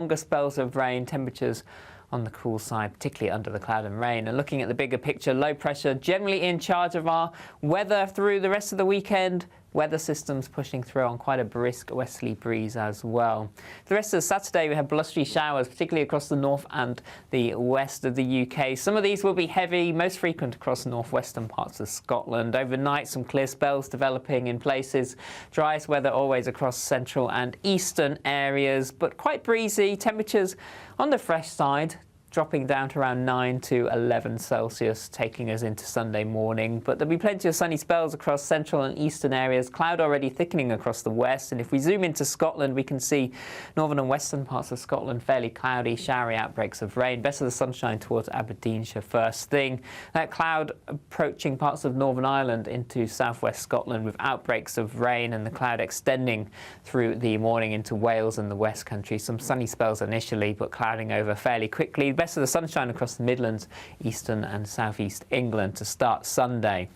Longer spells of rain, temperatures on the cool side, particularly under the cloud and rain. And looking at the bigger picture, low pressure generally in charge of our weather through the rest of the weekend. Weather systems pushing through on quite a brisk westerly breeze as well. For the rest of Saturday, we have blustery showers, particularly across the north and the west of the UK. Some of these will be heavy, most frequent across the northwestern parts of Scotland. Overnight, some clear spells developing in places. Driest weather always across central and eastern areas, but quite breezy. Temperatures on the fresh side, dropping down to around 9 to 11 Celsius, taking us into Sunday morning. But there'll be plenty of sunny spells across central and eastern areas. Cloud already thickening across the west. And if we zoom into Scotland, we can see northern and western parts of Scotland fairly cloudy, showery outbreaks of rain. Best of the sunshine towards Aberdeenshire first thing. That cloud approaching parts of Northern Ireland into southwest Scotland with outbreaks of rain, and the cloud extending through the morning into Wales and the West Country. Some sunny spells initially, but clouding over fairly quickly. Best of the sunshine across the Midlands, eastern and southeast England to start Sunday.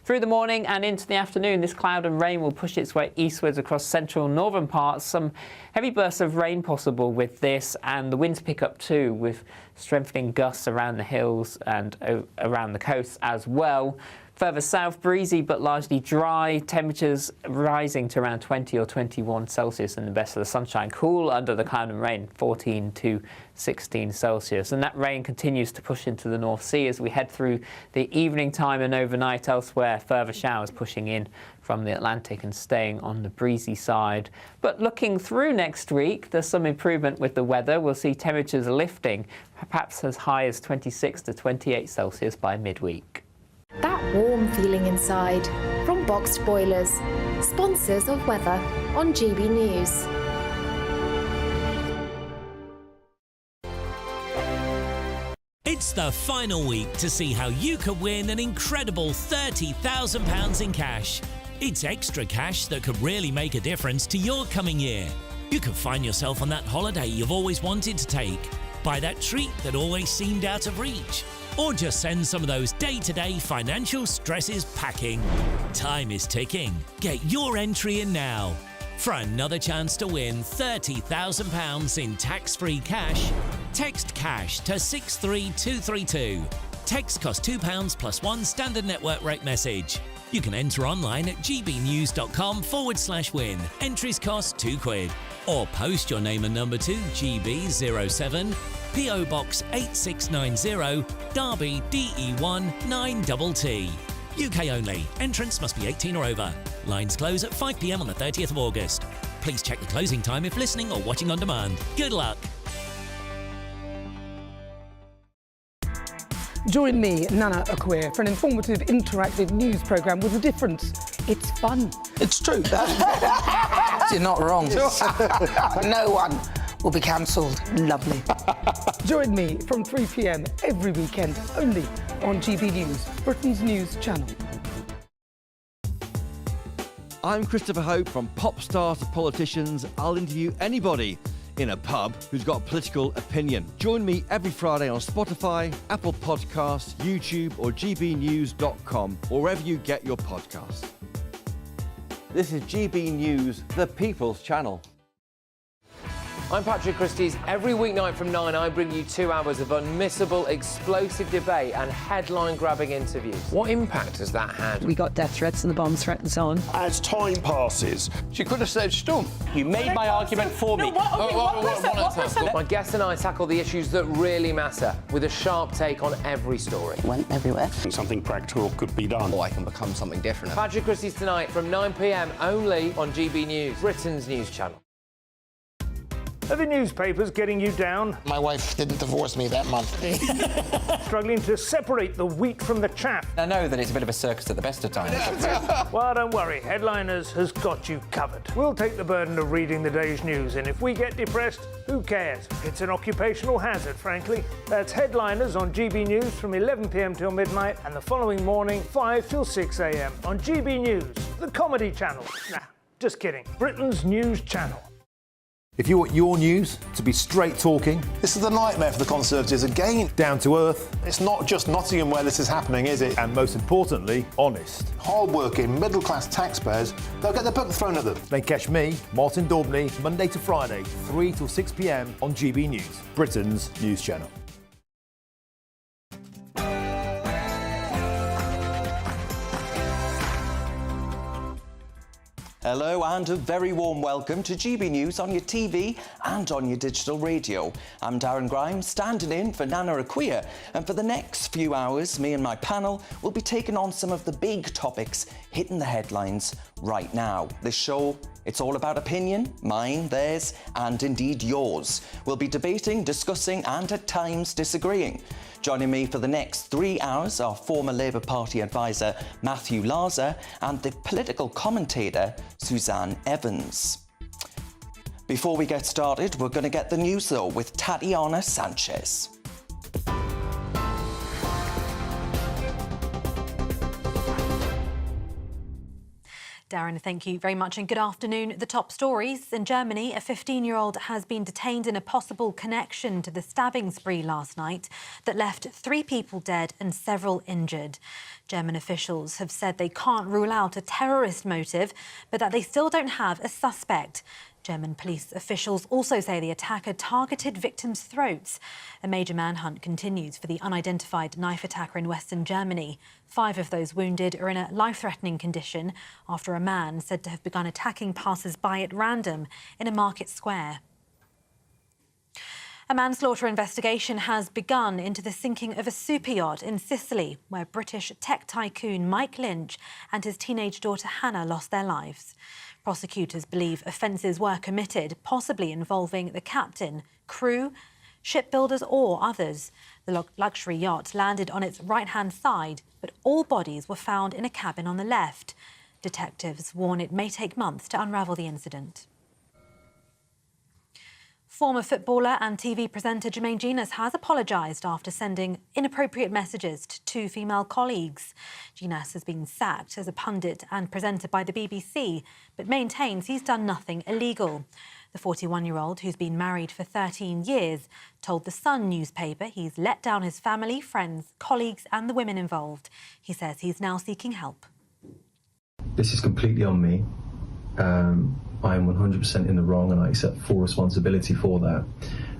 Through the morning and into the afternoon, this cloud and rain will push its way eastwards across central and northern parts. Some heavy bursts of rain possible with this, and the winds pick up too, with strengthening gusts around the hills and around the coast as well. Further south, breezy but largely dry. Temperatures rising to around 20 or 21 Celsius in the best of the sunshine. Cool under the cloud and rain, 14 to 16 Celsius. And that rain continues to push into the North Sea as we head through the evening time and overnight elsewhere. Further showers pushing in from the Atlantic and staying on the breezy side. But looking through next week, there's some improvement with the weather. We'll see temperatures lifting, perhaps as high as 26 to 28 Celsius by midweek. That warm feeling inside from Boxed Boilers, sponsors of weather on GB News. It's the final week to see how you could win an incredible £30,000 in cash. It's extra cash that could really make a difference to your coming year. You could find yourself on that holiday you've always wanted to take, buy that treat that always seemed out of reach, or just send some of those day-to-day financial stresses packing. Time is ticking. Get your entry in now. For another chance to win £30,000 in tax-free cash, text CASH to 63232. Text costs £2 plus one standard network rate message. You can enter online at gbnews.com/win. Entries cost £2. Or post your name and number to GB07, PO Box 8690, Derby DE1 9TT. UK only. Entrance must be 18 or over. Lines close at 5 p.m. on the 30th of August. Please check the closing time if listening or watching on demand. Good luck. Join me, Nana Akua, for an informative, interactive news programme with a difference. It's fun. It's true. You're not wrong. No one will be cancelled. Lovely. Join me from 3 p.m. every weekend, only on GB News, Britain's news channel. I'm Christopher Hope. From pop stars to politicians, I'll interview anybody in a pub who's got a political opinion. Join me every Friday on Spotify, Apple Podcasts, YouTube or gbnews.com, or wherever you get your podcasts. This is GB News, the People's Channel. I'm Patrick Christie's. Every weeknight from 9, I bring you 2 hours of unmissable, explosive debate and headline-grabbing interviews. What impact has that had? We got death threats and the bomb threat and so on. As time passes, she could have said Storm. You made my argument for me. My guest and I tackle the issues that really matter with a sharp take on every story. It went everywhere. Something practical could be done. I can become something different. Patrick Christie's tonight from 9 p.m. only on GB News, Britain's news channel. Are the newspapers getting you down? My wife didn't divorce me that month. Struggling to separate the wheat from the chaff? I know that it's a bit of a circus at the best of times. Well, don't worry, Headliners has got you covered. We'll take the burden of reading the day's news, and if we get depressed, who cares? It's an occupational hazard, frankly. That's Headliners on GB News from 11 p.m. till midnight, and the following morning, 5 till 6 a.m. on GB News, the comedy channel. Nah, just kidding. Britain's news channel. If you want your news to be straight talking... This is the nightmare for the Conservatives again. Down to earth. It's not just Nottingham where this is happening, is it? And most importantly, honest. Hard-working, middle-class taxpayers, they'll get their book thrown at them. Then catch me, Martin Daubney, Monday to Friday, 3 till 6 p.m. on GB News, Britain's news channel. Hello and a very warm welcome to GB News on your TV and on your digital radio. I'm Darren Grimes, standing in for Nana Akua, and for the next few hours, me and my panel will be taking on some of the big topics hitting the headlines right now. This show, it's all about opinion, mine, theirs, and indeed yours. We'll be debating, discussing, and at times disagreeing. Joining me for the next 3 hours are former Labour Party advisor Matthew Larzer and the political commentator Suzanne Evans. Before we get started, we're going to get the news though with Tatiana Sanchez. Darren, thank you very much and good afternoon. The top stories. In Germany, a 15-year-old has been detained in a possible connection to the stabbing spree last night that left 3 people dead and several injured. German officials have said they can't rule out a terrorist motive, but that they still don't have a suspect. German police officials also say the attacker targeted victims' throats. A major manhunt continues for the unidentified knife attacker in Western Germany. 5 of those wounded are in a life-threatening condition after a man said to have begun attacking passers-by at random in a market square. A manslaughter investigation has begun into the sinking of a super yacht in Sicily, where British tech tycoon Mike Lynch and his teenage daughter Hannah lost their lives. Prosecutors believe offences were committed, possibly involving the captain, crew, shipbuilders or others. The luxury yacht landed on its right-hand side, but all bodies were found in a cabin on the left. Detectives warn it may take months to unravel the incident. Former footballer and TV presenter Jermaine Jenas has apologised after sending inappropriate messages to 2 female colleagues. Jenas has been sacked as a pundit and presenter by the BBC, but maintains he's done nothing illegal. The 41-year-old, who's been married for 13 years, told The Sun newspaper he's let down his family, friends, colleagues and the women involved. He says he's now seeking help. This is completely on me. I am 100% in the wrong and I accept full responsibility for that.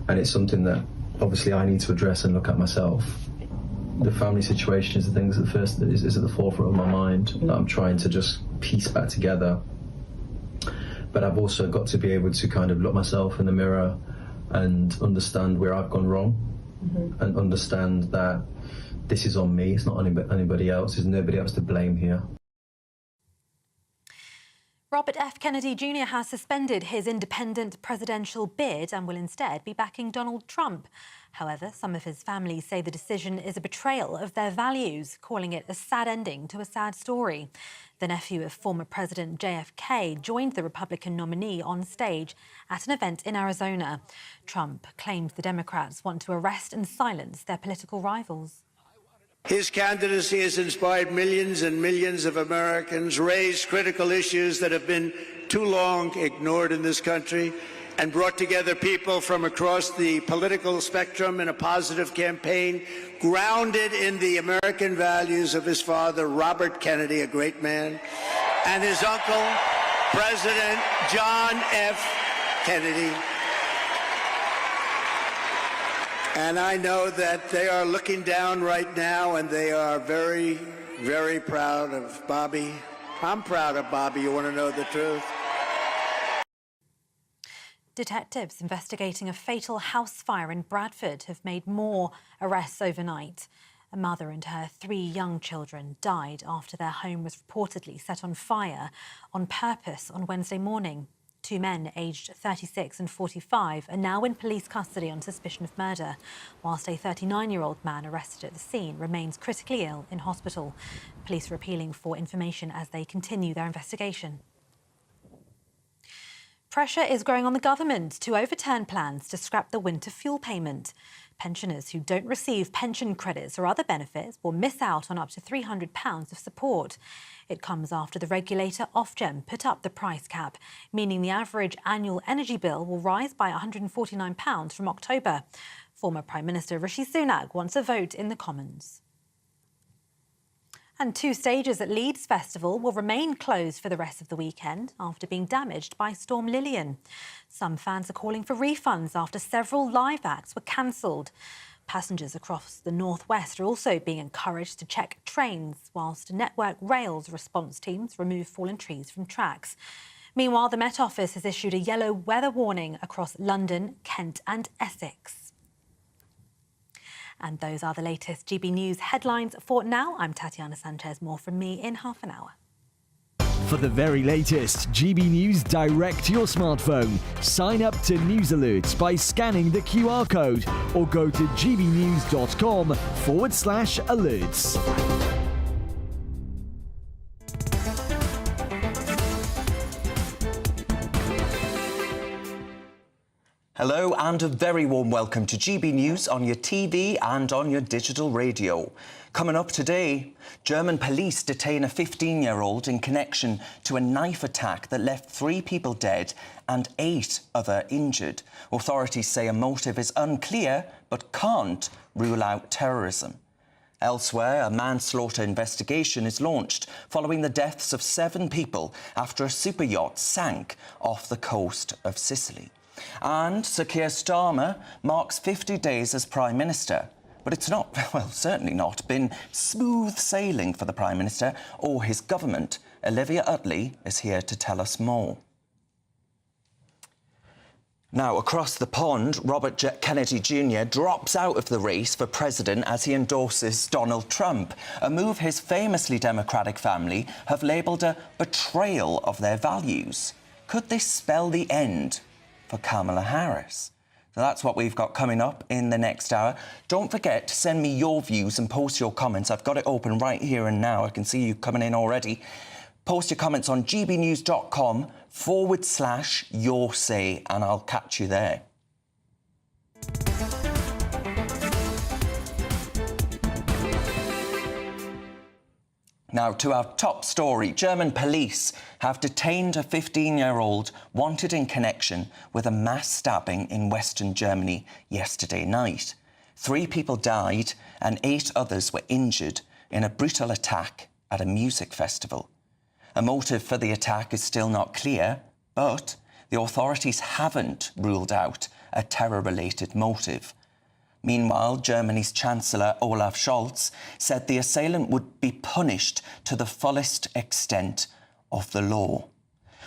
And it's something that obviously I need to address and look at myself. The family situation is the thing that is at the forefront of my mind that I'm trying to just piece back together. But I've also got to be able to kind of look myself in the mirror and understand where I've gone wrong and understand that this is on me, it's not anybody else, there's nobody else to blame here. Robert F. Kennedy Jr. has suspended his independent presidential bid and will instead be backing Donald Trump. However, some of his family say the decision is a betrayal of their values, calling it a sad ending to a sad story. The nephew of former President JFK joined the Republican nominee on stage at an event in Arizona. Trump claims the Democrats want to arrest and silence their political rivals. His candidacy has inspired millions and millions of Americans, raised critical issues that have been too long ignored in this country, and brought together people from across the political spectrum in a positive campaign grounded in the American values of his father, Robert Kennedy, a great man, and his uncle, President John F. Kennedy. And I know that they are looking down right now and they are very, very proud of Bobby. I'm proud of Bobby, you want to know the truth? Detectives investigating a fatal house fire in Bradford have made more arrests overnight. A mother and her 3 young children died after their home was reportedly set on fire on purpose on Wednesday morning. 2 men aged 36 and 45 are now in police custody on suspicion of murder, whilst a 39-year-old man arrested at the scene remains critically ill in hospital. Police are appealing for information as they continue their investigation. Pressure is growing on the government to overturn plans to scrap the winter fuel payment. Pensioners who don't receive pension credits or other benefits will miss out on up to £300 of support. It comes after the regulator Ofgem put up the price cap, meaning the average annual energy bill will rise by £149 from October. Former Prime Minister Rishi Sunak wants a vote in the Commons. And 2 stages at Leeds Festival will remain closed for the rest of the weekend after being damaged by Storm Lillian. Some fans are calling for refunds after several live acts were cancelled. Passengers across the northwest are also being encouraged to check trains, whilst Network Rail's response teams remove fallen trees from tracks. Meanwhile, the Met Office has issued a yellow weather warning across London, Kent and Essex. And those are the latest GB News headlines for now. I'm Tatiana Sanchez. More from me in half an hour. For the very latest GB News direct to your smartphone, sign up to News Alerts by scanning the QR code or go to gbnews.com/alerts. Hello and a very warm welcome to GB News on your TV and on your digital radio. Coming up today, German police detain a 15-year-old in connection to a knife attack that left 3 people dead and 8 other injured. Authorities say a motive is unclear but can't rule out terrorism. Elsewhere, a manslaughter investigation is launched following the deaths of 7 people after a super yacht sank off the coast of Sicily. And Sir Keir Starmer marks 50 days as Prime Minister. But it's not, well, certainly not, been smooth sailing for the Prime Minister or his government. Olivia Utley is here to tell us more. Now, across the pond, Robert Kennedy Jr. drops out of the race for president as he endorses Donald Trump, a move his famously Democratic family have labelled a betrayal of their values. Could this spell the end for Kamala Harris? So that's what we've got coming up in the next hour. Don't forget to send me your views and post your comments. I've got it open right here and now. I can see you coming in already. Post your comments on gbnews.com/your say, and I'll catch you there. Now, to our top story. German police have detained a 15-year-old wanted in connection with a mass stabbing in Western Germany yesterday night. 3 people died and 8 others were injured in a brutal attack at a music festival. A motive for the attack is still not clear, but the authorities haven't ruled out a terror-related motive. Meanwhile, Germany's Chancellor Olaf Scholz said the assailant would be punished to the fullest extent of the law.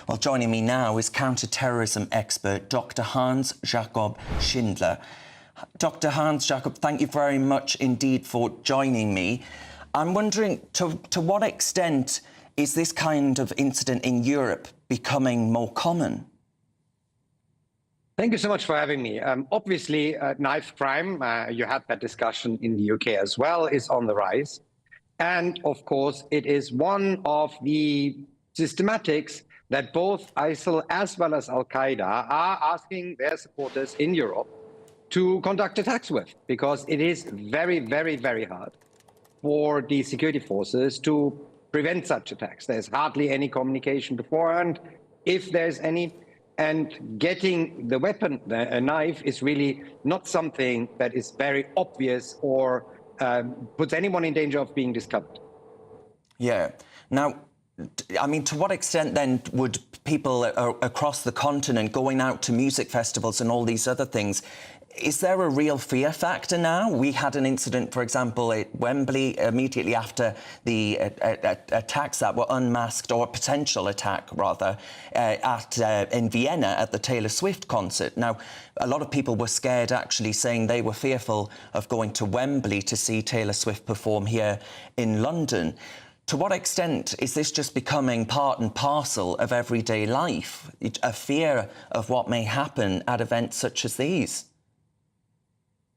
Well, joining me now is counter-terrorism expert Dr. Hans-Jakob Schindler. Dr. Hans-Jakob, thank you very much indeed for joining me. I'm wondering, to what extent is this kind of incident in Europe becoming more common? Thank you so much for having me. Obviously, knife crime, you had that discussion in the UK as well, is on the rise. And of course, it is one of the systematics that both ISIL as well as Al-Qaeda are asking their supporters in Europe to conduct attacks with, because it is very, very, very hard for the security forces to prevent such attacks. There's hardly any communication beforehand, if there's any. And getting the weapon, a knife, is really not something that is very obvious or puts anyone in danger of being discovered. Yeah. Now, I mean, to what extent then would people across the continent going out to music festivals and all these other things, is there a real fear factor now? We had an incident, for example, at Wembley immediately after the attacks that were unmasked, or a potential attack, rather, in Vienna at the Taylor Swift concert. Now, a lot of people were scared, actually, saying they were fearful of going to Wembley to see Taylor Swift perform here in London. To what extent is this just becoming part and parcel of everyday life, a fear of what may happen at events such as these?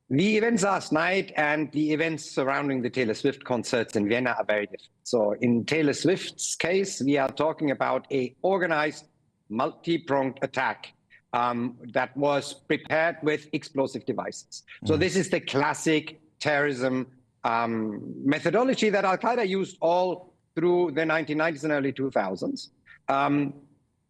The events last night and the events surrounding the Taylor Swift concerts in Vienna are very different. So in Taylor Swift's case, we are talking about an organized multi-pronged attack that was prepared with explosive devices. So this is the classic terrorism methodology that Al-Qaeda used all through the 1990s and early 2000s.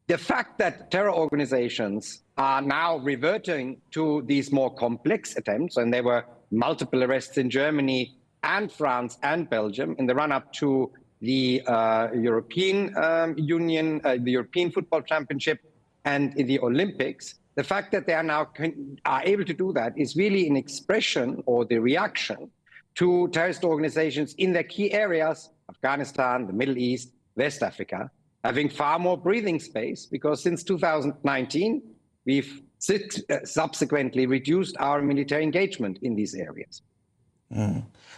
The fact that terror organizations are now reverting to these more complex attempts, and there were multiple arrests in Germany and France and Belgium in the run-up to the European Union, the European Football Championship and the Olympics, the fact that they are now are able to do that is really an expression or the reaction to terrorist organizations in their key areas, Afghanistan, the Middle East, West Africa, having far more breathing space, because since 2019, we've subsequently reduced our military engagement in these areas.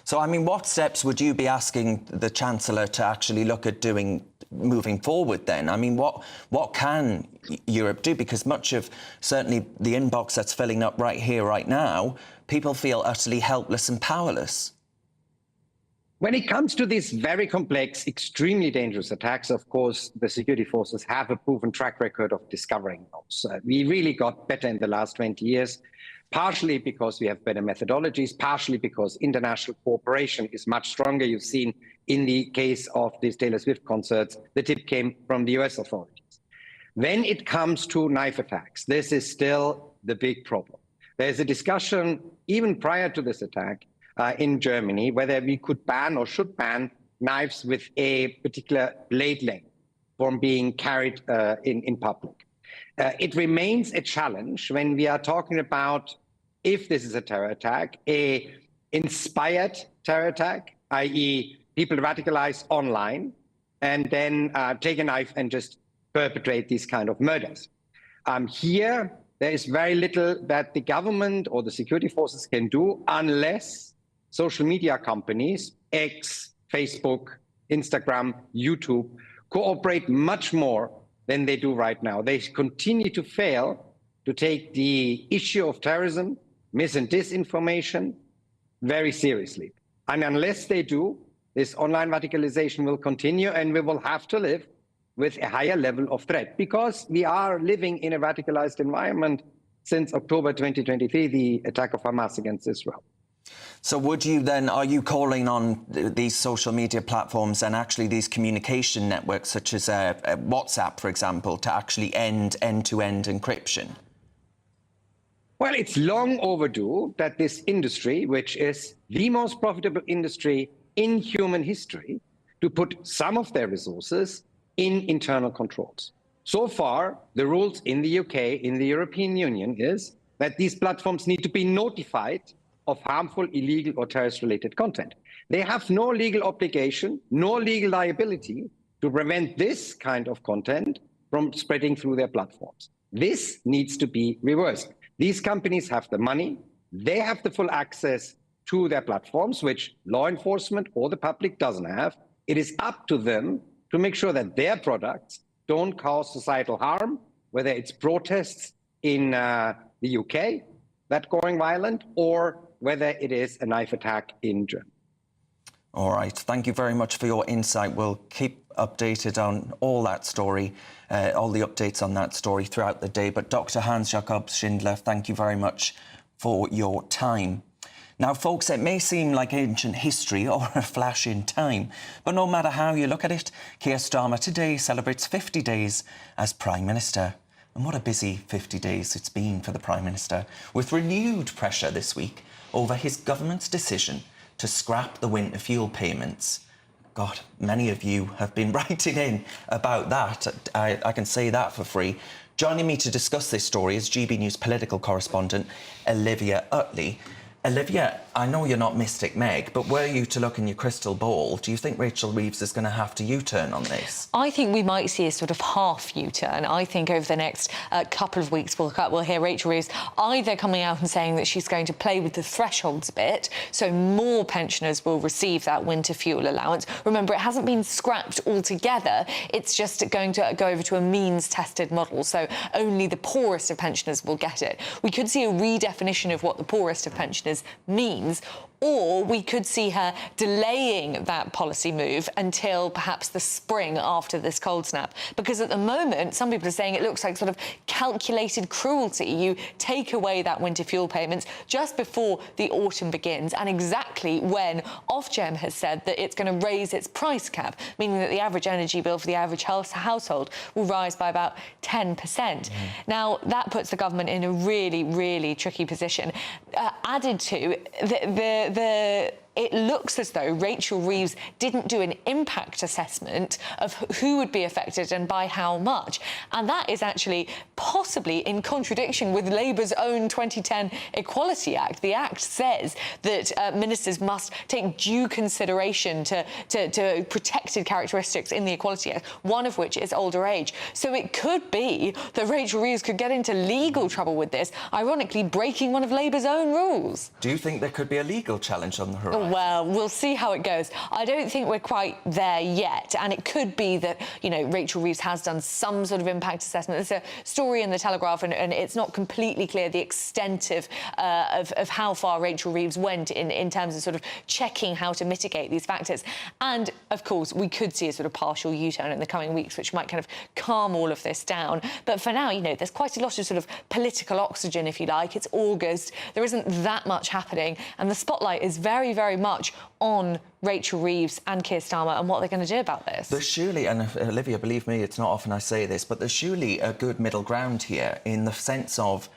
So, I mean, what steps would you be asking the Chancellor to actually look at doing moving forward then? I mean, what can Europe do? Because much of, certainly the inbox that's filling up right here, right now, people feel utterly helpless and powerless. When it comes to these very complex, extremely dangerous attacks, of course, the security forces have a proven track record of discovering those. We really got better in the last 20 years, partially because we have better methodologies, partially because international cooperation is much stronger. You've seen in the case of these Taylor Swift concerts, the tip came from the US authorities. When it comes to knife attacks, this is still the big problem. There's a discussion, even prior to this attack, in Germany, whether we could ban or should ban knives with a particular blade length from being carried in public. It remains a challenge when we are talking about, if this is a terror attack, a inspired terror attack, i.e. people radicalize online and then take a knife and just perpetrate these kind of murders. Here, there is very little that the government or the security forces can do unless social media companies, X, Facebook, Instagram, YouTube, cooperate much more than they do right now. They continue to fail to take the issue of terrorism, mis and disinformation very seriously. And unless they do, this online radicalization will continue, and we will have to live with a higher level of threat, because we are living in a radicalized environment since October 2023, the attack of Hamas against Israel. So would you then, are you calling on these social media platforms and actually these communication networks such as WhatsApp, for example, to actually end end-to-end encryption? Well, it's long overdue that this industry, which is the most profitable industry in human history, to put some of their resources in internal controls. So far, the rules in the UK, in the European Union, is that these platforms need to be notified of harmful, illegal or terrorist-related content. They have no legal obligation, no legal liability to prevent this kind of content from spreading through their platforms. This needs to be reversed. These companies have the money, they have the full access to their platforms, which law enforcement or the public doesn't have. It is up to them to make sure that their products don't cause societal harm, whether it's protests in the UK that going violent, or whether it is a knife attack in Germany. All right. Thank you very much for your insight. We'll keep updated on all that story, all the updates on that story throughout the day. But Dr. Hans-Jakob Schindler, thank you very much for your time. Now, folks, it may seem like ancient history or a flash in time, but no matter how you look at it, Keir Starmer today celebrates 50 days as Prime Minister. And what a busy 50 days it's been for the Prime Minister, with renewed pressure this week over his government's decision to scrap the winter fuel payments. God, many of you have been writing in about that. I can say that for free. Joining me to discuss this story is GB News political correspondent Olivia Utley. Olivia, I know you're not Mystic Meg, but were you to look in your crystal ball, do you think Rachel Reeves is going to have to U-turn on this? I think we might see a sort of half U-turn. I think over the next couple of weeks we'll hear Rachel Reeves either coming out and saying that she's going to play with the thresholds a bit, so more pensioners will receive that winter fuel allowance. Remember, it hasn't been scrapped altogether. It's just going to go over to a means-tested model, so only the poorest of pensioners will get it. We could see a redefinition of what the poorest of pensioners means, or we could see her delaying that policy move until perhaps the spring after this cold snap. Because at the moment, some people are saying it looks like sort of calculated cruelty. You take away that winter fuel payments just before the autumn begins, and exactly when Ofgem has said that it's going to raise its price cap, meaning that the average energy bill for the average household will rise by about 10%. Now, that puts the government in a really, really tricky position. Added to it looks as though Rachel Reeves didn't do an impact assessment of who would be affected and by how much. And that is actually possibly in contradiction with Labour's own 2010 Equality Act. The Act says that ministers must take due consideration to protected characteristics in the Equality Act, one of which is older age. So it could be that Rachel Reeves could get into legal trouble with this, ironically breaking one of Labour's own rules. Do you think there could be a legal challenge on the horizon? Well, we'll see how it goes. I don't think we're quite there yet, and it could be that, you know, Rachel Reeves has done some sort of impact assessment. There's a story in the Telegraph, and it's not completely clear the extent of how far Rachel Reeves went in terms of sort of checking how to mitigate these factors. And, of course, we could see a sort of partial U-turn in the coming weeks, which might kind of calm all of this down. But for now, you know, there's quite a lot of sort of political oxygen, if you like. It's August. There isn't that much happening, and the spotlight is very, very much on Rachel Reeves and Keir Starmer and what they're going to do about this. There's surely, and Olivia, believe me, it's not often I say this, but there's surely a good middle ground here in the sense of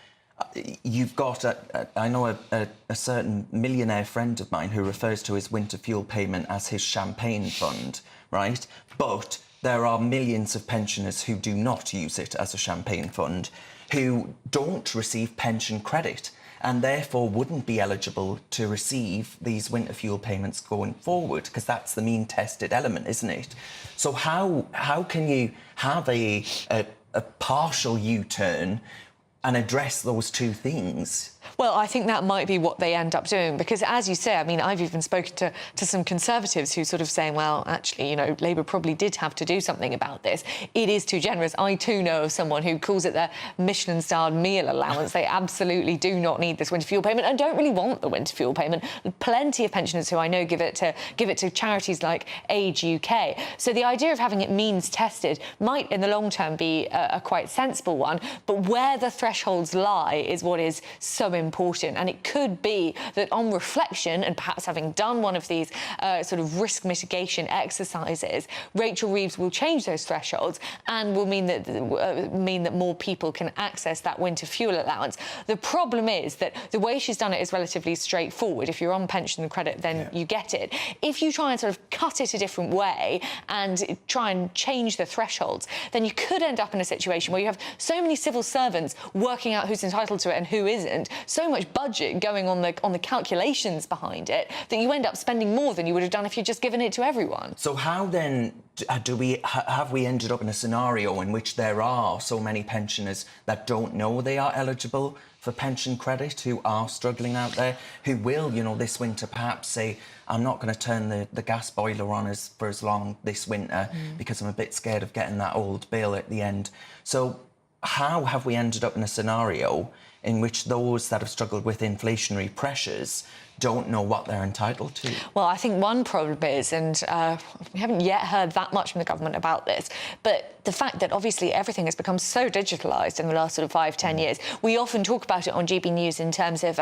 you've got, I know a certain millionaire friend of mine who refers to his winter fuel payment as his champagne fund, right? But there are millions of pensioners who do not use it as a champagne fund, who don't receive pension credit, and therefore wouldn't be eligible to receive these winter fuel payments going forward, because that's the mean tested element, isn't it? So how can you have a partial U-turn and address those two things? Well, I think that might be what they end up doing, because, as you say, I mean, I've even spoken to some Conservatives who sort of saying, well, actually, you know, Labour probably did have to do something about this. It is too generous. I, too, know of someone who calls it their Michelin-starred meal allowance. They absolutely do not need this winter fuel payment and don't really want the winter fuel payment. Plenty of pensioners who I know give it to charities like Age UK. So the idea of having it means tested might, in the long term, be a quite sensible one. But where the thresholds lie is what is so important, and it could be that on reflection, and perhaps having done one of these sort of risk mitigation exercises, Rachel Reeves will change those thresholds and will mean that more people can access that winter fuel allowance. The problem is that the way she's done it is relatively straightforward. If you're on pension credit, then you get it. If you try and sort of cut it a different way and try and change the thresholds, then you could end up in a situation where you have so many civil servants working out who's entitled to it and who isn't, so much budget going on the calculations behind it, that you end up spending more than you would have done if you'd just given it to everyone. So how then have we ended up in a scenario in which there are so many pensioners that don't know they are eligible for pension credit, who are struggling out there, who will, you know, this winter perhaps say, I'm not going to turn the gas boiler on for as long this winter because I'm a bit scared of getting that old bill at the end. So how have we ended up in a scenario in which those that have struggled with inflationary pressures don't know what they're entitled to? Well, I think one problem is, and we haven't yet heard that much from the government about this, but the fact that obviously everything has become so digitalised in the last sort of 5-10 years. We often talk about it on GB News in terms of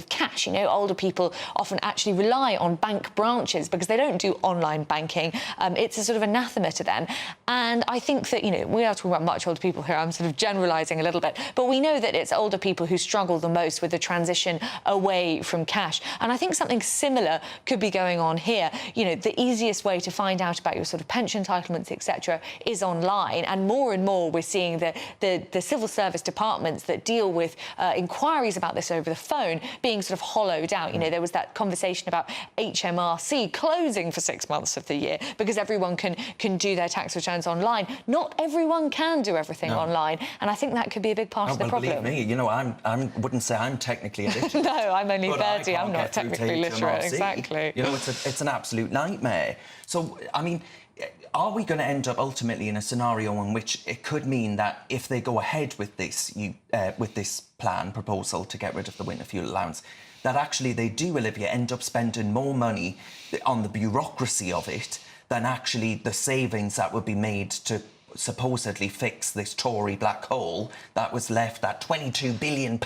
cash. You know, older people often actually rely on bank branches because they don't do online banking. It's a sort of anathema to them. And I think that, you know, we are talking about much older people here. I'm sort of generalising a little bit, but we know that it's older people who struggle the most with the transition away from cash. And I think something similar could be going on here. You know, the easiest way to find out about your sort of pension entitlements, etc., is online. And more we're seeing the civil service departments that deal with inquiries about this over the phone being sort of hollowed out. You know, there was that conversation about HMRC closing for 6 months of the year because everyone can do their tax returns online. Not everyone can do everything online, and I think that could be a big part of the problem. Believe me, you know, I wouldn't say I'm technically illiterate. No, I'm only 30. I'm not technically literate. Exactly. You know, it's an absolute nightmare. So, I mean, are we going to end up ultimately in a scenario in which it could mean that if they go ahead with this proposal to get rid of the winter fuel allowance, that actually they do, Olivia, end up spending more money on the bureaucracy of it than actually the savings that would be made to supposedly fix this Tory black hole that was left, that £22 billion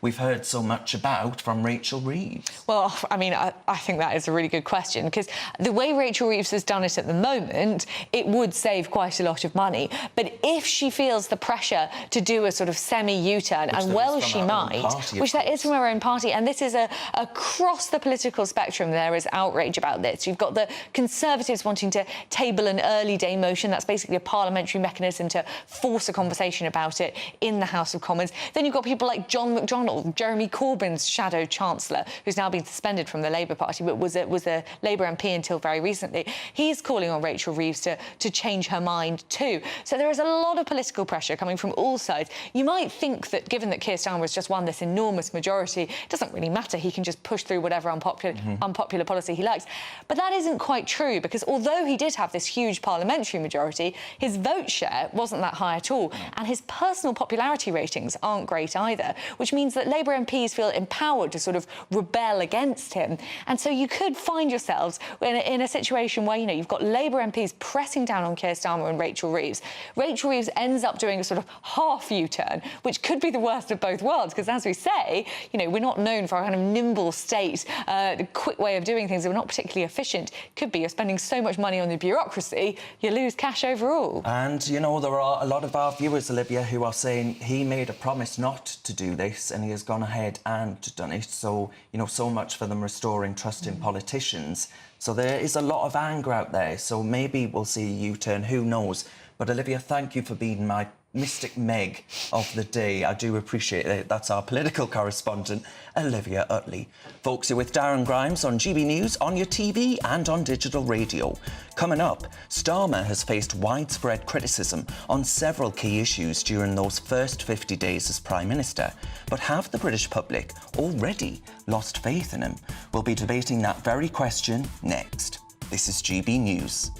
we've heard so much about from Rachel Reeves? Well, I mean, I think that is a really good question, because the way Rachel Reeves has done it at the moment, it would save quite a lot of money. But if she feels the pressure to do a sort of semi-U-turn, and well she might, which there is from her own party, and this is across the political spectrum, there is outrage about this. You've got the Conservatives wanting to table an early day motion. That's basically a parliamentary mechanism to force a conversation about it in the House of Commons. Then you've got people like John McDonnell, Jeremy Corbyn's shadow chancellor, who's now been suspended from the Labour Party, but was a Labour MP until very recently. He's calling on Rachel Reeves to change her mind too. So there is a lot of political pressure coming from all sides. You might think that, given that Keir Starmer has just won this enormous majority, it doesn't really matter. He can just push through whatever unpopular policy he likes. But that isn't quite true, because although he did have this huge parliamentary majority, his vote share wasn't that high at all, and his personal popularity ratings aren't great either, which means that Labour MPs feel empowered to sort of rebel against him. And so you could find yourselves in a situation where, you know, you've got Labour MPs pressing down on Keir Starmer and Rachel Reeves. Rachel Reeves ends up doing a sort of half U-turn, which could be the worst of both worlds, because, as we say, you know, we're not known for our kind of nimble state, the quick way of doing things. We're not particularly efficient. Could be you're spending so much money on the bureaucracy, you lose cash overall. And, you know, there are a lot of our viewers, Olivia, who are saying he made a promise not to do this and he has gone ahead and done it. So, you know, so much for them restoring trust in politicians. So there is a lot of anger out there. So maybe we'll see a U-turn, who knows. But, Olivia, thank you for being my Mystic Meg of the day. I do appreciate it. That's our political correspondent, Olivia Utley. Folks, you're with Darren Grimes on GB News, on your TV and on digital radio. Coming up, Starmer has faced widespread criticism on several key issues during those first 50 days as Prime Minister. But have the British public already lost faith in him? We'll be debating that very question next. This is GB News.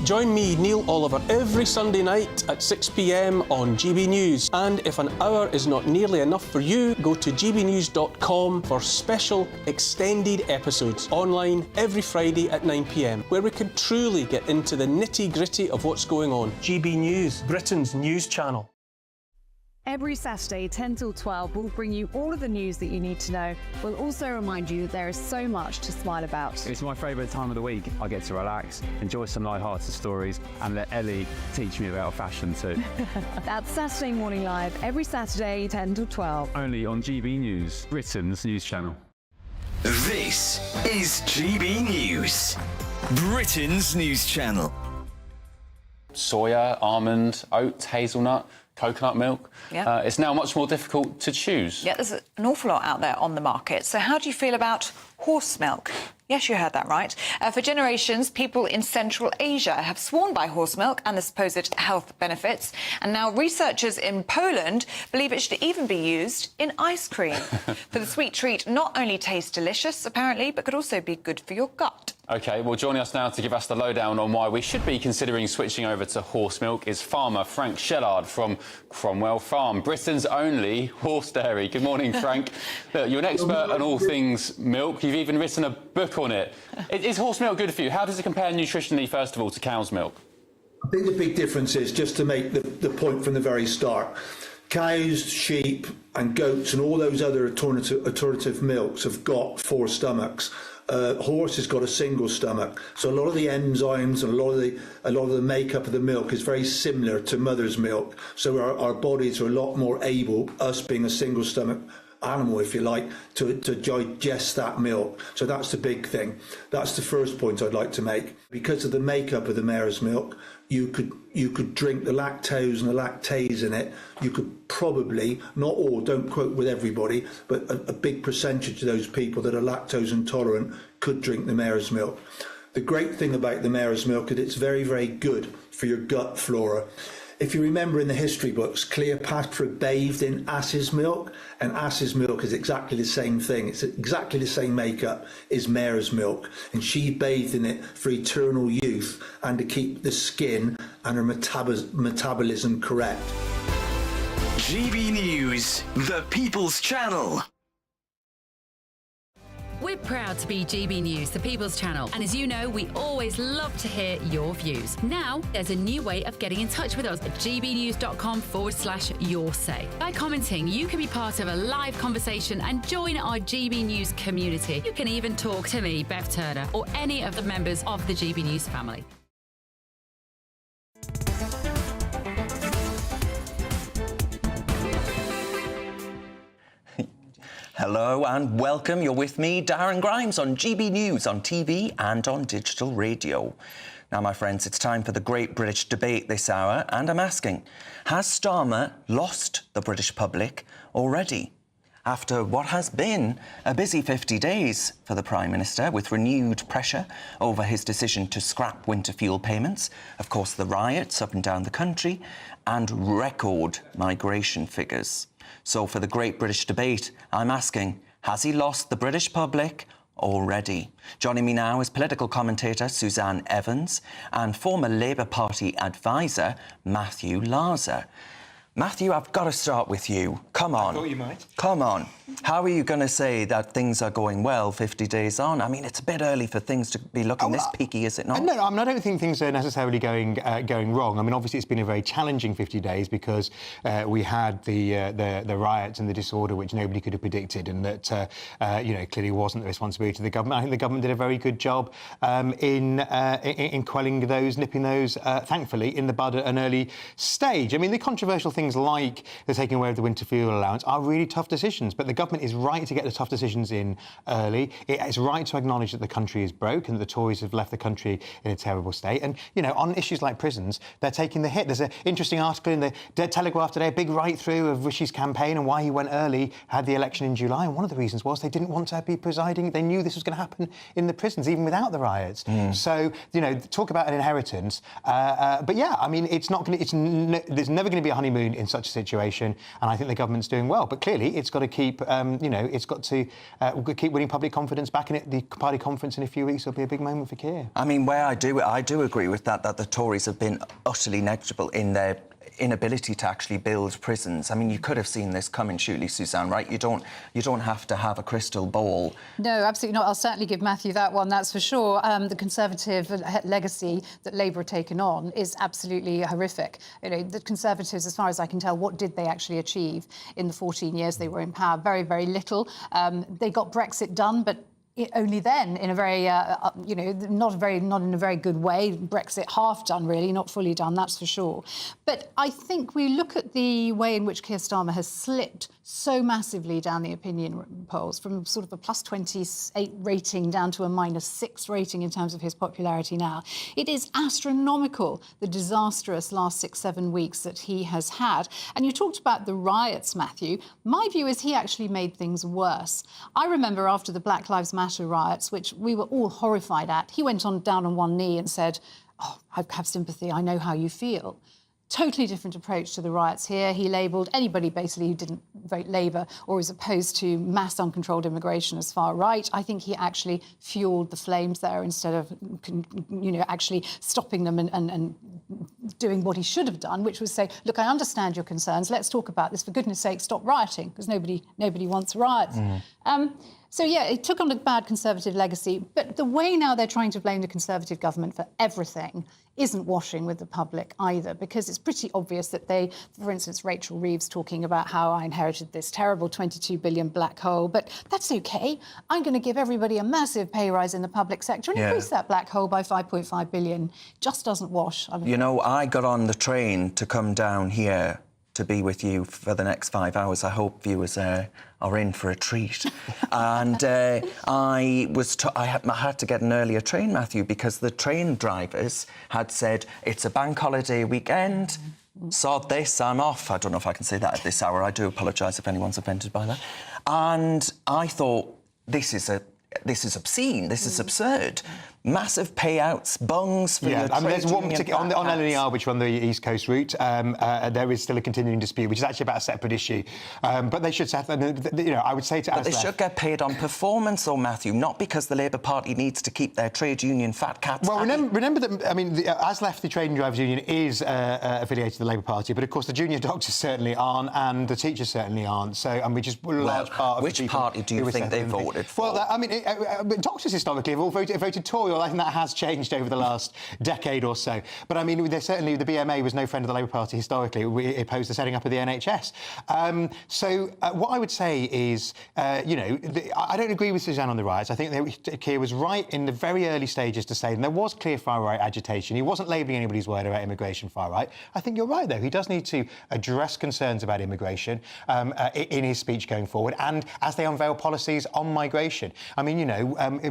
Join me, Neil Oliver, every Sunday night at 6 p.m. on GB News. And if an hour is not nearly enough for you, go to gbnews.com for special extended episodes online every Friday at 9 p.m, where we can truly get into the nitty-gritty of what's going on. GB News, Britain's news channel. Every Saturday, 10 till 12, we'll bring you all of the news that you need to know. We'll also remind you that there is so much to smile about. It's my favourite time of the week. I get to relax, enjoy some light-hearted stories, and let Ellie teach me about fashion too. That's Saturday Morning Live, every Saturday, 10 till 12. Only on GB News, Britain's news channel. This is GB News, Britain's news channel. Soya, almond, oats, hazelnut, coconut milk. Yeah. It's now much more difficult to choose. Yeah, there's an awful lot out there on the market. So how do you feel about horse milk? Yes, you heard that right. For generations, people in Central Asia have sworn by horse milk and the supposed health benefits. And now researchers in Poland believe it should even be used in ice cream. For the sweet treat not only tastes delicious, apparently, but could also be good for your gut. OK, well, joining us now to give us the lowdown on why we should be considering switching over to horse milk is farmer Frank Shellard from Cromwell Farm, Britain's only horse dairy. Good morning, Frank. Look, you're an expert on all things milk. You've even written a book on it. Is horse milk good for you? How does it compare nutritionally, first of all, to cow's milk? I think the big difference is, just to make the point from the very start, cows, sheep and goats and all those other alternative milks have got 4 stomachs. Horse has got a single stomach, so a lot of the enzymes and a lot of the makeup of the milk is very similar to mother's milk. So our bodies are a lot more able, us being a single stomach animal, if you like, to digest that milk. So that's the big thing. That's the first point I'd like to make. Because of the makeup of the mare's milk, you could drink the lactose and the lactase in it. You could probably, not all, don't quote with everybody, but a big percentage of those people that are lactose intolerant could drink the mare's milk. The great thing about the mare's milk is it's very, very good for your gut flora. if you remember in the history books, Cleopatra bathed in ass's milk, and ass's milk is exactly the same thing. It's exactly the same makeup as mare's milk, and she bathed in it for eternal youth and to keep the skin and her metabolism correct. GB News, the People's Channel. We're proud to be GB News, the People's Channel. And as you know, we always love to hear your views. Now, there's a new way of getting in touch with us at gbnews.com/yoursay. By commenting, you can be part of a live conversation and join our GB News community. You can even talk to me, Bev Turner, or any of the members of the GB News family. Hello and welcome. You're with me, Darren Grimes, on GB News, on TV and on digital radio. Now, my friends, it's time for the Great British Debate this hour, and I'm asking, has Starmer lost the British public already? After what has been a busy 50 days for the Prime Minister, with renewed pressure over his decision to scrap winter fuel payments, of course the riots up and down the country, and record migration figures. So for the Great British Debate, I'm asking, has he lost the British public already? Joining me now is political commentator Suzanne Evans and former Labour Party advisor Matthew Larser. Matthew, I've got to start with you. Come on. I thought you might. Come on. How are you going to say that things are going well 50 days on? I mean, it's a bit early for things to be looking this peaky, is it not? No, I mean, I don't think things are necessarily going wrong. I mean, obviously, it's been a very challenging 50 days because we had the riots and the disorder which nobody could have predicted, and that clearly wasn't the responsibility of the government. I think the government did a very good job in quelling those, nipping those, thankfully, in the bud at an early stage. I mean, the controversial things like the taking away of the winter fuel allowance are really tough decisions, but the government is right to get the tough decisions in early. It's right to acknowledge that the country is broke and that the Tories have left the country in a terrible state. And, you know, on issues like prisons, they're taking the hit. There's an interesting article in the Telegraph today, a big write-through of Rishi's campaign and why he went early, had the election in July. And one of the reasons was they didn't want to be presiding. They knew this was going to happen in the prisons, even without the riots. So, you know, talk about an inheritance. But, yeah, I mean, it's not going to... there's never going to be a honeymoon in such a situation, and I think the government's doing well. But clearly, it's got to keep, it's got to keep winning public confidence back in it. The party conference in a few weeks will be a big moment for Keir. I mean, where I do agree with that the Tories have been utterly negligible in their inability to actually build prisons. I mean, you could have seen this coming, surely, Suzanne, right? You don't have to have a crystal ball. No, absolutely not. I'll certainly give Matthew that one, that's for sure. The Conservative legacy that Labour have taken on is absolutely horrific. You know, the Conservatives, as far as I can tell, what did they actually achieve in the 14 years they were in power? Very, very little. They got Brexit done, but only then, in a very, not in a very good way. Brexit half done, really, not fully done, that's for sure. But I think we look at the way in which Keir Starmer has slipped so massively down the opinion polls, from sort of a plus 28 rating down to a minus 6 rating in terms of his popularity now. It is astronomical, the disastrous last 6-7 weeks that he has had. And you talked about the riots, Matthew. My view is he actually made things worse. I remember after the Black Lives Matter riots, which we were all horrified at, he went down on one knee and said, "Oh, I have sympathy, I know how you feel." Totally different approach to the riots here. He labelled anybody basically who didn't vote Labour or is opposed to mass uncontrolled immigration as far right. I think he actually fuelled the flames there instead of, actually stopping them and doing what he should have done, which was say, look, I understand your concerns. Let's talk about this. For goodness sake, stop rioting, because nobody wants riots. So, yeah, it took on a bad Conservative legacy, but the way now they're trying to blame the Conservative government for everything isn't washing with the public either, because it's pretty obvious that they, for instance, Rachel Reeves talking about how I inherited this terrible 22 billion black hole, but that's OK. I'm going to give everybody a massive pay rise in the public sector and increase that black hole by 5.5 billion. Just doesn't wash. You know, I got on the train to come down here to be with you for the next 5 hours. I hope viewers are in for a treat. And I had to get an earlier train, Matthew, because the train drivers had said, it's a bank holiday weekend, sod this, I'm off. I don't know if I can say that at this hour. I do apologise if anyone's offended by that. And I thought, this is obscene, this is absurd. massive payouts, bungs for your trade there's one union particular on fat cats. LNER, which are on the East Coast route. There is still a continuing dispute, which is actually about a separate issue. But they should settle. I would say to But they should get paid on performance, though, Matthew, not because the Labour Party needs to keep their trade union fat cats. Well, remember that. I mean, ASLEF, the Trade and Drivers Union, is affiliated to the Labour Party, but of course the junior doctors certainly aren't, and the teachers certainly aren't. So, and which is a large part of which the people party do you think they voted for? Well, I mean, doctors historically have all voted Tory. I think that has changed over the last decade or so. But I mean, certainly the BMA was no friend of the Labour Party historically. We opposed the setting up of the NHS. What I would say is, I don't agree with Suzanne on the riots. I think that Keir was right in the very early stages to say there was clear far-right agitation. He wasn't labelling anybody's word about immigration far-right. I think you're right, though. He does need to address concerns about immigration in his speech going forward, and as they unveil policies on migration. I mean,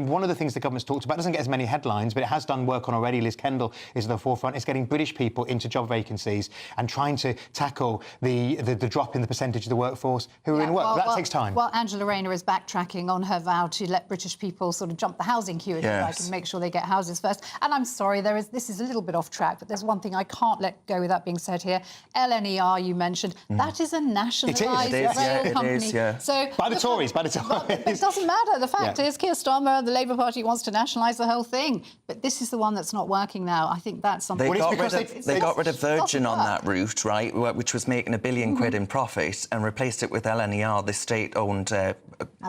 one of the things the government's talked about doesn't get as many headlines, but it has done work on already. Liz Kendall is at the forefront. It's getting British people into job vacancies and trying to tackle the drop in the percentage of the workforce who are in work. That takes time. Well, Angela Rayner is backtracking on her vow to let British people sort of jump the housing queue, if you like, and make sure they get houses first. And I'm sorry, this is a little bit off track, but there's one thing I can't let go without being said here. LNER, you mentioned, that is a nationalised rail company. So by the Tories. It doesn't matter. The fact is, Keir Starmer, the Labour Party, wants to nationalise the whole thing. But this is the one that's not working now. I think that's something... They got rid of Virgin on that route, right, which was making £1 billion in profit, and replaced it with LNER, the state-owned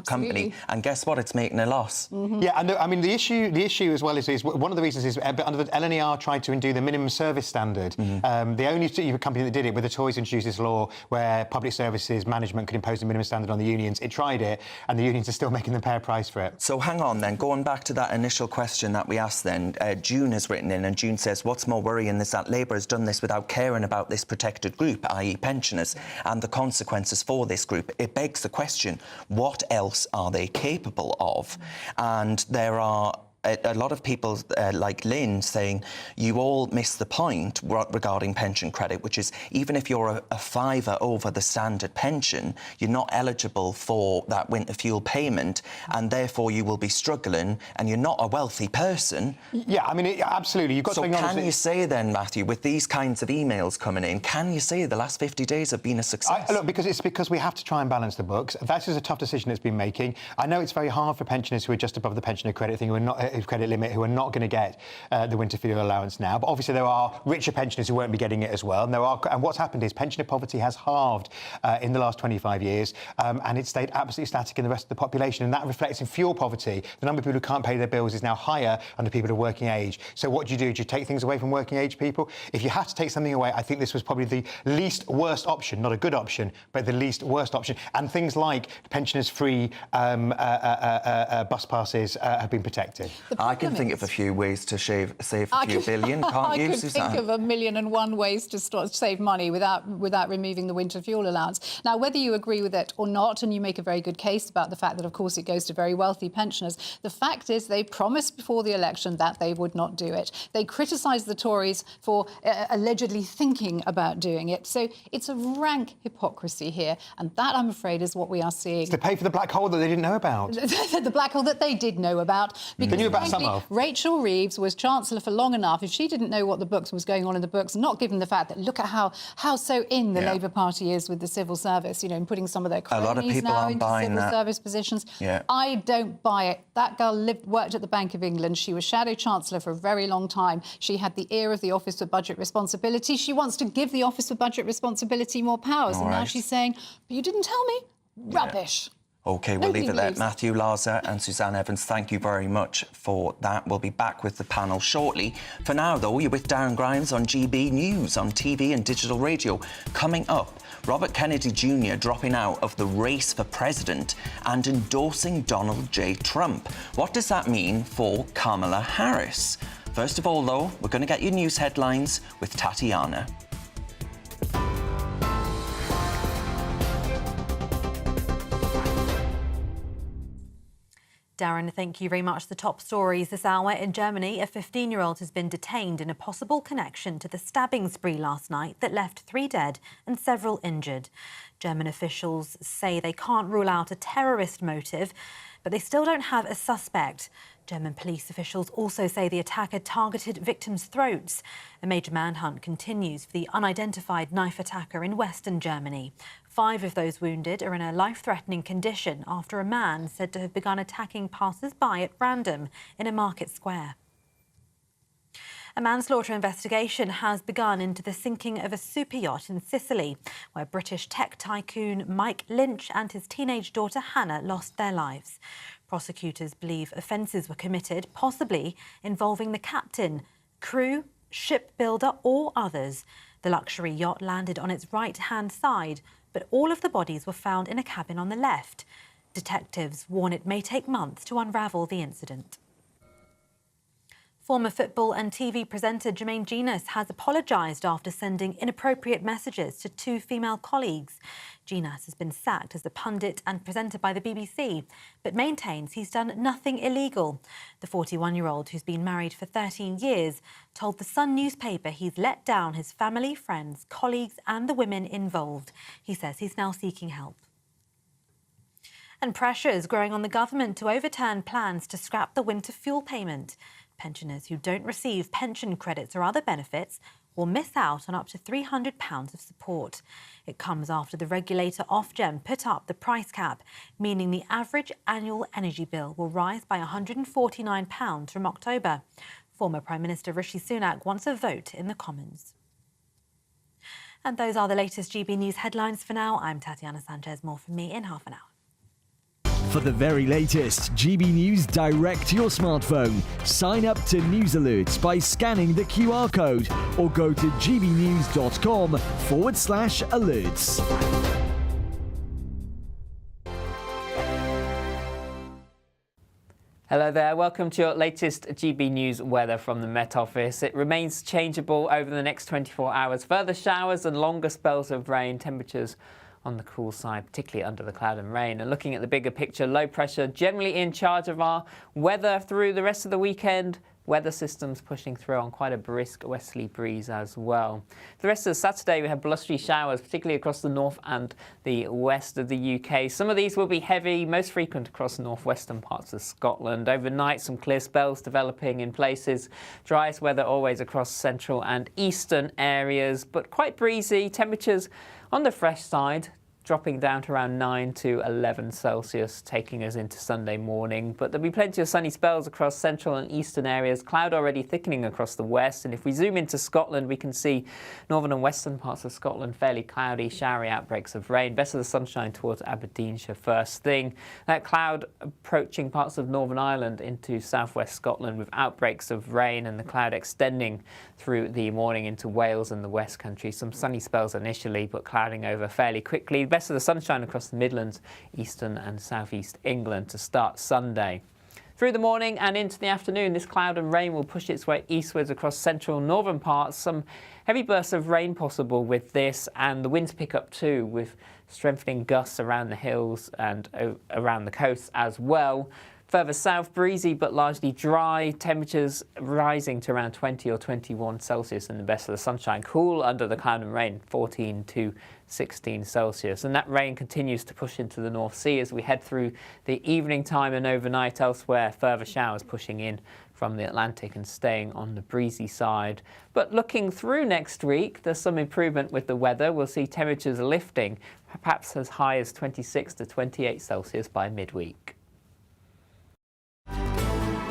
company. And guess what? It's making a loss. Yeah, and I mean, the issue as well is one of the reasons is under the LNER tried to undo the minimum service standard. The only company that did it, with the Tories introduced this law where public services management could impose a minimum standard on the unions. It tried it, and the unions are still making them pay a price for it. So hang on then, going back to that initial question that we asked then, June has written in, and June says, what's more worrying is that Labour has done this without caring about this protected group, i.e. pensioners, and the consequences for this group. It begs the question, what else are they capable of? And there are a lot of people like Lynn saying you all miss the point regarding pension credit, which is even if you're a fiver over the standard pension, you're not eligible for that winter fuel payment, and therefore you will be struggling, and you're not a wealthy person. Yeah, I mean, absolutely. You've got so to can you say then, Matthew, with these kinds of emails coming in, can you say the last 50 days have been a success? Look, because we have to try and balance the books. That is a tough decision it's been making. I know it's very hard for pensioners who are just above the pensioner credit thing, who are not credit limit, who are not going to get the winter fuel allowance now. But obviously there are richer pensioners who won't be getting it as well. And what's happened is pensioner poverty has halved in the last 25 years, and it's stayed absolutely static in the rest of the population. And that reflects in fuel poverty. The number of people who can't pay their bills is now higher under people of working age. So what do? Do you take things away from working age people? If you have to take something away, I think this was probably the least worst option, not a good option, but the least worst option. And things like pensioners' free bus passes have been protected. I can think of a few ways to save a few billion, can't you, Suzanne? I could think of 1,000,001 ways to save money without removing the winter fuel allowance. Now, whether you agree with it or not, and you make a very good case about the fact that, of course, it goes to very wealthy pensioners, the fact is they promised before the election that they would not do it. They criticised the Tories for allegedly thinking about doing it. So it's a rank hypocrisy here, and that, I'm afraid, is what we are seeing. It's to pay for the black hole that they didn't know about. The black hole that they did know about. Because they knew about some of. Rachel Reeves was Chancellor for long enough. If she didn't know what the books was going on in the books, not given the fact that look at how so in the Labour Party is with the civil service, and putting some of their cronies now into civil service positions. I don't buy it. That girl worked at the Bank of England. She was Shadow Chancellor for a very long time. She had the ear of the Office for Budget Responsibility. She wants to give the Office for Budget Responsibility more powers. And now she's saying, but you didn't tell me. Rubbish. OK, we'll leave it there. Matthew Larzer and Suzanne Evans, thank you very much for that. We'll be back with the panel shortly. For now, though, you're with Darren Grimes on GB News, on TV and digital radio. Coming up, Robert Kennedy Jr. dropping out of the race for president and endorsing Donald J. Trump. What does that mean for Kamala Harris? First of all, though, we're going to get your news headlines with Tatiana. Darren, thank you very much. The top stories this hour. In Germany, a 15-year-old has been detained in a possible connection to the stabbing spree last night that left 3 dead and several injured. German officials say they can't rule out a terrorist motive, but they still don't have a suspect. German police officials also say the attacker targeted victims' throats. A major manhunt continues for the unidentified knife attacker in western Germany. 5 of those wounded are in a life-threatening condition after a man said to have begun attacking passers-by at random in a market square. A manslaughter investigation has begun into the sinking of a super yacht in Sicily, where British tech tycoon Mike Lynch and his teenage daughter Hannah lost their lives. Prosecutors believe offences were committed, possibly involving the captain, crew, shipbuilder or others. The luxury yacht landed on its right-hand side, but all of the bodies were found in a cabin on the left. Detectives warn it may take months to unravel the incident. Former football and TV presenter Jermaine Jenas has apologised after sending inappropriate messages to 2 female colleagues. Jenas has been sacked as a pundit and presenter by the BBC, but maintains he's done nothing illegal. The 41-year-old, who's been married for 13 years, told the Sun newspaper he's let down his family, friends, colleagues and the women involved. He says he's now seeking help. And pressure is growing on the government to overturn plans to scrap the winter fuel payment. Pensioners who don't receive pension credits or other benefits will miss out on up to £300 of support. It comes after the regulator Ofgem put up the price cap, meaning the average annual energy bill will rise by £149 from October. Former Prime Minister Rishi Sunak wants a vote in the Commons. And those are the latest GB News headlines for now. I'm Tatiana Sanchez. More from me in half an hour. For the very latest GB News direct to your smartphone, sign up to News Alerts by scanning the QR code or go to gbnews.com/alerts. Hello there, welcome to your latest GB News weather from the Met Office. It remains changeable over the next 24 hours. Further showers and longer spells of rain, temperatures on the cool side, particularly under the cloud and rain. And looking at the bigger picture, low pressure generally in charge of our weather through the rest of the weekend. Weather systems pushing through on quite a brisk westerly breeze as well. The rest of Saturday we have blustery showers, particularly across the north and the west of the UK. Some of these will be heavy, most frequent across the northwestern parts of Scotland. Overnight, some clear spells developing in places. Driest weather always across central and eastern areas, but quite breezy. Temperatures on the fresh side, dropping down to around 9 to 11 Celsius, taking us into Sunday morning. But there'll be plenty of sunny spells across central and eastern areas. Cloud already thickening across the west. And if we zoom into Scotland, we can see northern and western parts of Scotland fairly cloudy, showery outbreaks of rain. Best of the sunshine towards Aberdeenshire first thing. That cloud approaching parts of Northern Ireland into southwest Scotland with outbreaks of rain, and the cloud extending through the morning into Wales and the West Country. Some sunny spells initially, but clouding over fairly quickly. Best of the sunshine across the Midlands, eastern and southeast England to start Sunday. Through the morning and into the afternoon, this cloud and rain will push its way eastwards across central and northern parts. Some heavy bursts of rain possible with this, and the winds pick up too, with strengthening gusts around the hills and around the coast as well. Further south, breezy but largely dry, temperatures rising to around 20 or 21 Celsius in the best of the sunshine. Cool under the cloud and rain, 14 to 16 Celsius. And that rain continues to push into the North Sea as we head through the evening time and overnight elsewhere. Further showers pushing in from the Atlantic and staying on the breezy side. But looking through next week, there's some improvement with the weather. We'll see temperatures lifting, perhaps as high as 26 to 28 Celsius by midweek.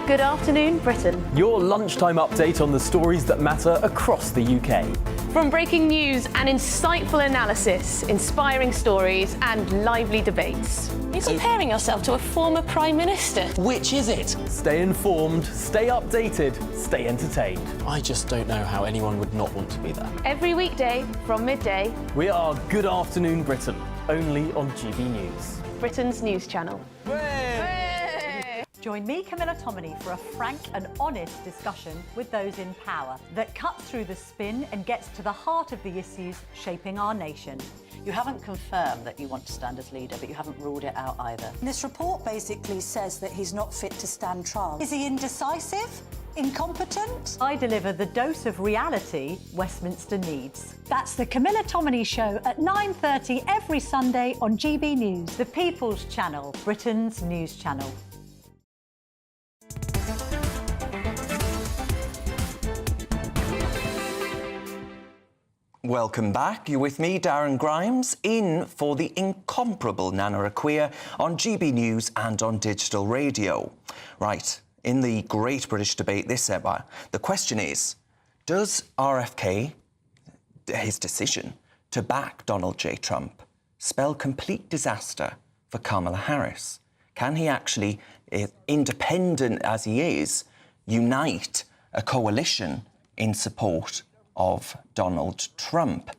Good afternoon, Britain. Your lunchtime update on the stories that matter across the UK. From breaking news and insightful analysis, inspiring stories and lively debates. You're comparing yourself to a former Prime Minister. Which is it? Stay informed, stay updated, stay entertained. I just don't know how anyone would not want to be there. Every weekday from midday. We are Good Afternoon Britain, only on GB News. Britain's news channel. Join me, Camilla Tominey, for a frank and honest discussion with those in power that cuts through the spin and gets to the heart of the issues shaping our nation. You haven't confirmed that you want to stand as leader, but you haven't ruled it out either. This report basically says that he's not fit to stand trial. Is he indecisive? Incompetent? I deliver the dose of reality Westminster needs. That's the Camilla Tominey Show at 9:30 every Sunday on GB News, the People's Channel, Britain's news channel. welcome back. You're with me, Darren Grimes, in for the incomparable Nana Akua on GB News and on digital radio. Right, in the Great British Debate this September, the question is, does RFK, his decision to back Donald J. Trump, spell complete disaster for Kamala Harris? Can he actually, independent as he is, unite a coalition in support of Donald Trump?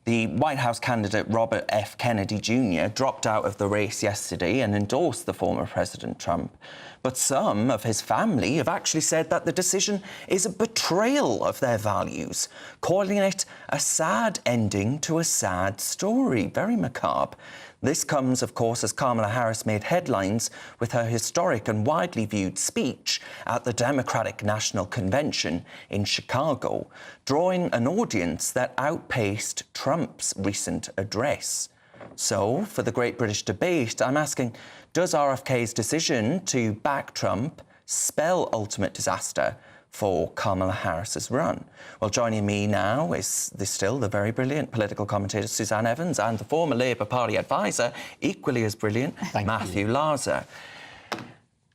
The White House candidate Robert F. Kennedy Jr. dropped out of the race yesterday and endorsed the former President Trump. But some of his family have actually said that the decision is a betrayal of their values, calling it a sad ending to a sad story. Very macabre. This comes, of course, as Kamala Harris made headlines with her historic and widely viewed speech at the Democratic National Convention in Chicago, drawing an audience that outpaced Trump's recent address. So, for the Great British Debate, I'm asking, does RFK's decision to back Trump spell ultimate disaster for Kamala Harris's run? Well, joining me now is still the very brilliant political commentator Suzanne Evans and the former Labour Party advisor, equally as brilliant, Matthew Larser.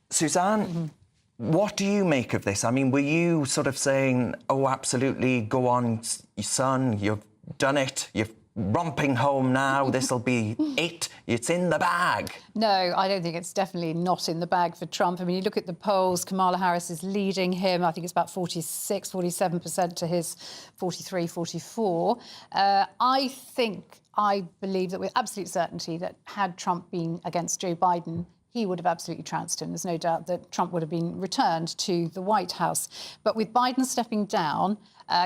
Suzanne, what do you make of this? I mean, were you sort of saying, oh, absolutely, go on, son, you've done it, you've romping home now, this'll be it, it's in the bag? No, I don't think it's definitely not in the bag for Trump. I mean, you look at the polls, Kamala Harris is leading him. I think it's about 46, 47% to his 43, 44. I believe that with absolute certainty that had Trump been against Joe Biden, he would have absolutely trounced him. There's no doubt that Trump would have been returned to the White House. But with Biden stepping down,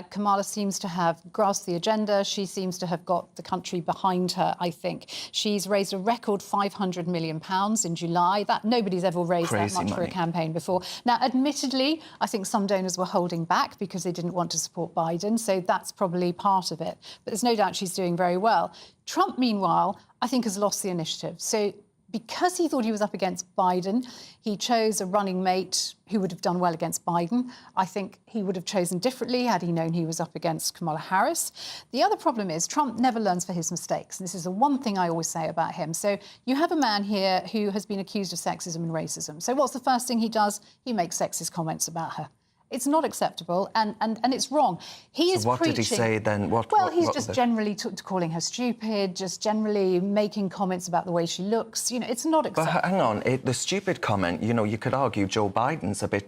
Kamala seems to have grasped the agenda. She seems to have got the country behind her, I think. She's raised a record £500 million in July. That nobody's ever raised that much for a campaign before. Now, admittedly, I think some donors were holding back because they didn't want to support Biden, so that's probably part of it. But there's no doubt she's doing very well. Trump, meanwhile, I think has lost the initiative. So because he thought he was up against Biden, he chose a running mate who would have done well against Biden. I think he would have chosen differently had he known he was up against Kamala Harris. The other problem is Trump never learns for his mistakes. And this is the one thing I always say about him. So you have a man here who has been accused of sexism and racism. So what's the first thing he does? He makes sexist comments about her. It's not acceptable, and it's wrong. He is what preaching... did he say then? He's just generally generally calling her stupid, just generally making comments about the way she looks. You know, it's not acceptable. But hang on, the stupid comment, you know, you could argue Joe Biden's a bit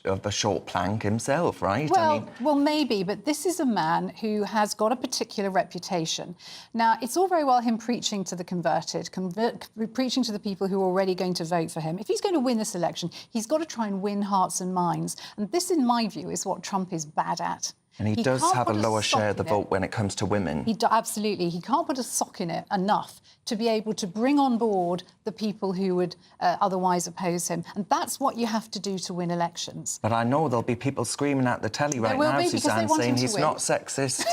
of a short plank himself, right? Well, maybe, but this is a man who has got a particular reputation. Now, it's all very well him preaching to the converted, preaching to the people who are already going to vote for him. If he's going to win this election, he's got to try and win hearts and minds. And this, in my view, is what Trump is bad at. And he does have a lower share of the vote when it comes to women. Absolutely. He can't put a sock in it enough to be able to bring on board the people who would otherwise oppose him. And that's what you have to do to win elections. But I know there'll be people screaming at the telly right now, Suzanne, saying he's not sexist,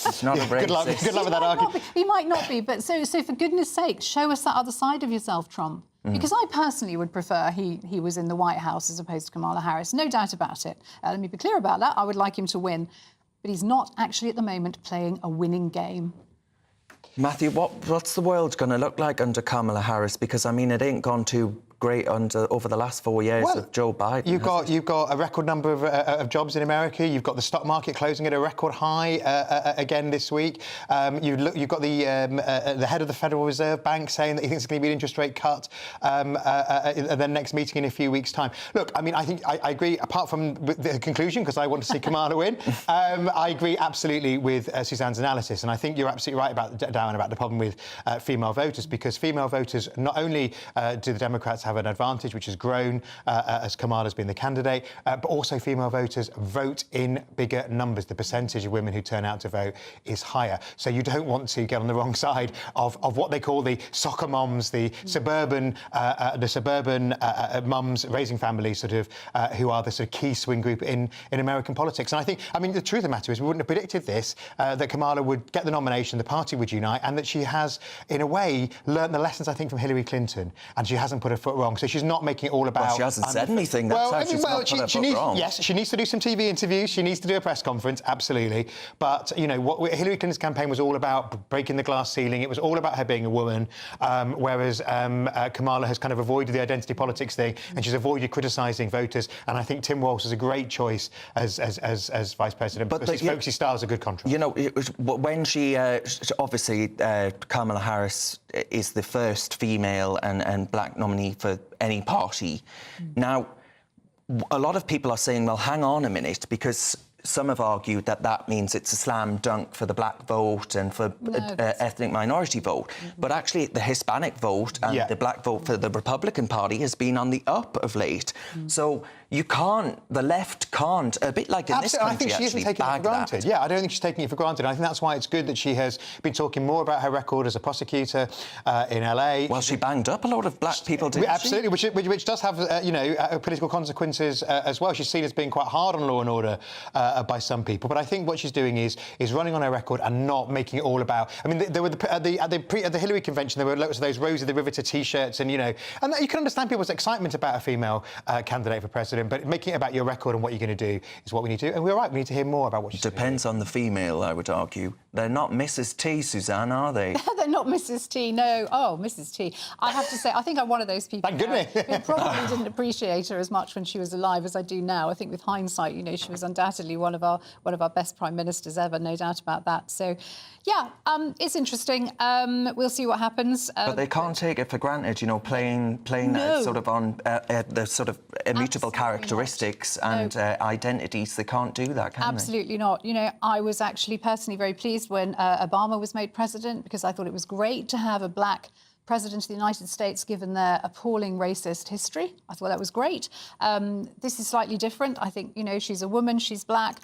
he's not a racist. Good luck with that argument. He might not be, but so for goodness sake, show us that other side of yourself, Trump. Because I personally would prefer he was in the White House as opposed to Kamala Harris. No doubt about it. Let me be clear about that. I would like him to win. But he's not actually at the moment playing a winning game. Matthew, what's the world going to look like under Kamala Harris? Because, I mean, it ain't gone too great over the last 4 years of Joe Biden. You've got a record number of jobs in America. You've got the stock market closing at a record high again this week. You've got the head of the Federal Reserve Bank saying that he thinks it's going to be an interest rate cut at the next meeting in a few weeks' time. Look, I mean, I think I agree, apart from the conclusion, because I want to see Kamala win, I agree absolutely with Suzanne's analysis. And I think you're absolutely right, Darren, about the problem with female voters, because female voters, not only do the Democrats have an advantage, which has grown as Kamala's been the candidate, but also female voters vote in bigger numbers. The percentage of women who turn out to vote is higher. So you don't want to get on the wrong side of what they call the soccer moms, the suburban mums raising families, sort of, who are the sort of key swing group in American politics. And I think, I mean, the truth of the matter is we wouldn't have predicted this, that Kamala would get the nomination, the party would unite, and that she has, in a way, learnt the lessons, I think, from Hillary Clinton, and she hasn't put her foot wrong. So she's not making it all about... Well, she hasn't said anything. That's how she's not put her foot wrong. Yes, she needs to do some TV interviews. She needs to do a press conference, absolutely. But, you know, what Hillary Clinton's campaign was all about breaking the glass ceiling. It was all about her being a woman, whereas Kamala has kind of avoided the identity politics thing, and she's avoided criticising voters. And I think Tim Walsh is a great choice as Vice President, because his folksy style is a good contrast. You know, when she... obviously, Kamala Harris is the first female and black nominee for any party. Now, a lot of people are saying, well, hang on a minute, because some have argued that that means it's a slam dunk for the black vote and for ethnic minority vote. But actually, the Hispanic vote and the black vote for the Republican Party has been on the up of late. So you can't, the left can't, a bit like in this country, I think she isn't taking it for granted. Yeah, I don't think she's taking it for granted. I think that's why it's good that she has been talking more about her record as a prosecutor in LA. Well, she banged up a lot of black people, didn't she? Absolutely, which does have, you know, political consequences as well. She's seen as being quite hard on law and order by some people. But I think what she's doing is running on her record and not making it all about... I mean, there were at the Hillary convention, there were lots of those Rose of the Riveter T-shirts and, you know... And you can understand people's excitement about a female candidate for president, but making it about your record and what you're going to do is what we need to do. And we're right, we need to hear more about what she's doing. Depends on the female, I would argue. They're not Mrs T, Suzanne, are they? They're not Mrs T, no. Oh, Mrs T. I have to say, I think I'm one of those people... Thank goodness. Who probably didn't appreciate her as much when she was alive as I do now. I think with hindsight, you know, she was undoubtedly one of our best prime ministers ever, no doubt about that. So, yeah, it's interesting. We'll see what happens. But they can't take it for granted, you know, playing that sort of on the sort of immutable characteristics and identities. They can't do that, can they? Absolutely not. You know, I was actually personally very pleased when Obama was made president, because I thought it was great to have a black president of the United States, given their appalling racist history. I thought that was great. This is slightly different. I think, you know, she's a woman, she's black.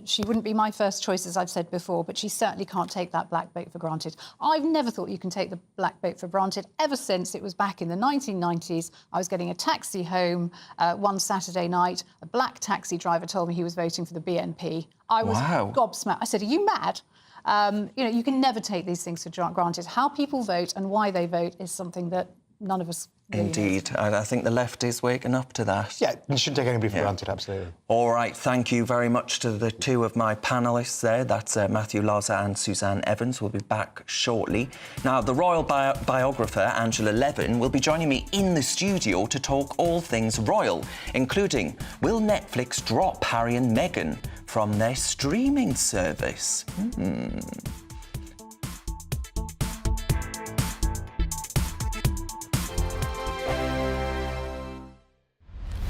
She wouldn't be my first choice, as I've said before, but she certainly can't take that black vote for granted. I've never thought you can take the black vote for granted, ever since it was back in the 1990s. I was getting a taxi home one Saturday night. A black taxi driver told me he was voting for the BNP. I was gobsmacked. I said, are you mad? You know, you can never take these things for granted. How people vote and why they vote is something that none of us really Indeed. I think the left is waking up to that. Yeah, you shouldn't take anybody for granted, absolutely. All right, thank you very much to the two of my panellists there. That's Matthew Laza and Suzanne Evans. We'll be back shortly. Now, the royal biographer, Angela Levin, will be joining me in the studio to talk all things royal, including, will Netflix drop Harry and Meghan from their streaming service?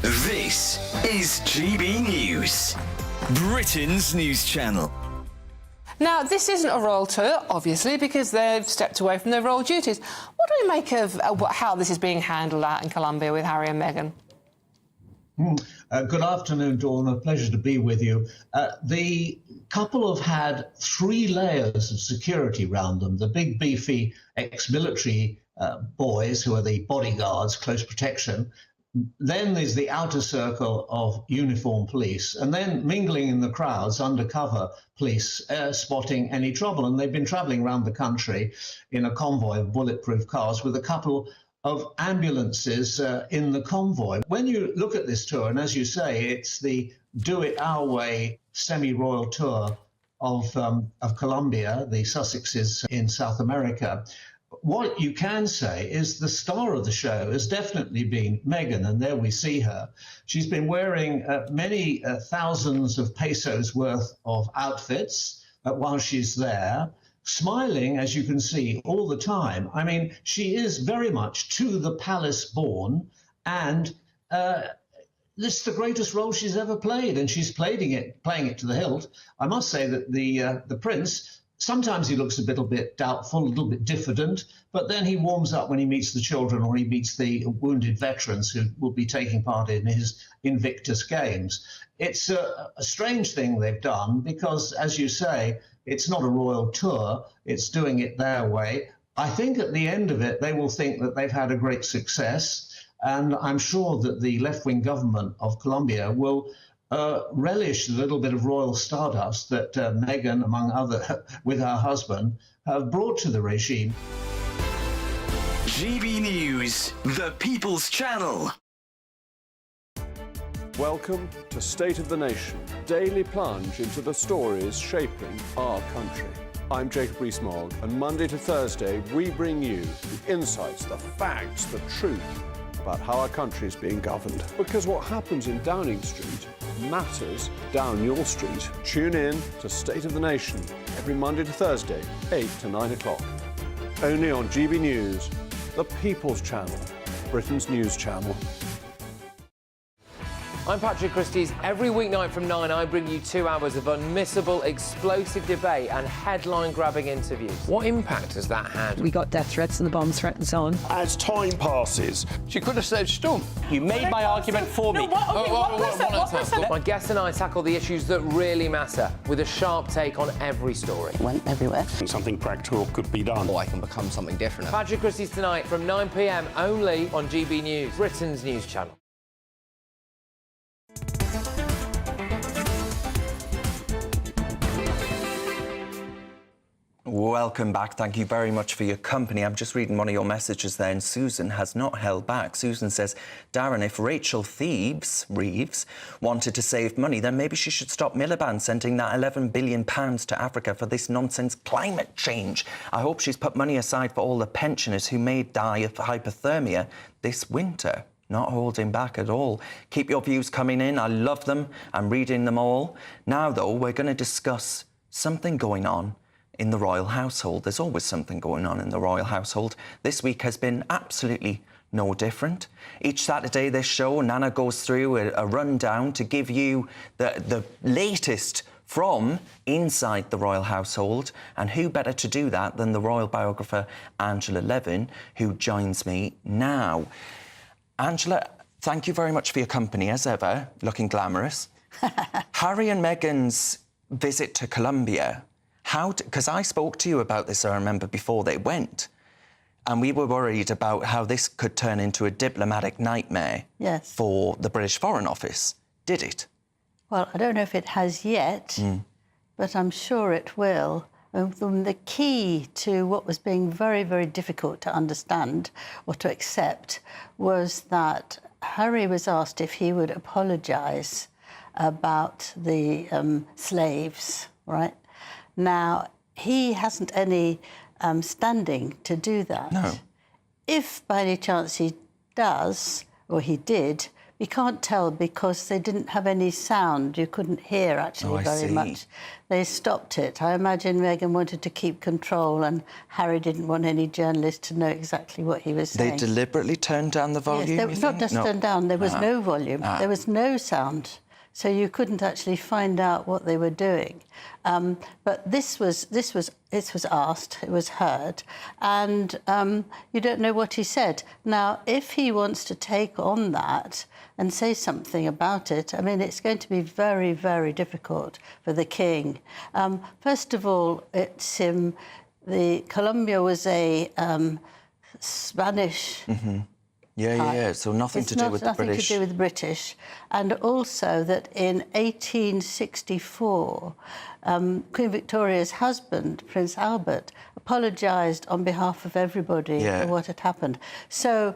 This is GB News, Britain's news channel. Now, this isn't a royal tour, obviously, because they've stepped away from their royal duties. What do we make of how this is being handled out in Colombia with Harry and Meghan? Good afternoon, Dawn. A pleasure to be with you. The couple have had 3 layers of security around them. The big, beefy ex-military boys, who are the bodyguards, close protection. Then there's the outer circle of uniformed police, and then mingling in the crowds, undercover police spotting any trouble. And they've been travelling around the country in a convoy of bulletproof cars with a couple of ambulances in the convoy. When you look at this tour, and as you say, it's the Do It Our Way semi-royal tour of Colombia, the Sussexes in South America. What you can say is the star of the show has definitely been Meghan, and there we see her. She's been wearing many thousands of pesos worth of outfits while she's there, smiling, as you can see, all the time. I mean, she is very much to the palace born, and this is the greatest role she's ever played, and she's playing it to the hilt. I must say that the prince, sometimes he looks a little bit doubtful, a little bit diffident, but then he warms up when he meets the children or he meets the wounded veterans who will be taking part in his Invictus Games. It's a strange thing they've done because, as you say, it's not a royal tour, it's doing it their way. I think at the end of it, they will think that they've had a great success, and I'm sure that the left-wing government of Colombia will relish the little bit of royal stardust that Meghan, among other, with her husband, have brought to the regime. GB News, the People's Channel. Welcome to State of the Nation, daily plunge into the stories shaping our country. I'm Jacob Rees-Mogg, and Monday to Thursday we bring you the insights, the facts, the truth about how our country is being governed. Because what happens in Downing Street matters down your street. Tune in to State of the Nation every Monday to Thursday, 8 to 9 o'clock. Only on GB News, the People's Channel, Britain's news channel. I'm Patrick Christie's. Every weeknight from 9, I bring you 2 hours of unmissable, explosive debate and headline-grabbing interviews. What impact has that had? We got death threats and the bomb threat and so on. As time passes, She could have said stump. You made my argument for me. My guest and I tackle the issues that really matter with a sharp take on every story. Went everywhere. something practical could be done. Or I can become something different. Patrick Christie's tonight from 9 p.m. only on GB News, Britain's news channel. Welcome back. Thank you very much for your company. I'm just reading one of your messages there, and Susan has not held back. Susan says, Darren, if Rachel Reeves wanted to save money, then maybe she should stop Miliband sending that £11 billion to Africa for this nonsense climate change. I hope she's put money aside for all the pensioners who may die of hypothermia this winter. Not holding back at all. Keep your views coming in. I love them. I'm reading them all. Now, though, we're going to discuss something going on in the royal household. There's always something going on in the royal household. This week has been absolutely no different. Each Saturday, this show, Nana goes through a rundown to give you the latest from inside the royal household. And who better to do that than the royal biographer Angela Levin, who joins me now. Angela, thank you very much for your company, as ever, looking glamorous. Harry and Meghan's visit to Colombia, because I spoke to you about this, I remember, before they went, and we were worried about how this could turn into a diplomatic nightmare for the British Foreign Office. Did it? Well, I don't know if it has yet, but I'm sure it will. The key to what was being very, very difficult to understand or to accept was that Harry was asked if he would apologise about the slaves, right? Now, he hasn't any standing to do that. No. If by any chance he does, or he did, we can't tell because they didn't have any sound. You couldn't hear, actually, very much. They stopped it. I imagine Meghan wanted to keep control and Harry didn't want any journalist to know exactly what he was saying. They deliberately turned down the volume? Yes, not just turned down, there was no volume. There was no sound. So you couldn't actually find out what they were doing. But this was asked, it was heard, and you don't know what he said. Now, if he wants to take on that and say something about it, I mean, it's going to be very, very difficult for the king. First of all, it's Colombia was a Spanish. Yeah. So nothing to do with the British. Nothing to do with the British. And also that in 1864, Queen Victoria's husband, Prince Albert, apologised on behalf of everybody for what had happened. So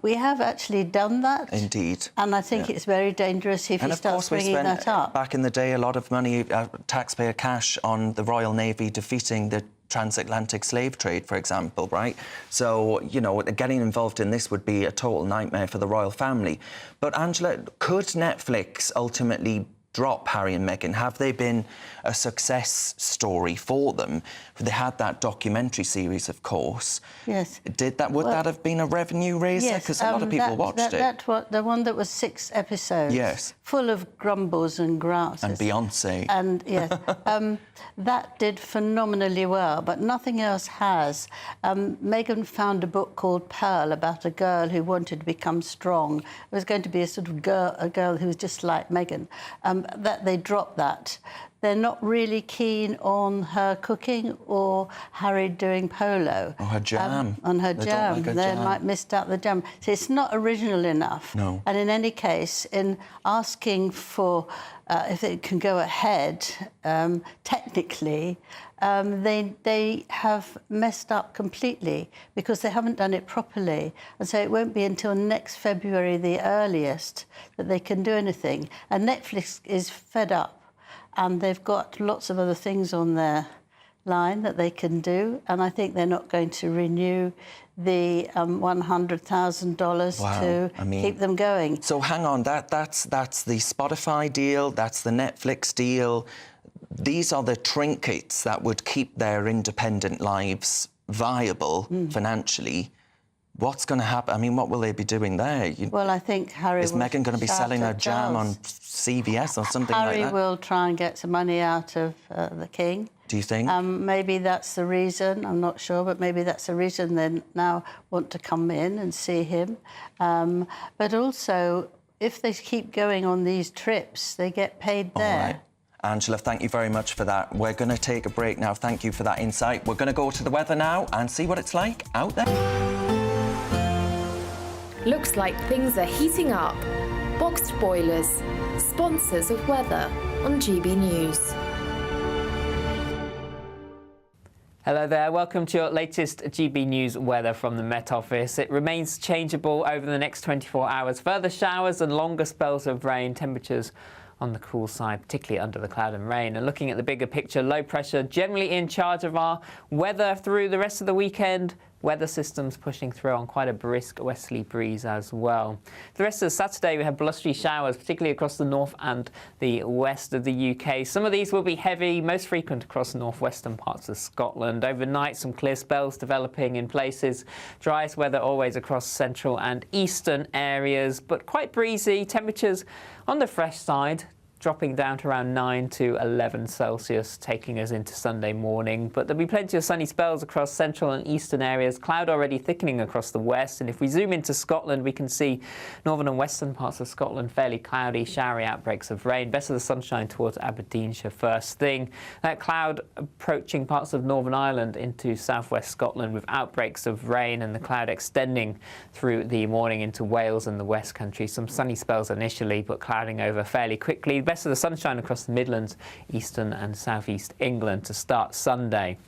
we have actually done that. Indeed. And I think it's very dangerous if he starts bringing that up. Back in the day, a lot of money, taxpayer cash, on the Royal Navy defeating the transatlantic slave trade, for example, right? So, you know, getting involved in this would be a total nightmare for the royal family. But, Angela, could Netflix ultimately drop Harry and Meghan? Have they been a success story for them? They had that documentary series, of course. Yes. Would that have been a revenue raiser? Because a lot of people watched it. The one that was 6 episodes. Yes. Full of grumbles and grouses. And Beyonce. And, yes. That did phenomenally well, but nothing else has. Meghan found a book called Pearl about a girl who wanted to become strong. It was going to be a sort of a girl who was just like Meghan. That they dropped that. they're not really keen on her cooking or Harry doing polo. Or her jam. On her They jam. don't like her They jam. might missed out the jam. So it's not original enough. No. And in any case, in asking for if it can go ahead, technically, they have messed up completely because they haven't done it properly. And so it won't be until next February, the earliest, that they can do anything. And Netflix is fed up, and they've got lots of other things on their line that they can do. And I think they're not going to renew the $100,000 to keep them going. So hang on, that's the Spotify deal, that's the Netflix deal. These are the trinkets that would keep their independent lives viable financially. What's going to happen? I mean, what will they be doing there? Well, I think Harry Is Meghan going to be selling her jam on CBS or something like that? Harry will try and get some money out of the King. Do you think? Maybe that's the reason. I'm not sure, but maybe that's the reason they now want to come in and see him. But also, if they keep going on these trips, they get paid there. All right. Angela, thank you very much for that. We're going to take a break now. Thank you for that insight. We're going to go to the weather now and see what it's like out there. Looks like things are heating up. Boxed boilers, sponsors of weather on GB News. Hello there, welcome to your latest GB News weather from the Met Office. It remains changeable over the next 24 hours. Further showers and longer spells of rain, temperatures on the cool side, particularly under the cloud and rain. And looking at the bigger picture, low pressure generally in charge of our weather through the rest of the weekend. Weather systems pushing through on quite a brisk westerly breeze as well. The rest of Saturday we have blustery showers, particularly across the north and the west of the UK. Some of these will be heavy, most frequent across northwestern parts of Scotland. Overnight, some clear spells developing in places. Driest weather always across central and eastern areas, but quite breezy. Temperatures on the fresh side, dropping down to around 9 to 11 Celsius, taking us into Sunday morning. But there'll be plenty of sunny spells across central and eastern areas. Cloud already thickening across the west. And if we zoom into Scotland, we can see northern and western parts of Scotland fairly cloudy, showery outbreaks of rain. Best of the sunshine towards Aberdeenshire first thing. That cloud approaching parts of Northern Ireland into southwest Scotland with outbreaks of rain, and the cloud extending through the morning into Wales and the West Country. Some sunny spells initially, but clouding over fairly quickly. Best of the sunshine across the Midlands, eastern and southeast England to start Sunday.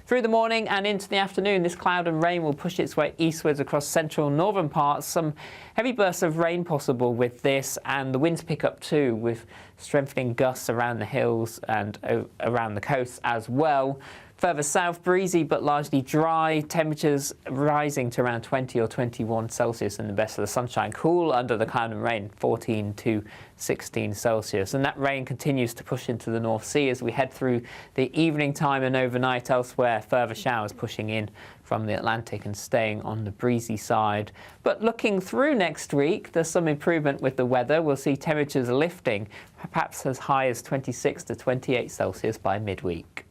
Through the morning and into the afternoon, this cloud and rain will push its way eastwards across central and northern parts. Some heavy bursts of rain possible with this, and the winds pick up too, with strengthening gusts around the hills and around the coast as well. Further south, breezy but largely dry. Temperatures rising to around 20 or 21 Celsius in the best of the sunshine. Cool under the cloud and rain, 14 to 16 Celsius. And that rain continues to push into the North Sea as we head through the evening time and overnight elsewhere. Further showers pushing in from the Atlantic and staying on the breezy side. But looking through next week, there's some improvement with the weather. We'll see temperatures lifting, perhaps as high as 26 to 28 Celsius by midweek.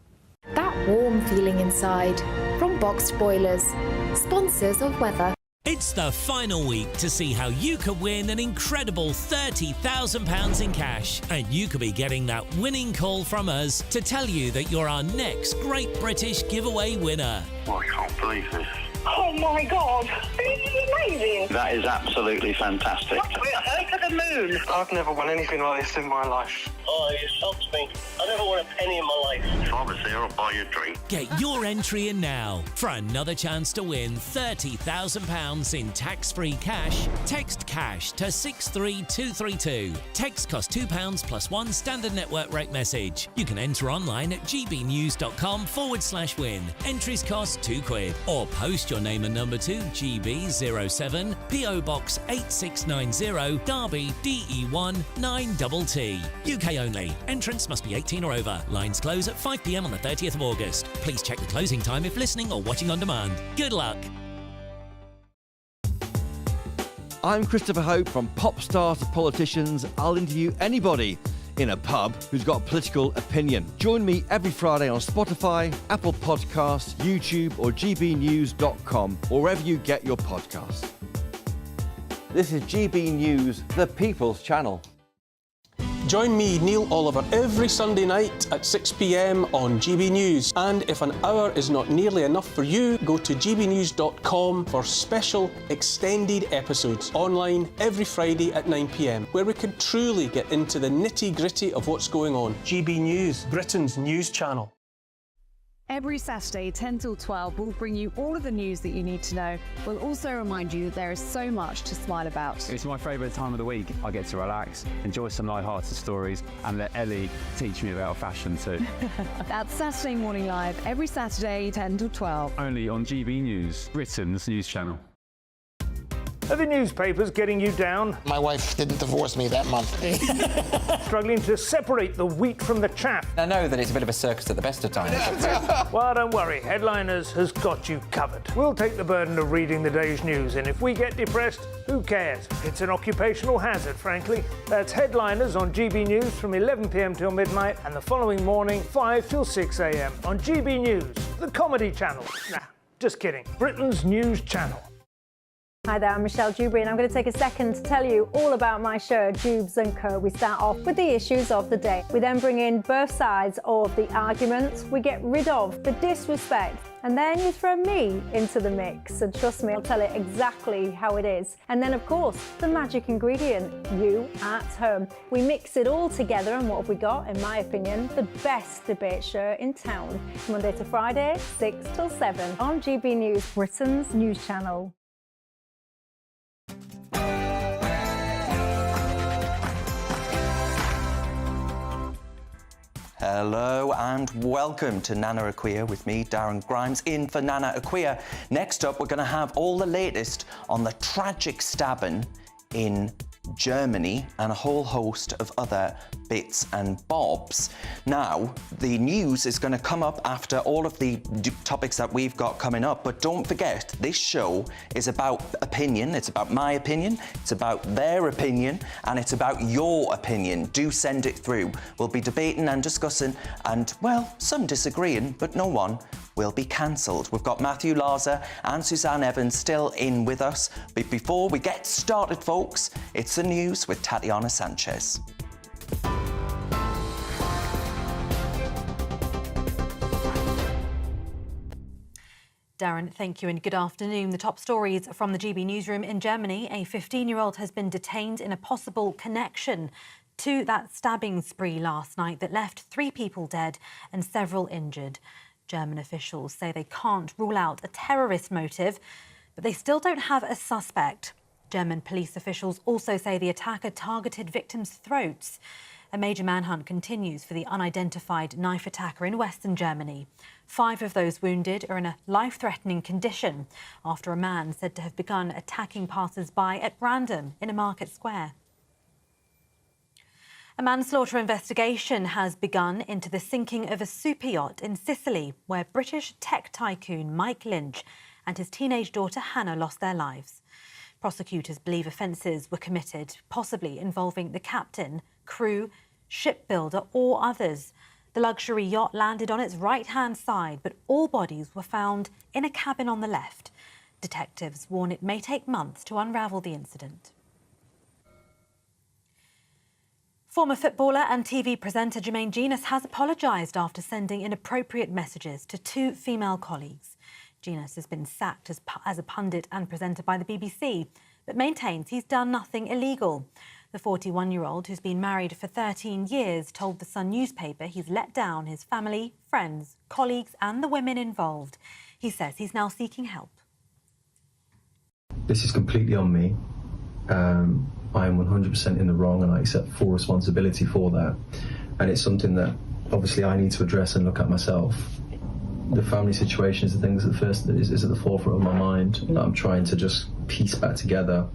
That warm feeling inside from Boxed Boilers, sponsors of weather. It's the final week to see how you could win an incredible £30,000 in cash. And you could be getting that winning call from us to tell you that you're our next Great British Giveaway winner. Oh, I can't believe this. Oh my God, this is amazing. That is absolutely fantastic. We're over the moon. I've never won anything like this in my life. Oh, you shocked me. I never won a penny in my life. If I was there, I'd buy you a drink. Get your entry in now for another chance to win £30,000 in tax-free cash. Text cash to 63232. Text costs £2 plus one standard network rate message. You can enter online at gbnews.com/win. Entries cost £2 or post your name and number to GB07 PO Box 8690 Derby DE1 9TT. UK only. Entrants must be 18 or over. Lines close at 5 p.m. on the 30th of August. Please check the closing time if listening or watching on demand. Good luck. I'm Christopher Hope. From pop stars to politicians, I'll interview anybody in a pub who's got a political opinion. Join me every Friday on Spotify, Apple Podcasts, YouTube or gbnews.com, or wherever you get your podcasts. This is GB News, the People's Channel. Join me, Neil Oliver, every Sunday night at 6 p.m. on GB News. And if an hour is not nearly enough for you, go to gbnews.com for special extended episodes online every Friday at 9 p.m, where we can truly get into the nitty-gritty of what's going on. GB News, Britain's news channel. Every Saturday, 10 till 12, we'll bring you all of the news that you need to know. We'll also remind you that there is so much to smile about. It's my favourite time of the week. I get to relax, enjoy some light-hearted stories, and let Ellie teach me about fashion too. That's Saturday Morning Live, every Saturday, 10 till 12. Only on GB News, Britain's news channel. Are the newspapers getting you down? My wife didn't divorce me that month. Struggling to separate the wheat from the chaff? I know that it's a bit of a circus at the best of times. Well, don't worry, Headliners has got you covered. We'll take the burden of reading the day's news, and if we get depressed, who cares? It's an occupational hazard, frankly. That's Headliners on GB News from 11 p.m. till midnight, and the following morning, 5 till 6 a.m. on GB News, the comedy channel. Nah, just kidding. Britain's news channel. Hi there, I'm Michelle Dewberry, and I'm going to take a second to tell you all about my show, Dubes & Co. We start off with the issues of the day. We then bring in both sides of the argument. We get rid of the disrespect. And then you throw me into the mix. And trust me, I'll tell it exactly how it is. And then, of course, the magic ingredient, you at home. We mix it all together, and what have we got? In my opinion, the best debate show in town. Monday to Friday, 6 till 7 on GB News, Britain's news channel. Hello and welcome to Nana Akua with me, Darren Grimes, in for Nana Akua. Next up, we're going to have all the latest on the tragic stabbing in Germany and a whole host of other bits and bobs. Now, the news is going to come up after all of the topics that we've got coming up, but don't forget, this show is about opinion. It's about my opinion, it's about their opinion, and it's about your opinion. Do send it through. We'll be debating and discussing, and, well, some disagreeing, but no one will be cancelled. We've got Matthew Larza and Suzanne Evans still in with us. But before we get started, folks, it's the news with Tatiana Sanchez. Darren, thank you and good afternoon. The top stories from the GB newsroom. In Germany, a 15-year-old has been detained in a possible connection to that stabbing spree last night that left 3 people dead and several injured. German officials say they can't rule out a terrorist motive, but they still don't have a suspect. German police officials also say the attacker targeted victims' throats. A major manhunt continues for the unidentified knife attacker in Western Germany. 5 of those wounded are in a life-threatening condition after a man said to have begun attacking passers-by at random in a market square. A manslaughter investigation has begun into the sinking of a super yacht in Sicily, where British tech tycoon Mike Lynch and his teenage daughter Hannah lost their lives. Prosecutors believe offences were committed, possibly involving the captain, crew, shipbuilder or others. The luxury yacht landed on its right-hand side, but all bodies were found in a cabin on the left. Detectives warn it may take months to unravel the incident. Former footballer and TV presenter Jermaine Jenas has apologised after sending inappropriate messages to 2 female colleagues. Jenas has been sacked as a pundit and presenter by the BBC, but maintains he's done nothing illegal. The 41-year-old, who's been married for 13 years, told the Sun newspaper he's let down his family, friends, colleagues and the women involved. He says he's now seeking help. This is completely on me. I am 100% in the wrong and I accept full responsibility for that. And it's something that obviously I need to address and look at myself. The family situation is the thing that is at the forefront of my mind. I'm trying to just piece back together.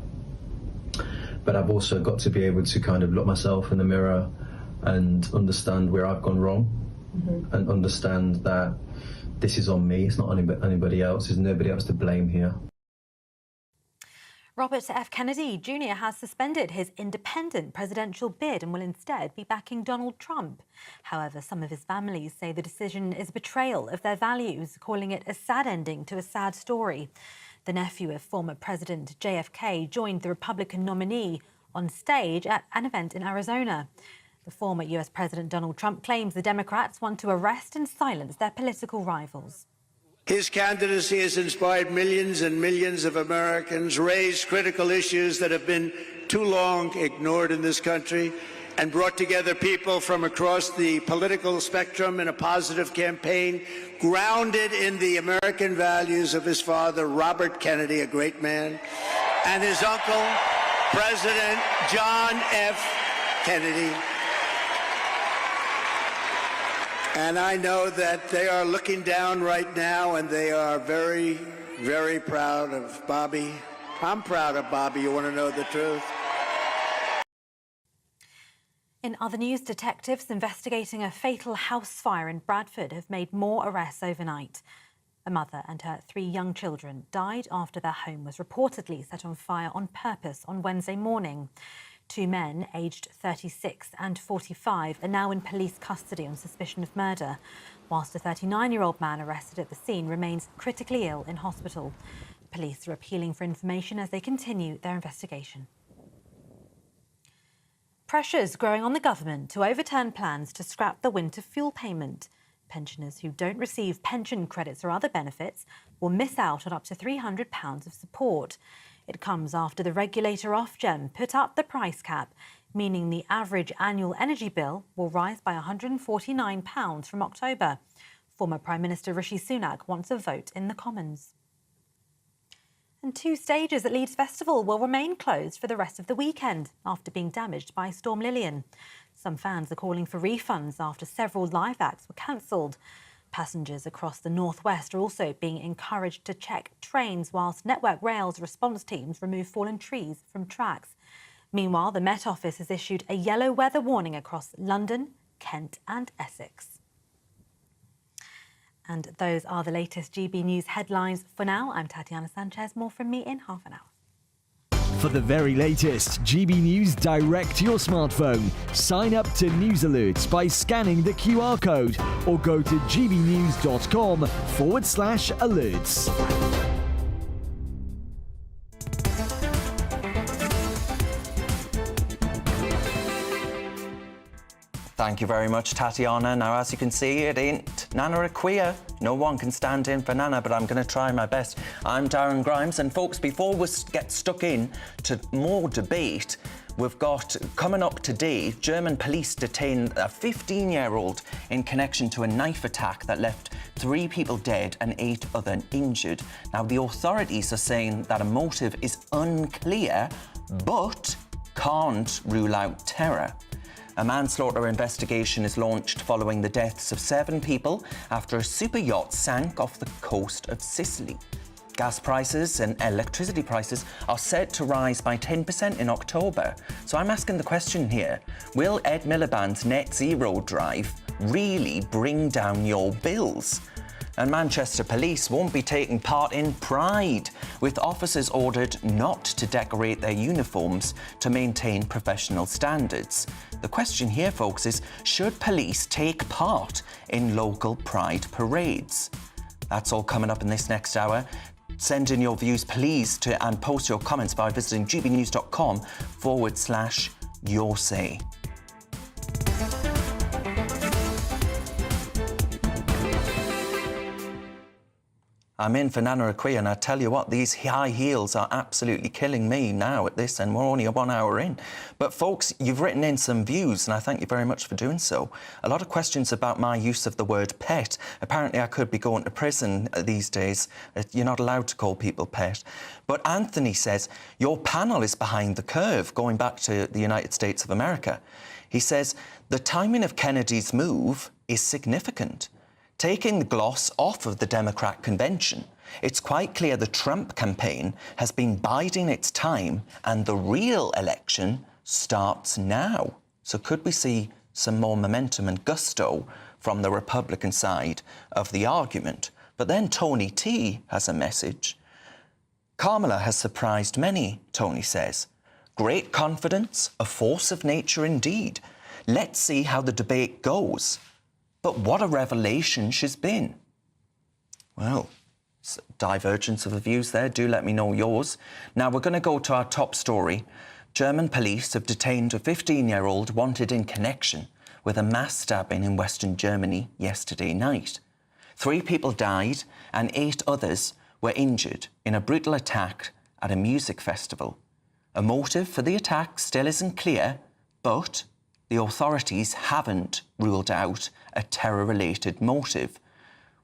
But I've also got to be able to kind of look myself in the mirror and understand where I've gone wrong and understand that this is on me, it's not on anybody else, there's nobody else to blame here. Robert F. Kennedy Jr. has suspended his independent presidential bid and will instead be backing Donald Trump. However, some of his families say the decision is a betrayal of their values, calling it a sad ending to a sad story. The nephew of former President JFK joined the Republican nominee on stage at an event in Arizona. The former US President Donald Trump claims the Democrats want to arrest and silence their political rivals. His candidacy has inspired millions and millions of Americans, raised critical issues that have been too long ignored in this country, and brought together people from across the political spectrum in a positive campaign grounded in the American values of his father, Robert Kennedy, a great man, and his uncle, President John F. Kennedy. And I know that they are looking down right now, and they are very, very proud of Bobby. I'm proud of Bobby, you want to know the truth? In other news, detectives investigating a fatal house fire in Bradford have made more arrests overnight. A mother and her 3 young children died after their home was reportedly set on fire on purpose on Wednesday morning. 2 men, aged 36 and 45, are now in police custody on suspicion of murder, whilst a 39-year-old man arrested at the scene remains critically ill in hospital. Police are appealing for information as they continue their investigation. Pressures growing on the government to overturn plans to scrap the winter fuel payment. Pensioners who don't receive pension credits or other benefits will miss out on up to £300 of support. It comes after the regulator Ofgem put up the price cap, meaning the average annual energy bill will rise by £149 from October. Former Prime Minister Rishi Sunak wants a vote in the Commons. And 2 stages at Leeds Festival will remain closed for the rest of the weekend after being damaged by Storm Lillian. Some fans are calling for refunds after several live acts were cancelled. Passengers across the northwest are also being encouraged to check trains whilst Network Rail's response teams remove fallen trees from tracks. Meanwhile, the Met Office has issued a yellow weather warning across London, Kent and Essex. And those are the latest GB News headlines. For now, I'm Tatiana Sanchez. More from me in half an hour. For the very latest GB News direct to your smartphone, sign up to News Alerts by scanning the QR code or go to gbnews.com/alerts. Thank you very much, Tatiana. Now, as you can see, it ain't Nana Akua. No one can stand in for Nana, but I'm going to try my best. I'm Darren Grimes, and folks, before we get stuck in to more debate, we've got, coming up today, German police detained a 15-year-old in connection to a knife attack that left 3 people dead and 8 others injured. Now, the authorities are saying that a motive is unclear, but can't rule out terror. A manslaughter investigation is launched following the deaths of 7 people after a super yacht sank off the coast of Sicily. Gas prices and electricity prices are set to rise by 10% in October. So I'm asking the question here, will Ed Miliband's net zero drive really bring down your bills? And Manchester Police won't be taking part in Pride, with officers ordered not to decorate their uniforms to maintain professional standards. The question here, folks, is should police take part in local Pride parades? That's all coming up in this next hour. Send in your views, please, and post your comments by visiting gbnews.com/yoursay. I'm in for Nana Akua, and I tell you what, these high heels are absolutely killing me now at this, and we're only 1 hour in. But folks, you've written in some views, and I thank you very much for doing so. A lot of questions about my use of the word pet. Apparently I could be going to prison these days. You're not allowed to call people pet. But Anthony says, your panel is behind the curve, going back to the United States of America. He says, the timing of Kennedy's move is significant. Taking the gloss off of the Democrat convention, it's quite clear the Trump campaign has been biding its time and the real election starts now. So could we see some more momentum and gusto from the Republican side of the argument? But then Tony T has a message. Kamala has surprised many, Tony says. Great confidence, a force of nature indeed. Let's see how the debate goes. But what a revelation she's been. Well, divergence of the views there. Do let me know yours. Now, we're going to go to our top story. German police have detained a 15-year-old wanted in connection with a mass stabbing in Western Germany yesterday night. 3 people died and 8 others were injured in a brutal attack at a music festival. A motive for the attack still isn't clear, but the authorities haven't ruled out a terror-related motive.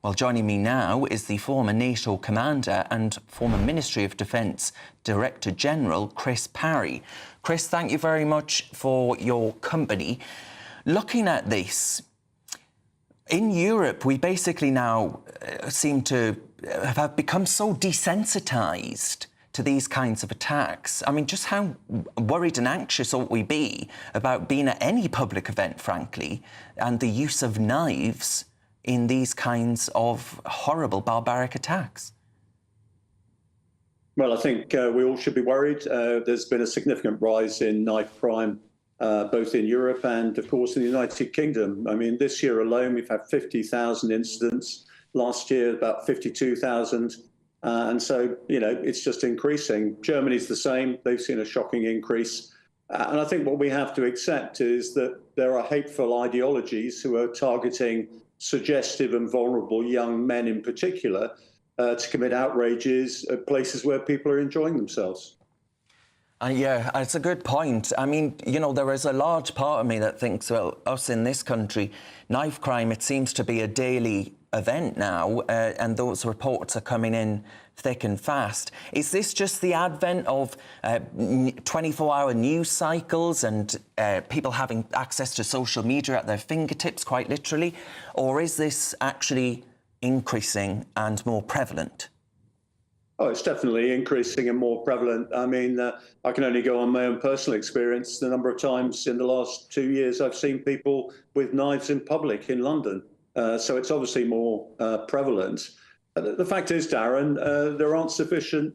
Well, joining me now is the former NATO commander and former Ministry of Defence Director General, Chris Parry. Chris, thank you very much for your company. Looking at this, in Europe, we basically now seem to have become so desensitised to these kinds of attacks. I mean, just how worried and anxious ought we be about being at any public event, frankly, and the use of knives in these kinds of horrible, barbaric attacks? Well, I think we all should be worried. There's been a significant rise in knife crime, both in Europe and, of course, in the United Kingdom. I mean, this year alone, we've had 50,000 incidents. Last year, about 52,000. And so, you know, it's just increasing. Germany's the same. They've seen a shocking increase. And I think what we have to accept is that there are hateful ideologies who are targeting suggestive and vulnerable young men in particular to commit outrages at places where people are enjoying themselves. Yeah, it's a good point. I mean, you know, there is a large part of me that thinks, well, us in this country, knife crime, it seems to be a daily event now, and those reports are coming in thick and fast. Is this just the advent of 24-hour news cycles and people having access to social media at their fingertips, quite literally? Or is this actually increasing and more prevalent? Oh, it's definitely increasing and more prevalent. I mean, I can only go on my own personal experience. The number of times in the last 2 years I've seen people with knives in public in London. So it's obviously more prevalent. The fact is, Darren, there aren't sufficient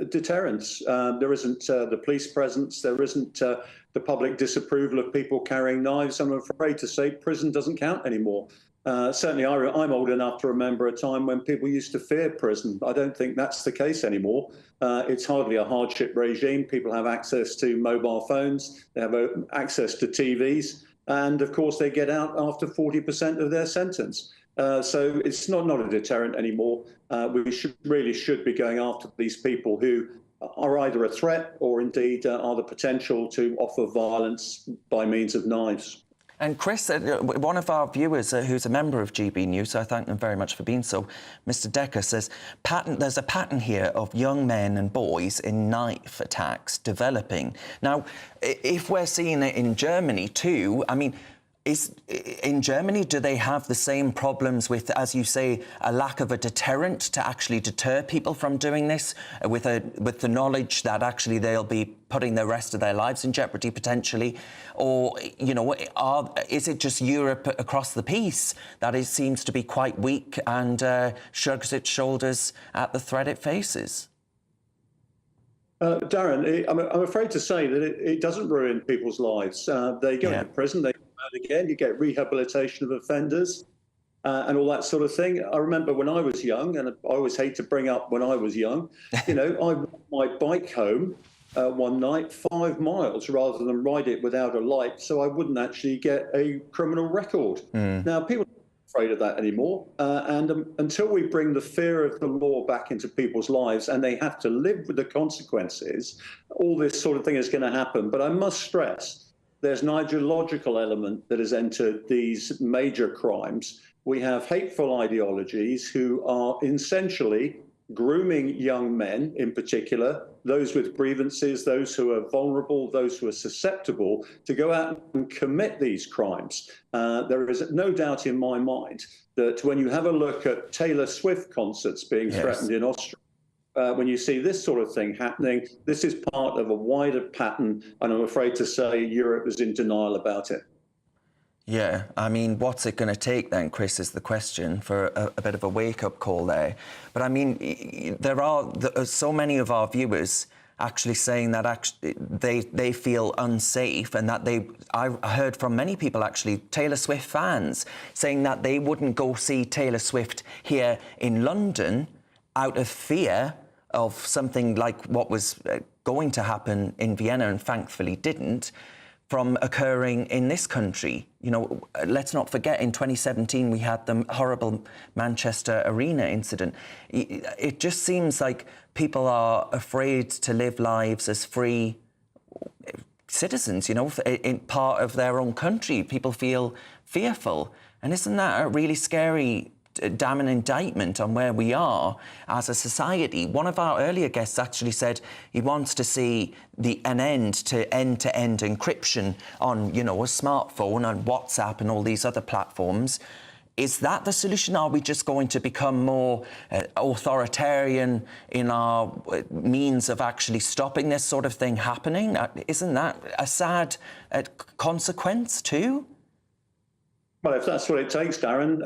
deterrents. There isn't the police presence. There isn't the public disapproval of people carrying knives. I'm afraid to say prison doesn't count anymore. Certainly, I'm old enough to remember a time when people used to fear prison. I don't think that's the case anymore. It's hardly a hardship regime. People have access to mobile phones. They have access to TVs. And, of course, they get out after 40% of their sentence. So it's not a deterrent anymore. We really should be going after these people who are either a threat or indeed are the potential to offer violence by means of knives. And Chris, one of our viewers who's a member of GB News, so I thank them very much for being so, Mr. Decker says, there's a pattern here of young men and boys in knife attacks developing. Now, if we're seeing it in Germany too, I mean, in Germany, do they have the same problems with, as you say, a lack of a deterrent to actually deter people from doing this, with the knowledge that actually they'll be putting the rest of their lives in jeopardy potentially? Or, you know, is it just Europe across the piece that it seems to be quite weak and shrugs its shoulders at the threat it faces? Darren, I'm afraid to say that it doesn't ruin people's lives. They go into prison, they come out again, you get rehabilitation of offenders and all that sort of thing. I remember when I was young, and I always hate to bring up when I was young, you know, I rode my bike home one night 5 miles rather than ride it without a light, so I wouldn't actually get a criminal record. Now, people afraid of that anymore. And until we bring the fear of the law back into people's lives and they have to live with the consequences, all this sort of thing is going to happen. But I must stress, there's an ideological element that has entered these major crimes. We have hateful ideologies who are essentially grooming young men in particular, those with grievances, those who are vulnerable, those who are susceptible, to go out and commit these crimes. There is no doubt in my mind that when you have a look at Taylor Swift concerts being threatened in Austria, when you see this sort of thing happening, this is part of a wider pattern, and I'm afraid to say Europe is in denial about it. Yeah, I mean, what's it going to take then, Chris, is the question, for a bit of a wake-up call there. But I mean, there are so many of our viewers actually saying that they feel unsafe, and that I heard from many people, actually, Taylor Swift fans, saying that they wouldn't go see Taylor Swift here in London out of fear of something like what was going to happen in Vienna and thankfully didn't, from occurring in this country. You know, let's not forget in 2017 we had the horrible Manchester Arena incident. It just seems like people are afraid to live lives as free citizens, you know, in part of their own country. People feel fearful. And isn't that a really scary damning indictment on where we are as a society? One of our earlier guests actually said he wants to see an end to end-to-end encryption on, you know, a smartphone, on WhatsApp and all these other platforms. Is that the solution? Are we just going to become more authoritarian in our means of actually stopping this sort of thing happening? Isn't that a sad consequence too? Well, if that's what it takes, Darren,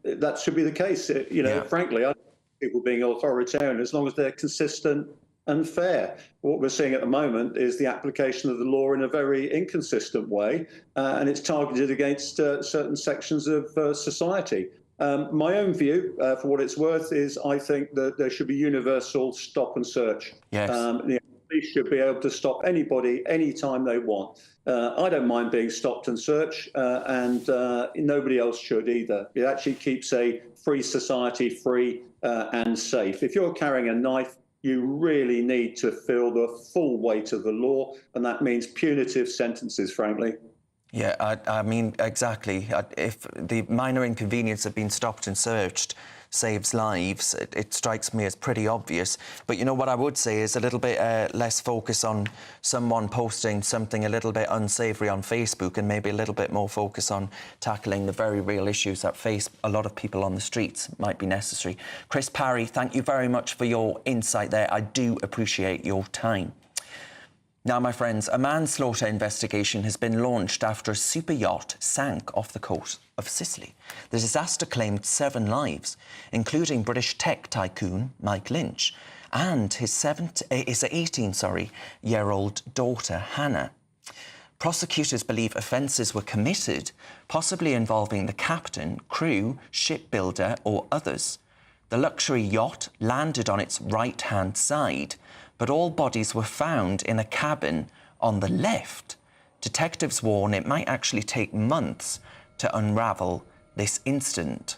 that should be the case. You know, frankly, I don't think people being authoritarian as long as they're consistent and fair. What we're seeing at the moment is the application of the law in a very inconsistent way, and it's targeted against certain sections of society. My own view, for what it's worth, is I think that there should be universal stop and search. Yes. The police should be able to stop anybody anytime they want. I don't mind being stopped and searched, and nobody else should either. It actually keeps a free society free and safe. If you're carrying a knife, you really need to feel the full weight of the law, and that means punitive sentences, frankly. Yeah, I mean, exactly. If the minor inconvenience of being stopped and searched saves lives, it strikes me as pretty obvious. But you know what I would say is a little bit less focus on someone posting something a little bit unsavoury on Facebook, and maybe a little bit more focus on tackling the very real issues that face a lot of people on the streets might be necessary. Chris Parry, thank you very much for your insight there. I do appreciate your time. Now, my friends, a manslaughter investigation has been launched after a super yacht sank off the coast of Sicily. The disaster claimed 7 lives, including British tech tycoon Mike Lynch and his 18-year-old daughter, Hannah. Prosecutors believe offences were committed, possibly involving the captain, crew, shipbuilder or others. The luxury yacht landed on its right-hand side, but all bodies were found in a cabin on the left. Detectives warn it might actually take months to unravel this incident.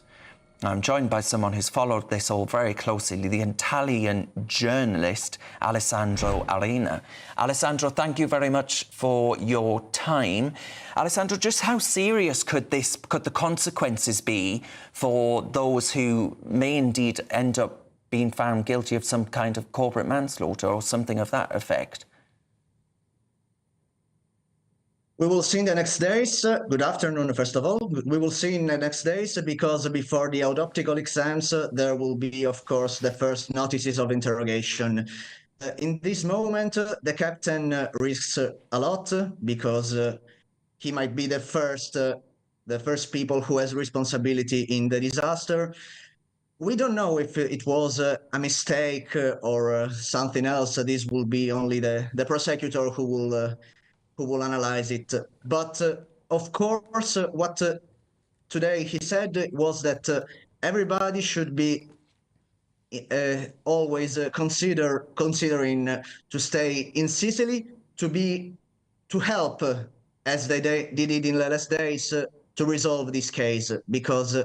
I'm joined by someone who's followed this all very closely, the Italian journalist Alessandro Arena. Alessandro, thank you very much for your time. Alessandro, just how serious could the consequences be for those who may indeed end up being found guilty of some kind of corporate manslaughter or something of that effect? We will see in the next days. Good afternoon, first of all. We will see in the next days because before the autoptical exams, there will be, of course, the first notices of interrogation. In this moment, the captain risks a lot because he might be the first people who has responsibility in the disaster. We don't know if it was a mistake or something else. This will be only the prosecutor who will analyze it. But of course, what today he said was that everybody should be always considering to stay in Sicily, to help as they did it in the last days to resolve this case, because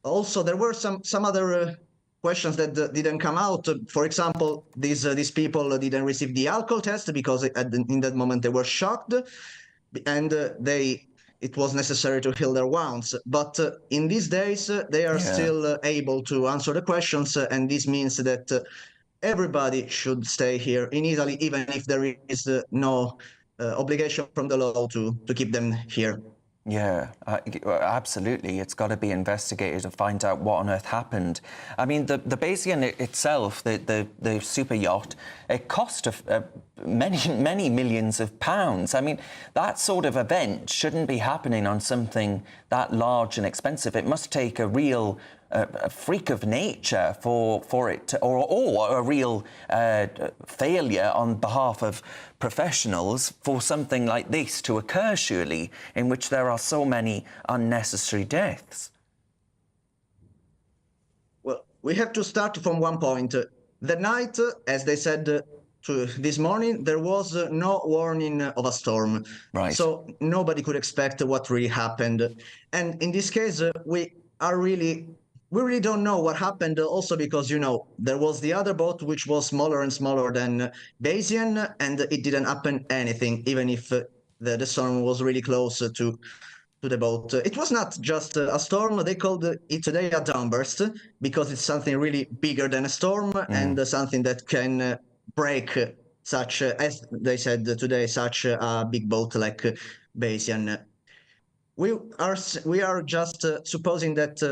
also there were some other questions that didn't come out. For example, these people didn't receive the alcohol test because in that moment they were shocked, and it was necessary to heal their wounds. But in these days, they are still able to answer the questions, and this means that everybody should stay here in Italy, even if there is no obligation from the law to keep them here. Yeah, absolutely. It's got to be investigated to find out what on earth happened. I mean, the Bayesian itself, the super yacht, it cost many millions of pounds. I mean, that sort of event shouldn't be happening on something that large and expensive. It must take a real a freak of nature for it to, or a real failure on behalf of professionals for something like this to occur, surely, in which there are so many unnecessary deaths. Well, we have to start from one point. the night, as they said this morning, there was no warning of a storm. Right. So nobody could expect what really happened. And in this case, we really don't know what happened, also because, you know, there was the other boat which was smaller and smaller than Bayesian, and it didn't happen anything, even if the storm was really close to the boat. It was not just a storm. They called it today a downburst because it's something really bigger than a storm and something that can break such, as they said today, such a big boat like Bayesian. We are just supposing that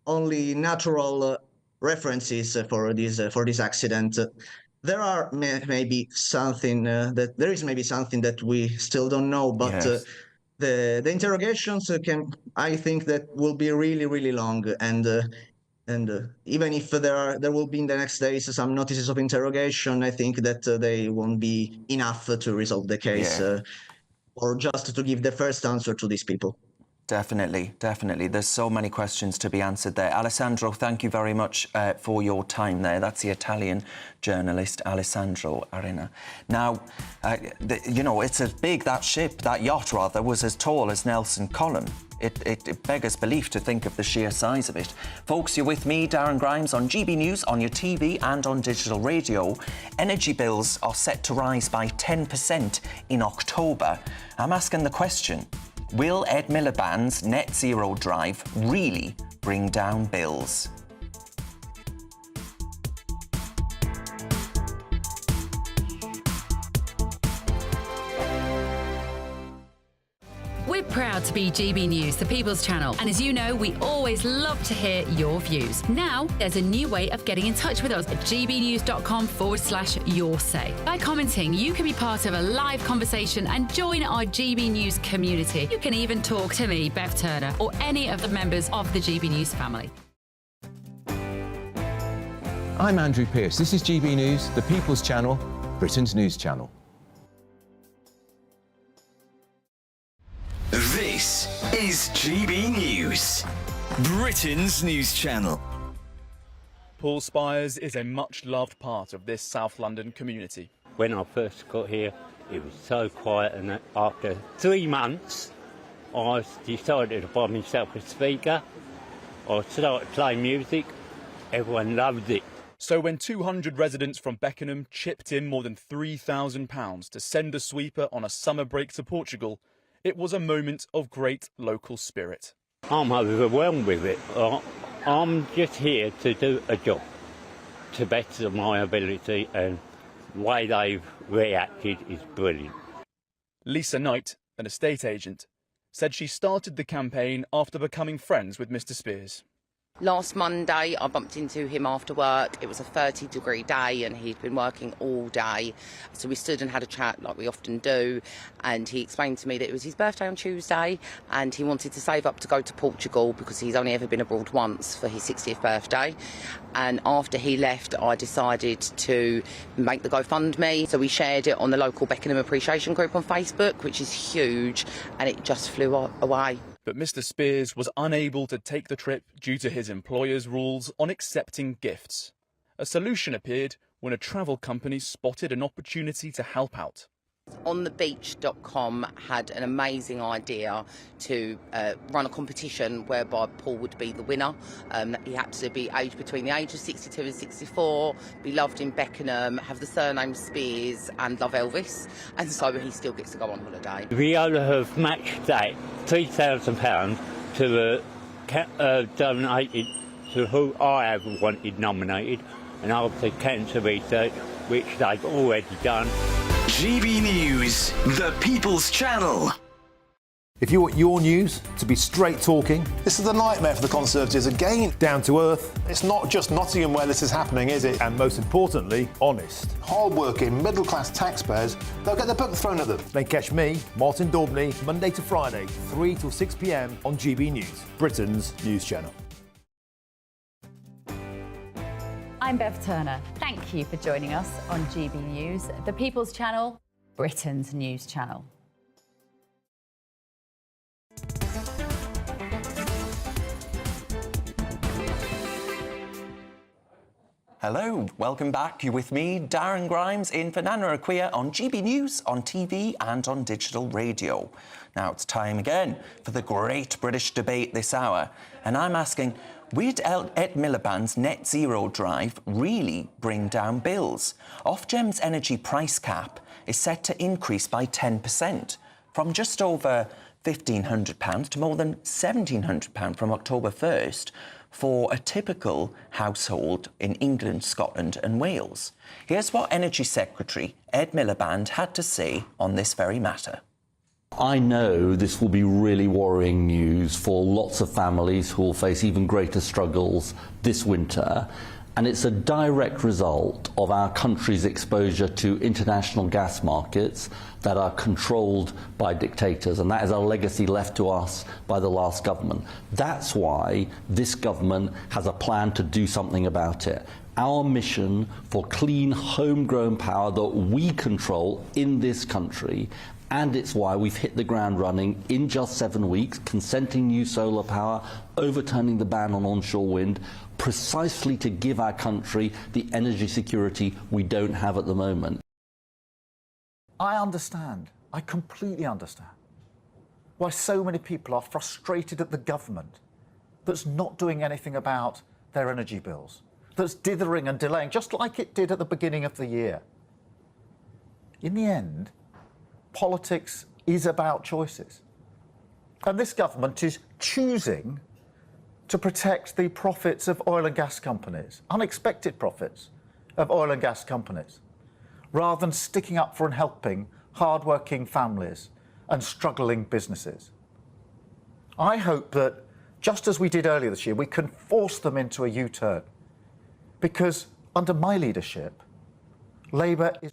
only natural references for this accident. There are maybe something there is maybe something that we still don't know, but Yes. The interrogations I think that will be really long, and even if there will be in the next days some notices of interrogation, I think that they won't be enough to resolve the case, or just to give the first answer to these people. Definitely. There's so many questions to be answered there. Alessandro, thank you very much for your time there. That's the Italian journalist Alessandro Arena. Now, you know, it's as big, that yacht rather, was as tall as Nelson Column. It beggars belief to think of the sheer size of it. Folks, you're with me, Darren Grimes, on GB News, on your TV and on digital radio. Energy bills are set to rise by 10% in October. I'm asking the question, will Ed Miliband's net zero drive really bring down bills? We're proud to be GB News, the People's Channel. And as you know, we always love to hear your views. Now, there's a new way of getting in touch with us at gbnews.com/your-say. By commenting, you can be part of a live conversation and join our GB News community. You can even talk to me, Bev Turner, or any of the members of the GB News family. I'm Andrew Pearce. This is GB News, the People's Channel, Britain's news channel. This is GB News, Britain's news channel. Paul Spires is a much-loved part of this South London community. When I first got here, it was so quiet, and after 3 months, I decided to buy myself a speaker. I started playing music. Everyone loved it. So when 200 residents from Beckenham chipped in more than £3,000 to send a sweeper on a summer break to Portugal, it was a moment of great local spirit. I'm overwhelmed with it. I'm just here to do a job to best of my ability, and the way they've reacted is brilliant. Lisa Knight, an estate agent, said she started the campaign after becoming friends with Mr. Spears. Last Monday, I bumped into him after work. It was a 30-degree day and he'd been working all day. So we stood and had a chat like we often do. And he explained to me that it was his birthday on Tuesday and he wanted to save up to go to Portugal because he's only ever been abroad once for his 60th birthday. And after he left, I decided to make the GoFundMe. So we shared it on the local Beckenham Appreciation Group on Facebook, which is huge, and it just flew away. But Mr. Spears was unable to take the trip due to his employer's rules on accepting gifts. A solution appeared when a travel company spotted an opportunity to help out. onthebeach.com had an amazing idea to run a competition whereby Paul would be the winner. He had to be aged between the age of 62 and 64, be loved in Beckenham, have the surname Spears and love Elvis, and so he still gets to go on holiday. We have matched that £3,000 to donated to who I have wanted nominated, and after cancer research, which they've already done. GB News, the People's Channel. If you want your news to be straight talking... This is a nightmare for the Conservatives again. Down to earth. It's not just Nottingham where this is happening, is it? And most importantly, honest. Hard-working, middle-class taxpayers, they'll get their book thrown at them. Then catch me, Martin Daubney, Monday to Friday, 3 till 6 p.m. on GB News, Britain's news channel. I'm Bev Turner. Thank you for joining us on GB News, the People's Channel, Britain's news channel. Hello, welcome back. You're with me, Darren Grimes, in for Nana Akua on GB News, on TV and on digital radio. Now it's time again for the great British debate this hour. And I'm asking, would Ed Miliband's net zero drive really bring down bills? Ofgem's energy price cap is set to increase by 10%, from just over £1,500 to more than £1,700 from October 1st, for a typical household in England, Scotland and Wales. Here's what Energy Secretary Ed Miliband had to say on this very matter. I know this will be really worrying news for lots of families who will face even greater struggles this winter, and it's a direct result of our country's exposure to international gas markets that are controlled by dictators, and that is a legacy left to us by the last government. That's why this government has a plan to do something about it. Our mission for clean, homegrown power that we control in this country, and it's why we've hit the ground running in just 7 weeks, consenting new solar power, overturning the ban on onshore wind, precisely to give our country the energy security we don't have at the moment. I understand, I completely understand, why so many people are frustrated at the government that's not doing anything about their energy bills, that's dithering and delaying, just like it did at the beginning of the year. In the end, politics is about choices. And this government is choosing to protect the profits of oil and gas companies, unexpected profits of oil and gas companies, rather than sticking up for and helping hard-working families and struggling businesses. I hope that, just as we did earlier this year, we can force them into a U-turn, because under my leadership, Labour is...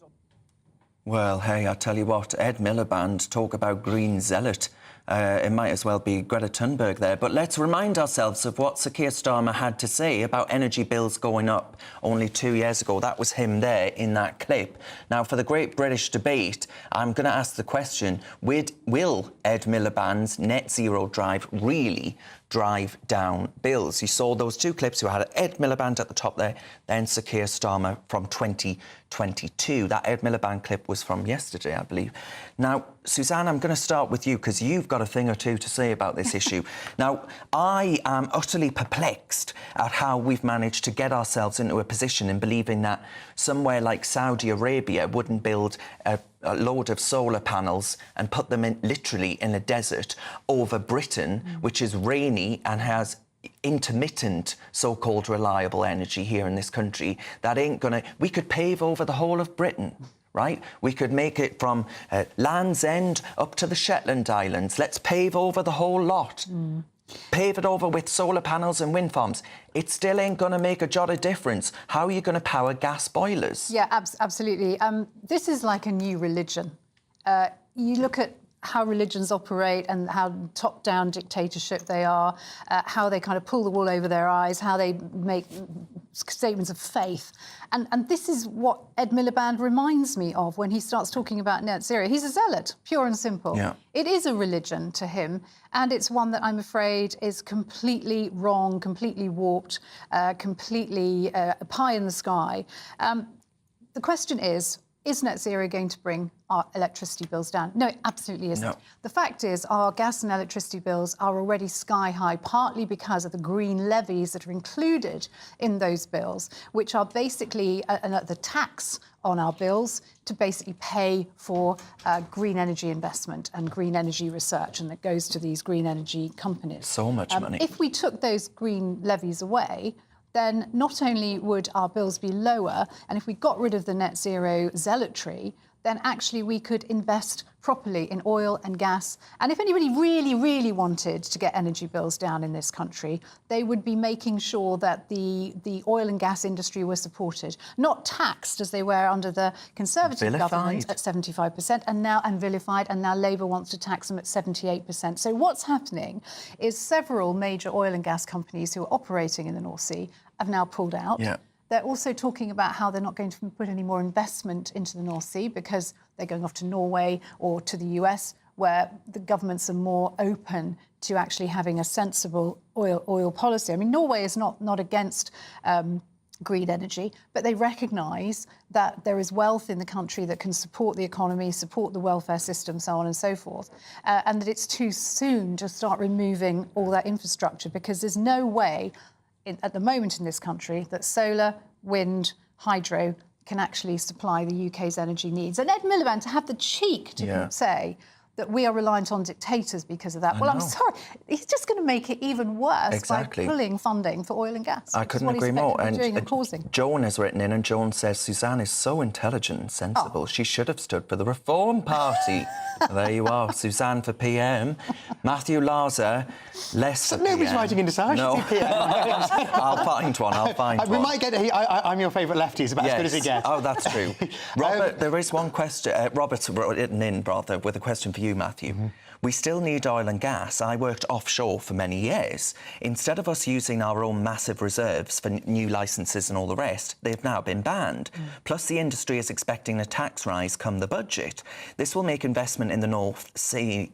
Well, hey, I tell you what, Ed Miliband, talk about green zealot. It might as well be Greta Thunberg there. But let's remind ourselves of what Sir Keir Starmer had to say about energy bills going up only 2 years ago. That was him there in that clip. Now, for the great British debate, I'm going to ask the question, will Ed Miliband's net zero drive really drive down bills? You saw those two clips. You had Ed Miliband at the top there, then Sir Keir Starmer from 2022. That Ed Miliband clip was from yesterday, I believe. Now, Suzanne, I'm going to start with you because you've got a thing or two to say about this issue. Now, I am utterly perplexed at how we've managed to get ourselves into a position in believing that somewhere like Saudi Arabia wouldn't build a load of solar panels and put them in literally in a desert over Britain, which is rainy and has intermittent so-called reliable energy here in this country. That ain't gonna... We could pave over the whole of Britain, right? We could make it from Land's End up to the Shetland Islands. Let's pave over the whole lot. Pave it over with solar panels and wind farms. It still ain't going to make a jot of difference. How are you going to power gas boilers? Yeah, absolutely. This is like a new religion. You look at how religions operate and how top-down dictatorship they are, how they kind of pull the wool over their eyes, how they make statements of faith. And this is what Ed Miliband reminds me of when he starts talking about net zero. He's a zealot, pure and simple. Yeah. It is a religion to him, and it's one that I'm afraid is completely wrong, completely warped, completely pie in the sky. The question is net zero going to bring our electricity bills down? No, it absolutely isn't. No. The fact is our gas and electricity bills are already sky high, partly because of the green levies that are included in those bills, which are basically the tax on our bills to basically pay for green energy investment and green energy research, and that goes to these green energy companies. So much money. If we took those green levies away, then not only would our bills be lower, and if we got rid of the net zero zealotry, then actually we could invest properly in oil and gas. And if anybody really, really wanted to get energy bills down in this country, they would be making sure that the oil and gas industry was supported, not taxed as they were under the Conservative government at 75%, and vilified, and now Labour wants to tax them at 78%. So what's happening is several major oil and gas companies who are operating in the North Sea have now pulled out. Yeah. They're also talking about how they're not going to put any more investment into the North Sea because they're going off to Norway or to the US, where the governments are more open to actually having a sensible oil policy. I mean, Norway is not against green energy, but they recognise that there is wealth in the country that can support the economy, support the welfare system, so on and so forth, and that it's too soon to start removing all that infrastructure, because there's no way at the moment in this country that solar, wind, hydro can actually supply the UK's energy needs. And Ed Miliband to have the cheek to say that we are reliant on dictators because of that. Well, I'm sorry, he's just going to make it even worse by pulling funding for oil and gas. I couldn't agree more. And causing. Joan has written in, and Joan says Suzanne is so intelligent and sensible. She should have stood for the Reform Party. There you are, Suzanne for PM. Matthew Larzer, less for Nobody's PM. writing into Sash. No. I'll find one. We might get. I'm your favourite lefty. It's about as good as it gets. Oh, that's true. Robert, there is one question. Robert wrote it in, rather, with a question for you, Matthew. Mm-hmm. We still need oil and gas. I worked offshore for many years. Instead of us using our own massive reserves for new licences and all the rest, they've now been banned. Plus, the industry is expecting a tax rise come the budget. This will make investment in the North Sea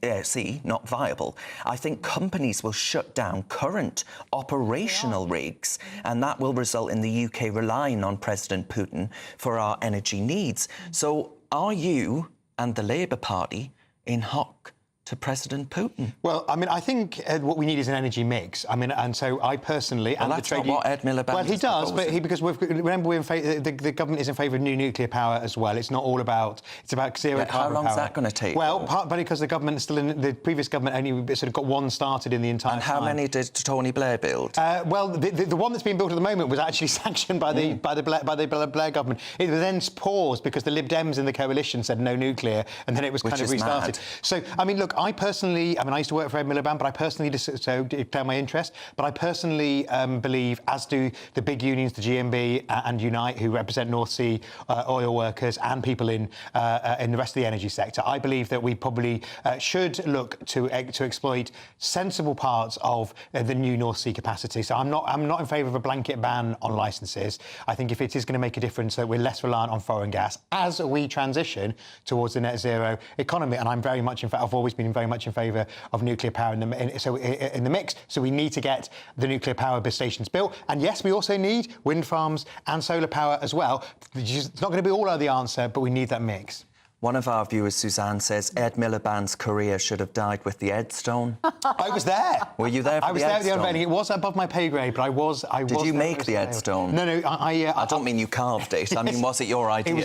not viable. I think companies will shut down current operational rigs, and that will result in the UK relying on President Putin for our energy needs. So are you and the Labour Party in hock to President Putin? Well, I mean, I think what we need is an energy mix. I mean, and so I personally... Well, that's not what Ed Miliband Well, he does, proposing. but because remember, the government is in favour of new nuclear power as well. It's not all about... It's about zero carbon power. How long is that going to take? Well, partly because the government is still in... The previous government only sort of got one started in the entire And how time. many did Tony Blair build? Well, the one that's being built at the moment was actually sanctioned by the Blair government. It was then paused because the Lib Dems in the coalition said no nuclear, and then it was kind of restarted. Mad. So, I mean, look, I personally... I mean, I used to work for Ed Miliband, but I personally declare my interest. But I personally believe, as do the big unions, the GMB and Unite, who represent North Sea oil workers and people in the rest of the energy sector, I believe that we probably should look to exploit sensible parts of the new North Sea capacity. So I'm not in favour of a blanket ban on licences. I think if it is going to make a difference that we're less reliant on foreign gas as we transition towards the net zero economy, and I'm very much I've always been very much in favour of nuclear power in the mix. So we need to get the nuclear power stations built. And yes, we also need wind farms and solar power as well. It's not going to be all of the answer, but we need that mix. One of our viewers, Suzanne, says Ed Miliband's career should have died with the Ed Stone. I was there. Were you there for I was the there Ed at the Stone? unveiling. It was above my pay grade, but I was. Did you make the Ed Stone? No, I don't mean you carved it. I mean, was it your idea?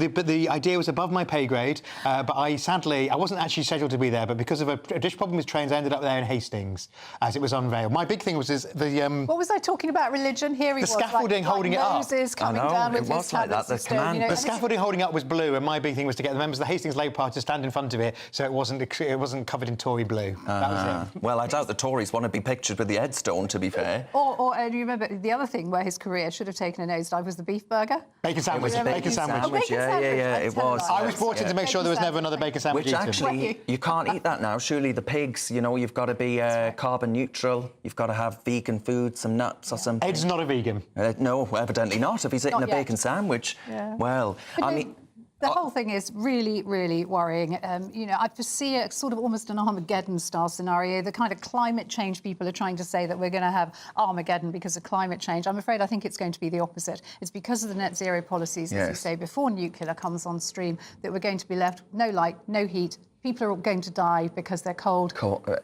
But the idea was above my pay grade. But I wasn't actually scheduled to be there. But because of a problem with trains, I ended up there in Hastings as it was unveiled. My big thing was the. What was I talking about? Religion? Here he was. The scaffolding holding it up. Moses coming down with his tablets of stone. The scaffolding holding up was blue, and my big thing was to get the members of the Hastings Labour Party to stand in front of it, so it wasn't covered in Tory blue. That was it. Well, I doubt the Tories want to be pictured with the Ed Stone, to be fair. Or you remember the other thing where his career should have taken a nosedive was the beef burger? Bacon sandwich. It was a bacon sandwich. Yeah, it was. I was brought in to make sure there was never another bacon sandwich Which eaten. actually, you can't eat that now. Surely the pigs, you've got to be carbon neutral. You've got to have vegan food, some nuts or something. Ed's not a vegan. No, evidently not. If he's eating a bacon sandwich. Yeah. Well, I mean... The whole thing is really, really worrying. I foresee a sort of almost an Armageddon-style scenario. The kind of climate change people are trying to say that we're going to have Armageddon because of climate change. I'm afraid I think it's going to be the opposite. It's because of the net zero policies, as you say, before nuclear comes on stream, that we're going to be left no light, no heat. People are going to die because they're cold.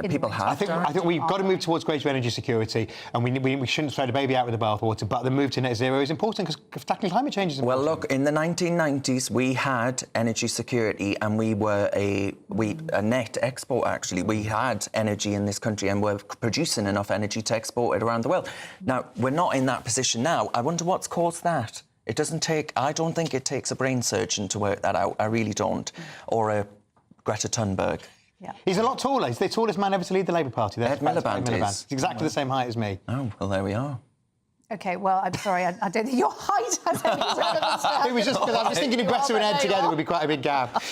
People have. I think we've got to move towards greater energy security, and we shouldn't throw the baby out with the bathwater. But the move to net zero is important because tackling climate change is important. Well, look, in the 1990s, we had energy security, and we were a net export. Actually, we had energy in this country, and we're producing enough energy to export it around the world. Now, we're not in that position now. I wonder what's caused that. It doesn't take. I don't think it takes a brain surgeon to work that out. I really don't. Or a Greta Thunberg. Yeah. He's a lot taller. He's the tallest man ever to lead the Labour Party. Ed Miliband is. He's exactly the same height as me. Oh, well, there we are. OK, well, I'm sorry, I don't think your height has any relevance to It was just because I was thinking if Greta and Ed together would be quite a big gap.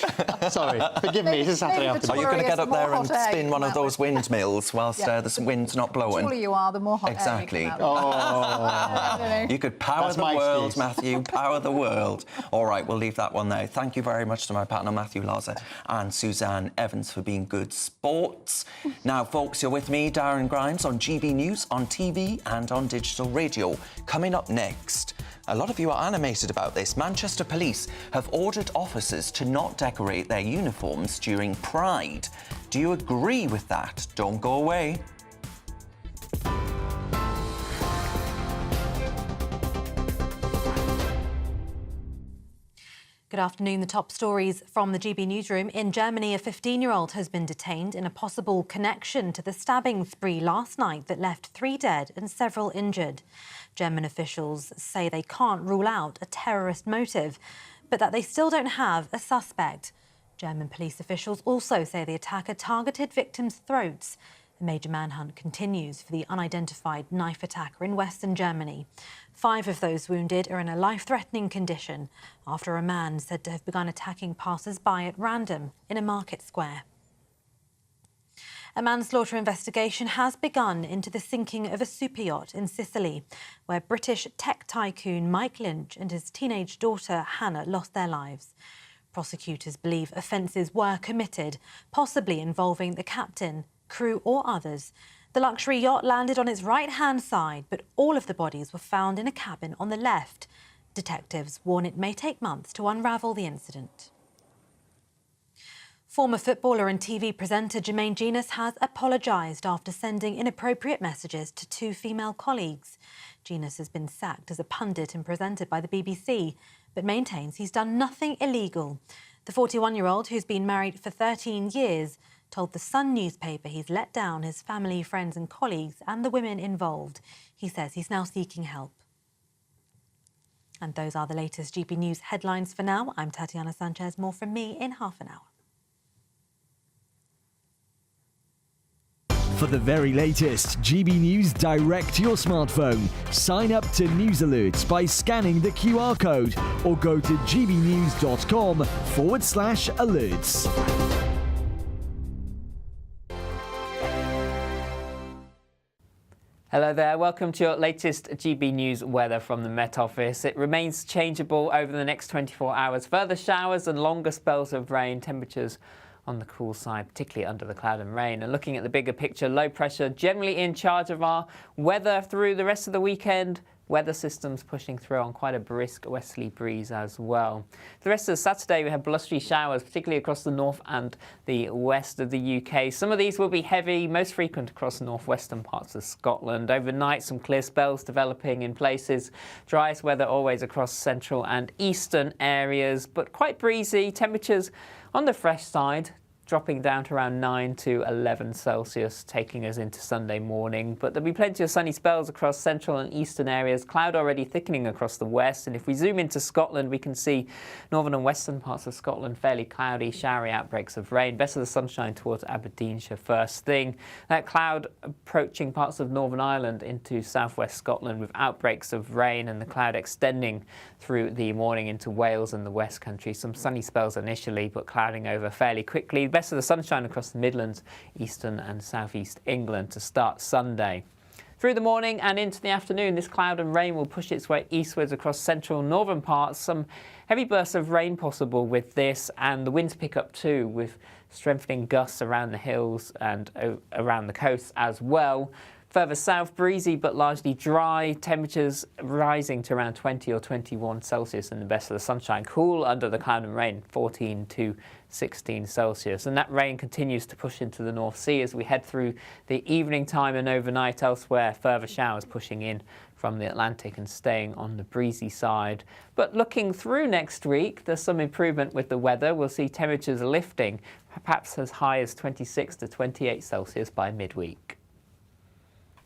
Sorry, forgive me, it's a Saturday afternoon. Are you going to get up there and spin one of those windmills whilst the wind's not blowing? The taller you are, the more hot exactly. air you come out. You could power the world, Matthew, power the world. All right, we'll leave that one there. Thank you very much to my partner, Matthew Larzer, and Suzanne Evans for being good sports. Now, folks, you're with me, Darren Grimes, on GB News, on TV and on digital radio. Coming up next, A lot of you are animated about this. Manchester Police have ordered officers to not decorate their uniforms during Pride. Do you agree with that? Don't go away. Good afternoon. The top stories from the GB newsroom. In Germany, a 15-year-old has been detained in a possible connection to the stabbing spree last night that left 3 dead and several injured. German officials say they can't rule out a terrorist motive, but that they still don't have a suspect. German police officials also say the attacker targeted victims' throats. A major manhunt continues for the unidentified knife attacker in Western Germany. 5 of those wounded are in a life-threatening condition after a man said to have begun attacking passers-by at random in a market square. A manslaughter investigation has begun into the sinking of a super yacht in Sicily, where British tech tycoon Mike Lynch and his teenage daughter Hannah lost their lives. Prosecutors believe offences were committed, possibly involving the captain, crew or others. The luxury yacht landed on its right-hand side, but all of the bodies were found in a cabin on the left. Detectives warn it may take months to unravel the incident. Former footballer and TV presenter Jermaine Jenas has apologised after sending inappropriate messages to 2 female colleagues. Jenas has been sacked as a pundit and presenter by the BBC, but maintains he's done nothing illegal. The 41-year-old, who's been married for 13 years, told the Sun newspaper he's let down his family, friends and colleagues and the women involved. He says he's now seeking help. And those are the latest GB News headlines for now. I'm Tatiana Sanchez. More from me in half an hour. For the very latest GB News direct to your smartphone, sign up to News Alerts by scanning the QR code or go to gbnews.com/alerts. Hello there, welcome to your latest GB News weather from the Met Office. It remains changeable over the next 24 hours. Further showers and longer spells of rain, temperatures on the cool side, particularly under the cloud and rain. And looking at the bigger picture, low pressure generally in charge of our weather through the rest of the weekend. Weather systems pushing through on quite a brisk westerly breeze as well. The rest of Saturday we have blustery showers, particularly across the north and the west of the UK. Some of these will be heavy, most frequent across the northwestern parts of Scotland. Overnight, some clear spells developing in places. Driest weather always across central and eastern areas, but quite breezy. Temperatures on the fresh side, dropping down to around 9 to 11 Celsius, taking us into Sunday morning. But there'll be plenty of sunny spells across central and eastern areas. Cloud already thickening across the west. And if we zoom into Scotland, we can see northern and western parts of Scotland fairly cloudy, showery outbreaks of rain. Best of the sunshine towards Aberdeenshire first thing. That cloud approaching parts of Northern Ireland into southwest Scotland with outbreaks of rain, and the cloud extending through the morning into Wales and the West Country. Some sunny spells initially, but clouding over fairly quickly. Best of the sunshine across the Midlands, eastern and southeast England to start Sunday. Through the morning and into the afternoon, this cloud and rain will push its way eastwards across central and northern parts. Some heavy bursts of rain possible with this, and the winds pick up too, with strengthening gusts around the hills and around the coast as well. Further south, breezy but largely dry, temperatures rising to around 20 or 21 Celsius in the best of the sunshine. Cool under the cloud and rain, 14 to 16 Celsius. And that rain continues to push into the North Sea as we head through the evening time and overnight elsewhere. Further showers pushing in from the Atlantic and staying on the breezy side. But looking through next week, there's some improvement with the weather. We'll see temperatures lifting, perhaps as high as 26 to 28 Celsius by midweek.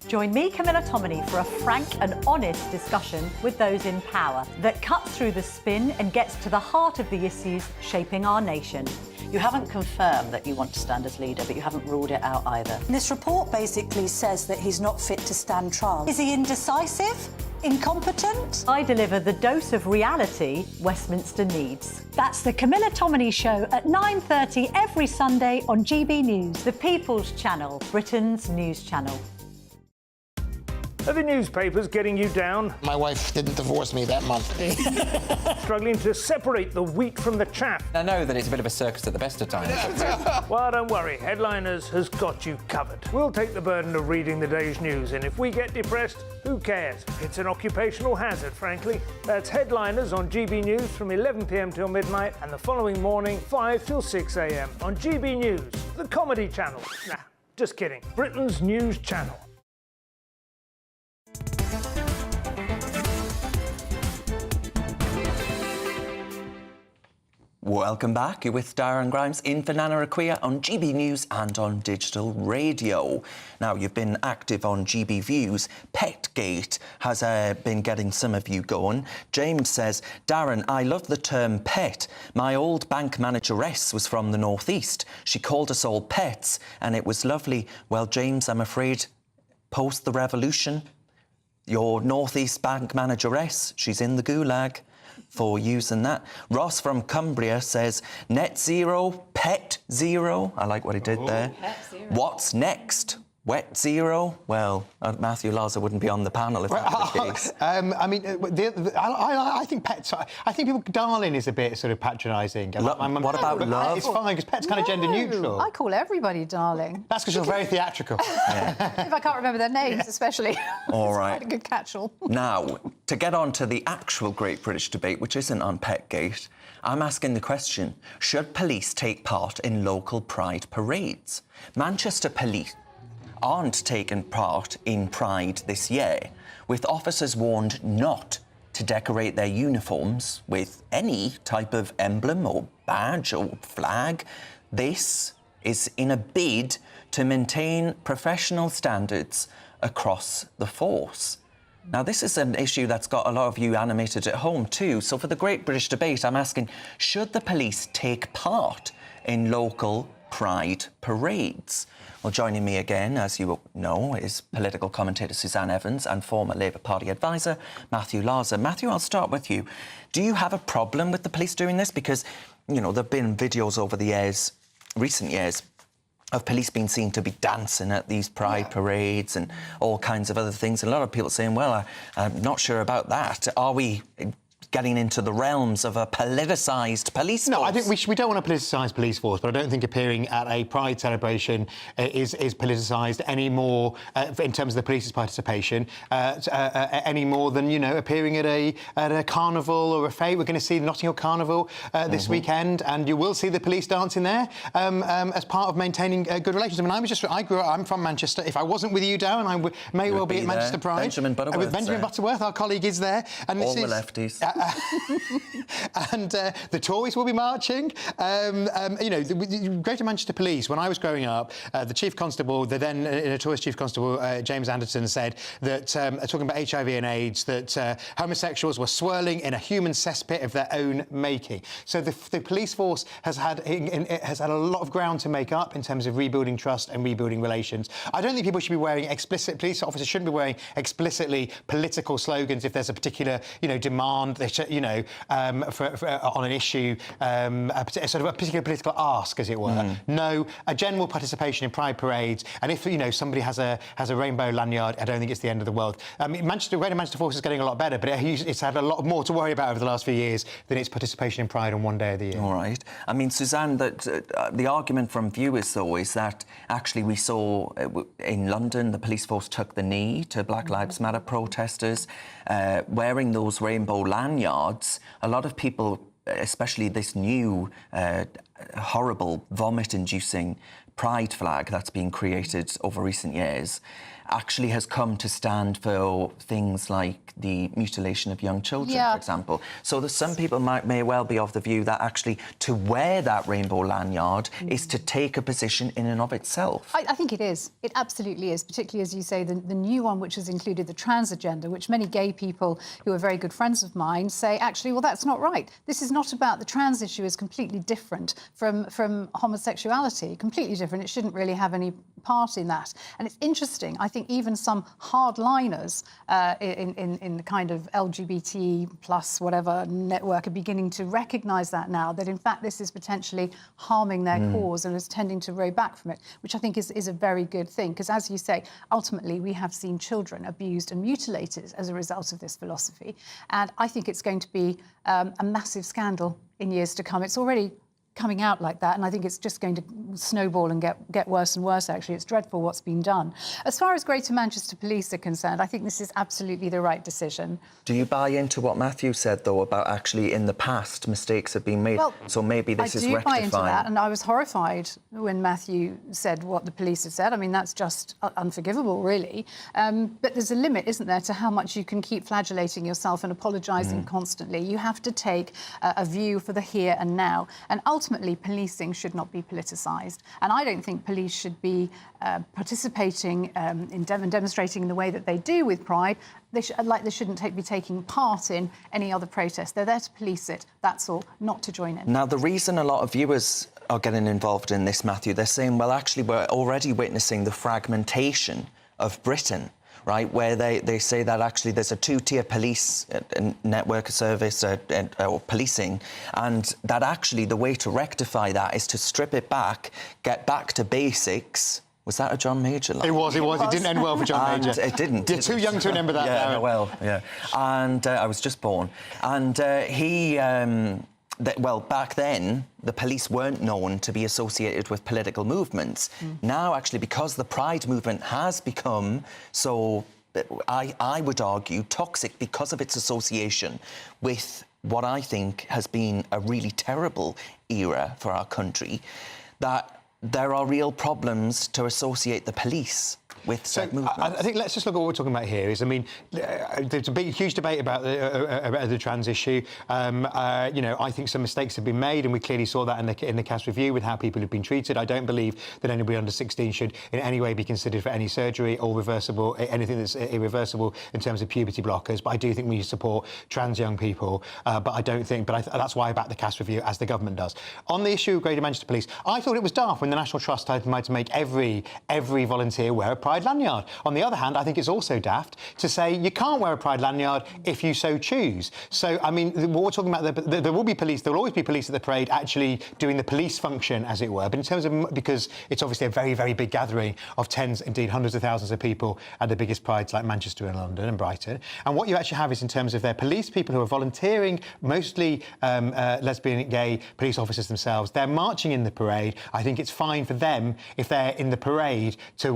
Join me, Camilla Tominey, for a frank and honest discussion with those in power that cuts through the spin and gets to the heart of the issues shaping our nation. You haven't confirmed that you want to stand as leader, but you haven't ruled it out either. This report basically says that he's not fit to stand trial. Is he indecisive? Incompetent? I deliver the dose of reality Westminster needs. That's the Camilla Tominey Show at 9:30 every Sunday on GB News, the People's Channel, Britain's news channel. Are the newspapers getting you down? My wife didn't divorce me that month. Struggling to separate the wheat from the chaff? I know that it's a bit of a circus at the best of times. Well, don't worry. Headliners has got you covered. We'll take the burden of reading the day's news, and if we get depressed, who cares? It's an occupational hazard, frankly. That's Headliners on GB News from 11 p.m. till midnight, and the following morning, 5 till 6 a.m. on GB News, the comedy channel. Nah, just kidding. Britain's news channel. Welcome back. You're with Darren Grimes in for Nana Akua on GB News and on digital radio. Now, you've been active on GB Views. Petgate has been getting some of you going. James says, Darren, I love the term pet. My old bank manageress was from the northeast. She called us all pets, and it was lovely. Well, James, I'm afraid, post the revolution, your northeast bank manageress, she's in the gulag for using that. Ross from Cumbria says, net zero, pet zero. I like what he did there. What's next? Wet zero? Well, Matthew Laza wouldn't be on the panel if that were the case. I mean, I think pets. I think people darling is a bit sort of patronising. What about love? It's fine because pet's kind of gender neutral. I call everybody darling. That's because you're very theatrical. If I can't remember their names, especially. All It's right. quite a good catch-all. Now, to get on to the actual Great British Debate, which isn't on Petgate, I'm asking the question, should police take part in local pride parades? Manchester police aren't taking part in Pride this year, with officers warned not to decorate their uniforms with any type of emblem or badge or flag. This is in a bid to maintain professional standards across the force. Now, this is an issue that's got a lot of you animated at home too. So for the Great British Debate, I'm asking, should the police take part in local pride parades? Well, joining me again, as you know, is political commentator Suzanne Evans and former Labour Party advisor Matthew Laza. Matthew, I'll start with you. Do you have a problem with the police doing this? Because, you know, there have been videos over the years, recent years, of police being seen to be dancing at these pride parades and all kinds of other things. And a lot of people saying, well, I'm not sure about that. Are we getting into the realms of a politicised police force? No, I think we don't want to politicise police force, but I don't think appearing at a pride celebration is politicised any more in terms of the police's participation, any more than, you know, appearing at a carnival or a fete. We're going to see the Notting Hill Carnival this weekend, and you will see the police dancing there as part of maintaining good relations. I mean, I'm from Manchester. If I wasn't with you, Darren, I may well be at Manchester Pride. Benjamin Butterworth. With Benjamin Butterworth, our colleague, is there. And all the lefties. And the Tories will be marching. You know, the Greater Manchester Police, when I was growing up, the Chief Constable, the then notorious Chief Constable, James Anderton, said that, talking about HIV and AIDS, that homosexuals were swirling in a human cesspit of their own making. So the police force has had a lot of ground to make up in terms of rebuilding trust and rebuilding relations. I don't think people should be wearing police officers shouldn't be wearing explicitly political slogans if there's a particular, you know, demand. They should, you know, on an issue, sort of a particular political ask, as it were. No, a general participation in pride parades, and if, you know, somebody has a rainbow lanyard, I don't think it's the end of the world. I mean, Greater Manchester Force is getting a lot better, but it's had a lot more to worry about over the last few years than its participation in pride on one day of the year. All right. I mean, Suzanne, that the argument from viewers, though, is that actually we saw in London the police force took the knee to Black Lives Matter protesters, wearing those rainbow lanyards. A lot of people, especially this new horrible vomit-inducing pride flag that's been created over recent years, actually has come to stand for things like the mutilation of young children, for example. So that some people may well be of the view that actually to wear that rainbow lanyard is to take a position in and of itself. I think it is. It absolutely is, particularly, as you say, the new one, which has included the trans agenda, which many gay people who are very good friends of mine say, actually, well, that's not right. This is not about the trans issue, is completely different from homosexuality. Completely different. It shouldn't really have any part in that. And it's interesting. I think even some hardliners in the kind of LGBT plus whatever network are beginning to recognise that now, that in fact this is potentially harming their cause and is tending to row back from it, which I think is a very good thing. Because as you say, ultimately we have seen children abused and mutilated as a result of this philosophy. And I think it's going to be a massive scandal in years to come. It's already coming out like that, and I think it's just going to snowball and get worse and worse, actually. It's dreadful what's been done. As far as Greater Manchester Police are concerned, I think this is absolutely the right decision. Do you buy into what Matthew said, though, about actually in the past mistakes have been made, so maybe this is rectifying? I do buy into that, and I was horrified when Matthew said what the police had said. I mean, that's just unforgivable, really. But there's a limit, isn't there, to how much you can keep flagellating yourself and apologising constantly. You have to take a view for the here and now, and ultimately policing should not be politicised. And I don't think police should be participating in demonstrating in the way that they do with Pride. They shouldn't be taking part in any other protest. They're there to police it, that's all, not to join in. Now, the reason a lot of viewers are getting involved in this, Matthew, they're saying, well, actually, we're already witnessing the fragmentation of Britain, right, where they say that actually there's a two-tier police network service or policing, and that actually the way to rectify that is to strip it back, get back to basics. Was that a John Major line? It was. It didn't end well for John Major. It didn't. You're too young to remember that. Yeah, well, yeah. And I was just born. And well, back then, the police weren't known to be associated with political movements. Now, actually, because the Pride movement has become so, I would argue, toxic because of its association with what I think has been a really terrible era for our country, that there are real problems to associate the police with said movements. I think let's just look at what we're talking about here. I mean, there's a huge debate about the trans issue. You know, I think some mistakes have been made, and we clearly saw that in the Cass review with how people have been treated. I don't believe that anybody under 16 should in any way be considered for any surgery or reversible, anything that's irreversible in terms of puberty blockers. But I do think we need to support trans young people. But I don't think. But that's why I back the Cass review, as the government does. On the issue of Greater Manchester Police, I thought it was daft when the National Trust tried to make every volunteer wear a Pride lanyard. On the other hand, I think it's also daft to say you can't wear a Pride lanyard if you so choose. So, I mean, what we're talking about, there will be police, there will always be police at the parade actually doing the police function, as it were. But in terms of, because it's obviously a very, very big gathering of tens, indeed hundreds of thousands of people at the biggest prides like Manchester and London and Brighton. And what you actually have is, in terms of their police, people who are volunteering, mostly lesbian and gay police officers themselves, they're marching in the parade. I think it's fine for them if they're in the parade to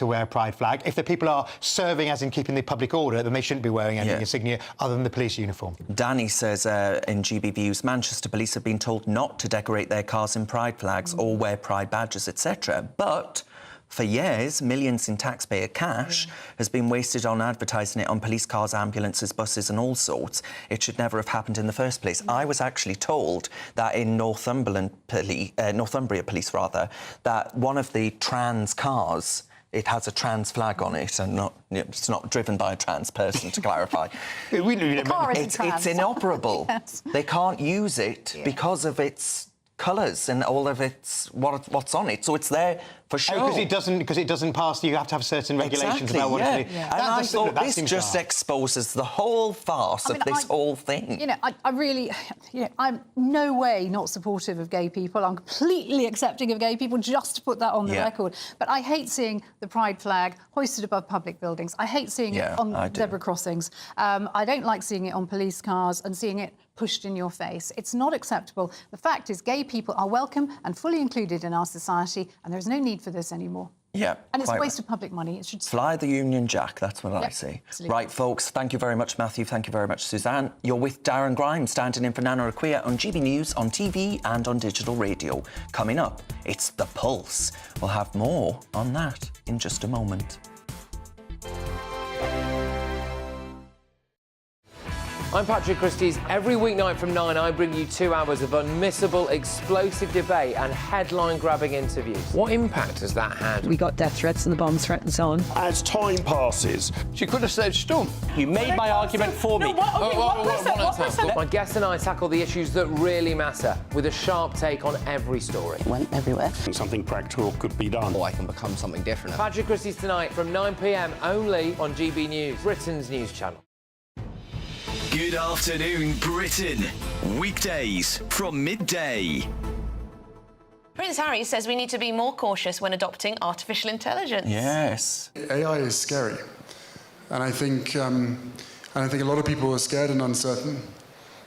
wear a Pride flag. If the people are serving, as in keeping the public order, then they shouldn't be wearing any insignia other than the police uniform. Danny says in GB Views, Manchester police have been told not to decorate their cars in Pride flags or wear Pride badges, etc. But for years, millions in taxpayer cash has been wasted on advertising it on police cars, ambulances, buses and all sorts. It should never have happened in the first place. I was actually told that in Northumbria Police, that one of the trans cars, it has a trans flag on it, and it's not driven by a trans person, to clarify. It's inoperable. Yes. They can't use it because of its colours and all of its what's on it. So it's there for show. Because it doesn't pass. You have to have certain regulations about what it is. And I thought this just exposes the whole farce of this whole thing. You know, I really, I'm no way not supportive of gay people. I'm completely accepting of gay people, just to put that on the record. But I hate seeing the Pride flag hoisted above public buildings. I hate seeing it on zebra crossings. I don't like seeing it on police cars and seeing it pushed in your face. It's not acceptable. The fact is, gay people are welcome and fully included in our society, and there's no need for this anymore. Yeah, and it's a waste of public money. It should fly the Union Jack. That's what I say. Absolutely. Right, folks. Thank you very much, Matthew. Thank you very much, Suzanne. You're with Darren Grimes, standing in for Nana Akua on GB News, on TV and on digital radio. Coming up, it's The Pulse. We'll have more on that in just a moment. I'm Patrick Christie's. Every weeknight from 9, I bring you 2 hours of unmissable, explosive debate and headline-grabbing interviews. What impact has that had? We got death threats and the bomb threat and so on. As time passes, She could have said stump. you made my argument for me. My guests and I tackle the issues that really matter with a sharp take on every story. It went everywhere. Something practical could be done. I can become something different. Patrick Christie's tonight from 9 p.m. only on GB News, Britain's news channel. Good afternoon, Britain. Weekdays from midday. Prince Harry says we need to be more cautious when adopting artificial intelligence. Yes. AI is scary, and I think a lot of people are scared and uncertain.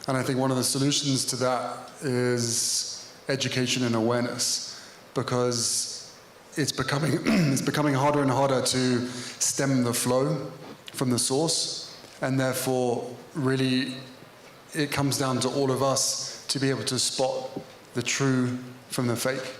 And I think one of the solutions to that is education and awareness, because it's becoming harder and harder to stem the flow from the source, and therefore, really, it comes down to all of us to be able to spot the true from the fake.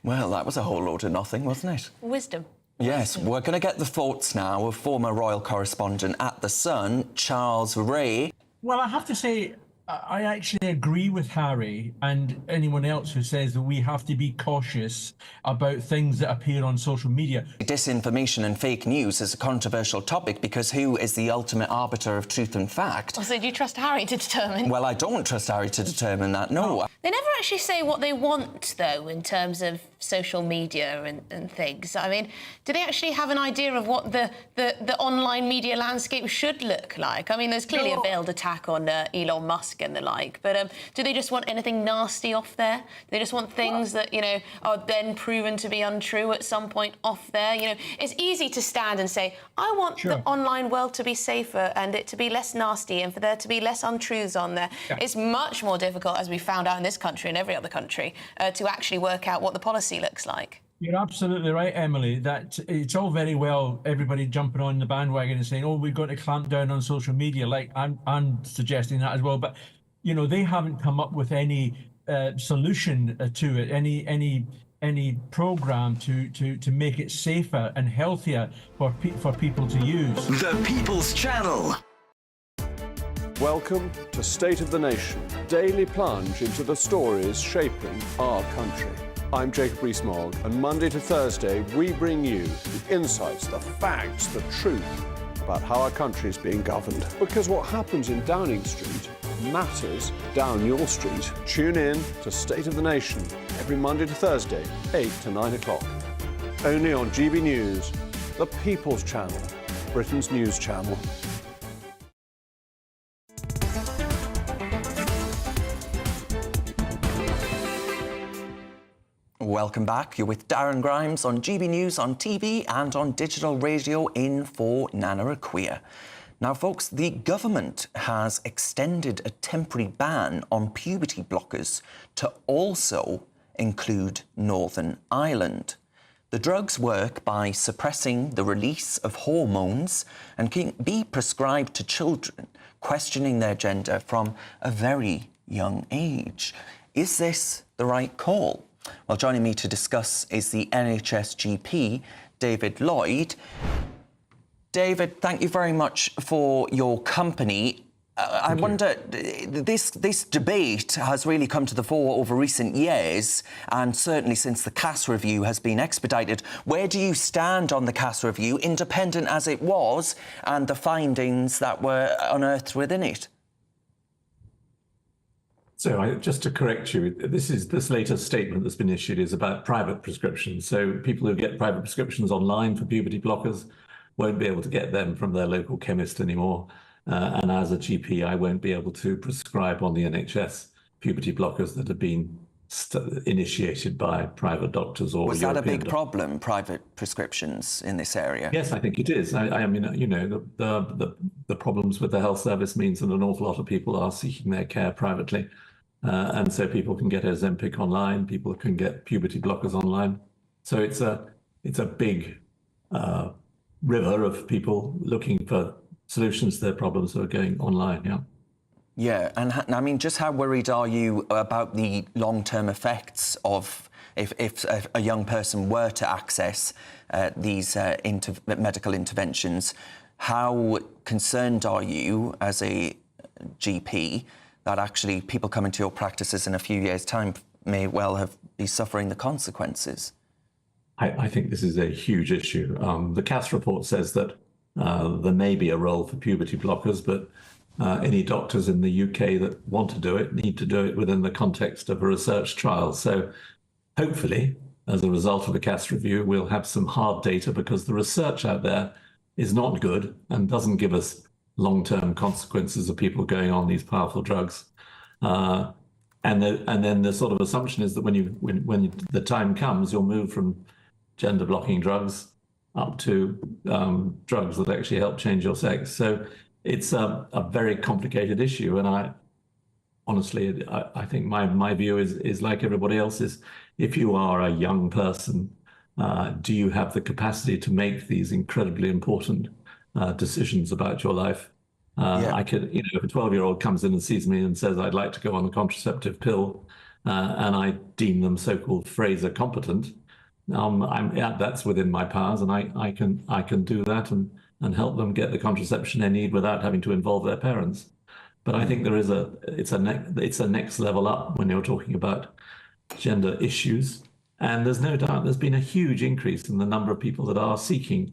Well, that was a whole load of nothing, wasn't it? Wisdom. Yes, we're going to get the thoughts now of former royal correspondent at The Sun, Charles Ray. Well, I have to say, I actually agree with Harry and anyone else who says that we have to be cautious about things that appear on social media. Disinformation and fake news is a controversial topic because who is the ultimate arbiter of truth and fact? So do you trust Harry to determine? Well, I don't trust Harry to determine that, no. They never actually say what they want, though, in terms of social media and things. I mean, do they actually have an idea of what the online media landscape should look like? I mean, there's clearly a veiled attack on Elon Musk and the like, but do they just want anything nasty off there? Do they just want things that, you know, are then proven to be untrue at some point off there? You know, it's easy to stand and say, I want the online world to be safer and it to be less nasty and for there to be less untruths on there. Yeah. It's much more difficult, as we found out in this country and every other country, to actually work out what the policy looks like. You're absolutely right, Emily, that it's all very well everybody jumping on the bandwagon and saying, oh, we've got to clamp down on social media. Like, I'm suggesting that as well. But, you know, they haven't come up with any solution to it, any program to make it safer and healthier for people to use. The People's Channel. Welcome to State of the Nation, daily plunge into the stories shaping our country. I'm Jacob Rees-Mogg, and Monday to Thursday we bring you the insights, the facts, the truth about how our country is being governed. Because what happens in Downing Street matters down your street. Tune in to State of the Nation every Monday to Thursday, 8 to 9 o'clock. Only on GB News, the People's Channel, Britain's news channel. Welcome back. You're with Darren Grimes on GB News on TV and on digital radio in for Nana Akua. Now, folks, the government has extended a temporary ban on puberty blockers to also include Northern Ireland. The drugs work by suppressing the release of hormones and can be prescribed to children questioning their gender from a very young age. Is this the right call? Well, joining me to discuss is the NHS GP, David Lloyd. David, thank you very much for your company. I wonder, this debate has really come to the fore over recent years, and certainly since the Cass review has been expedited. Where do you stand on the Cass review, independent as it was, and the findings that were unearthed within it? So just to correct you, this latest statement that's been issued is about private prescriptions. So people who get private prescriptions online for puberty blockers won't be able to get them from their local chemist anymore. And as a GP, I won't be able to prescribe on the NHS puberty blockers that have been initiated by private doctors or Was European that a big doctors. problem, private prescriptions in this area? Yes, I think it is. I mean, you know, the problems with the health service means that an awful lot of people are seeking their care privately. And so people can get Ozempic online, people can get puberty blockers online. So it's a big river of people looking for solutions to their problems that are going online, yeah. Yeah, and I mean, just how worried are you about the long-term effects of if a young person were to access these medical interventions? How concerned are you as a GP, that actually people coming to your practices in a few years' time may well be suffering the consequences? I think this is a huge issue. The CAS report says that there may be a role for puberty blockers, but any doctors in the UK that want to do it need to do it within the context of a research trial. So hopefully, as a result of the CAS review, we'll have some hard data, because the research out there is not good and doesn't give us long-term consequences of people going on these powerful drugs. And then the sort of assumption is that when the time comes, you'll move from gender-blocking drugs up to drugs that actually help change your sex. So it's a very complicated issue, and I think my view is like everybody else's. If you are a young person, do you have the capacity to make these incredibly important decisions about your life? I could, if a 12-year-old comes in and sees me and says, I'd like to go on a contraceptive pill, and I deem them so-called Fraser competent, that's within my powers, and I can do that and help them get the contraception they need without having to involve their parents. But I think it's a next level up when you're talking about gender issues. And there's no doubt there's been a huge increase in the number of people that are seeking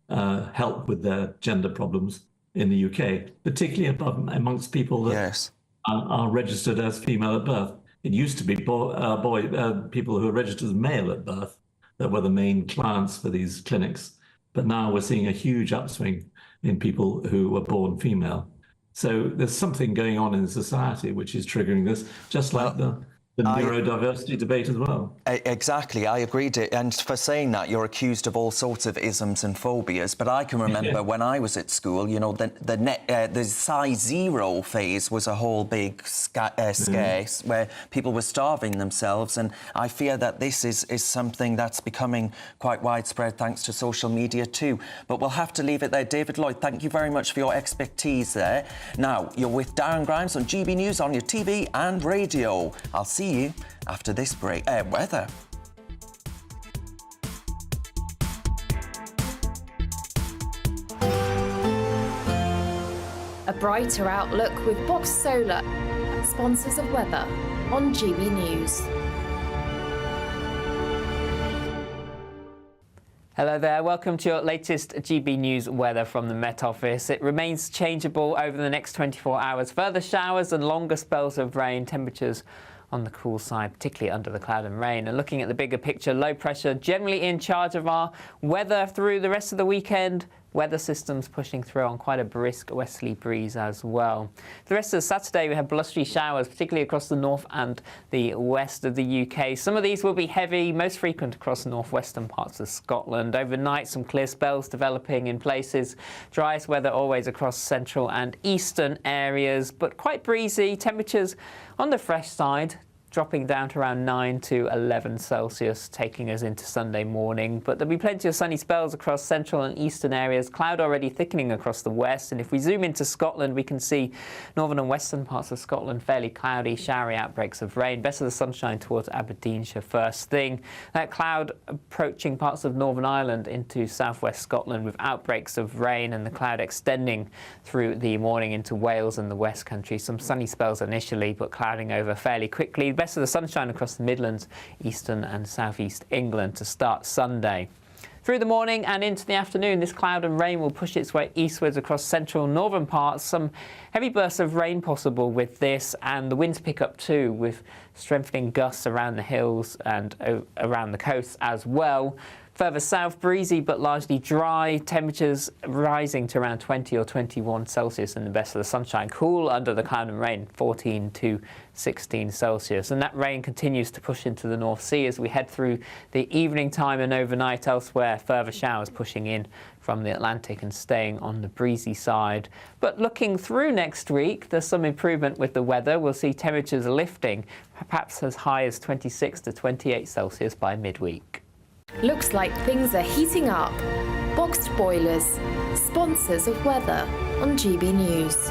help with their gender problems in the UK, particularly amongst people that are registered as female at birth. It used to be people who are registered as male at birth that were the main clients for these clinics. But now we're seeing a huge upswing in people who were born female. So there's something going on in society which is triggering this, just like the neurodiversity debate as well. Exactly, I agreed. And for saying that, you're accused of all sorts of isms and phobias. But I can remember when I was at school, the size 0 phase was a whole big scare where people were starving themselves. And I fear that this is something that's becoming quite widespread thanks to social media too. But we'll have to leave it there. David Lloyd, thank you very much for your expertise there. Now, you're with Darren Grimes on GB News on your TV and radio. I'll see you after this break. Weather. A brighter outlook with Box Solar, sponsors of weather on GB News. Hello there, welcome to your latest GB News weather from the Met Office. It remains changeable over the next 24 hours. Further showers and longer spells of rain, temperatures on the cool side, particularly under the cloud and rain. And looking at the bigger picture, low pressure generally in charge of our weather through the rest of the weekend. Weather systems pushing through on quite a brisk westerly breeze as well. The rest of Saturday we have blustery showers, particularly across the north and the west of the UK. Some of these will be heavy, most frequent across the northwestern parts of Scotland. Overnight, some clear spells developing in places. Driest weather always across central and eastern areas, but quite breezy. Temperatures on the fresh side, dropping down to around 9 to 11 Celsius, taking us into Sunday morning. But there'll be plenty of sunny spells across central and eastern areas. Cloud already thickening across the west. And if we zoom into Scotland, we can see northern and western parts of Scotland fairly cloudy, showery outbreaks of rain. Best of the sunshine towards Aberdeenshire first thing. That cloud approaching parts of Northern Ireland into southwest Scotland with outbreaks of rain, and the cloud extending through the morning into Wales and the West Country. Some sunny spells initially, but clouding over fairly quickly. Best of the sunshine across the Midlands, eastern and southeast England to start Sunday. Through the morning and into the afternoon, this cloud and rain will push its way eastwards across central and northern parts. Some heavy bursts of rain possible with this, and the winds pick up too, with strengthening gusts around the hills and around the coast as well. Further south, breezy but largely dry. Temperatures rising to around 20 or 21 Celsius in the best of the sunshine. Cool under the cloud and rain, 14 to 16 Celsius. And that rain continues to push into the North Sea as we head through the evening time and overnight elsewhere. Further showers pushing in from the Atlantic and staying on the breezy side. But looking through next week, there's some improvement with the weather. We'll see temperatures lifting, perhaps as high as 26 to 28 Celsius by midweek. Looks like things are heating up. Boxed Boilers, sponsors of weather on GB News.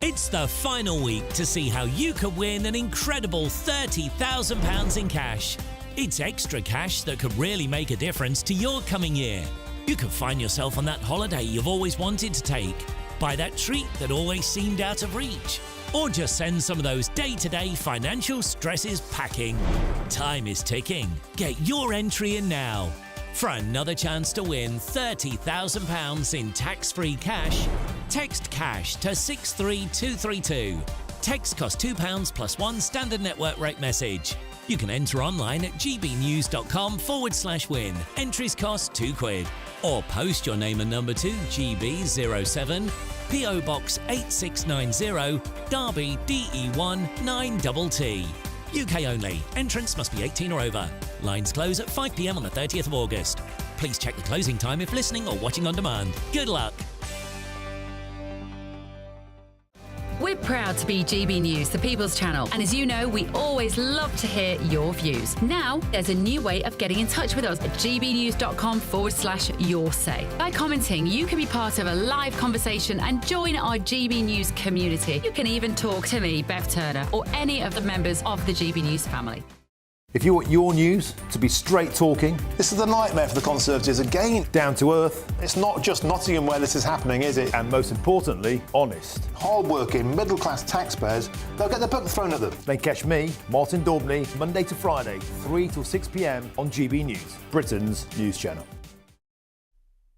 It's the final week to see how you could win an incredible £30,000 in cash. It's extra cash that could really make a difference to your coming year. You could find yourself on that holiday you've always wanted to take, buy that treat that always seemed out of reach, or just send some of those day-to-day financial stresses packing. Time is ticking. Get your entry in now. For another chance to win £30,000 in tax-free cash, text CASH to 63232. Text costs £2 plus one standard network rate message. You can enter online at gbnews.com/win. Entries cost £2. Or post your name and number to GB07, PO Box 8690, Derby DE1 9TT. UK only. Entrants must be 18 or over. Lines close at 5 p.m. on the 30th of August. Please check the closing time if listening or watching on demand. Good luck. We're proud to be GB News, the People's Channel, and as you know, we always love to hear your views. Now, there's a new way of getting in touch with us at gbnews.com/your say. By commenting, you can be part of a live conversation and join our GB News community. You can even talk to me, Bev Turner, or any of the members of the GB News family. If you want your news to be straight talking... This is a nightmare for the Conservatives again. Down to earth. It's not just Nottingham where this is happening, is it? And most importantly, honest. Hard-working, middle-class taxpayers, they'll get their book thrown at them. They catch me, Martin Daubney, Monday to Friday, 3 till 6 p.m. on GB News, Britain's news channel.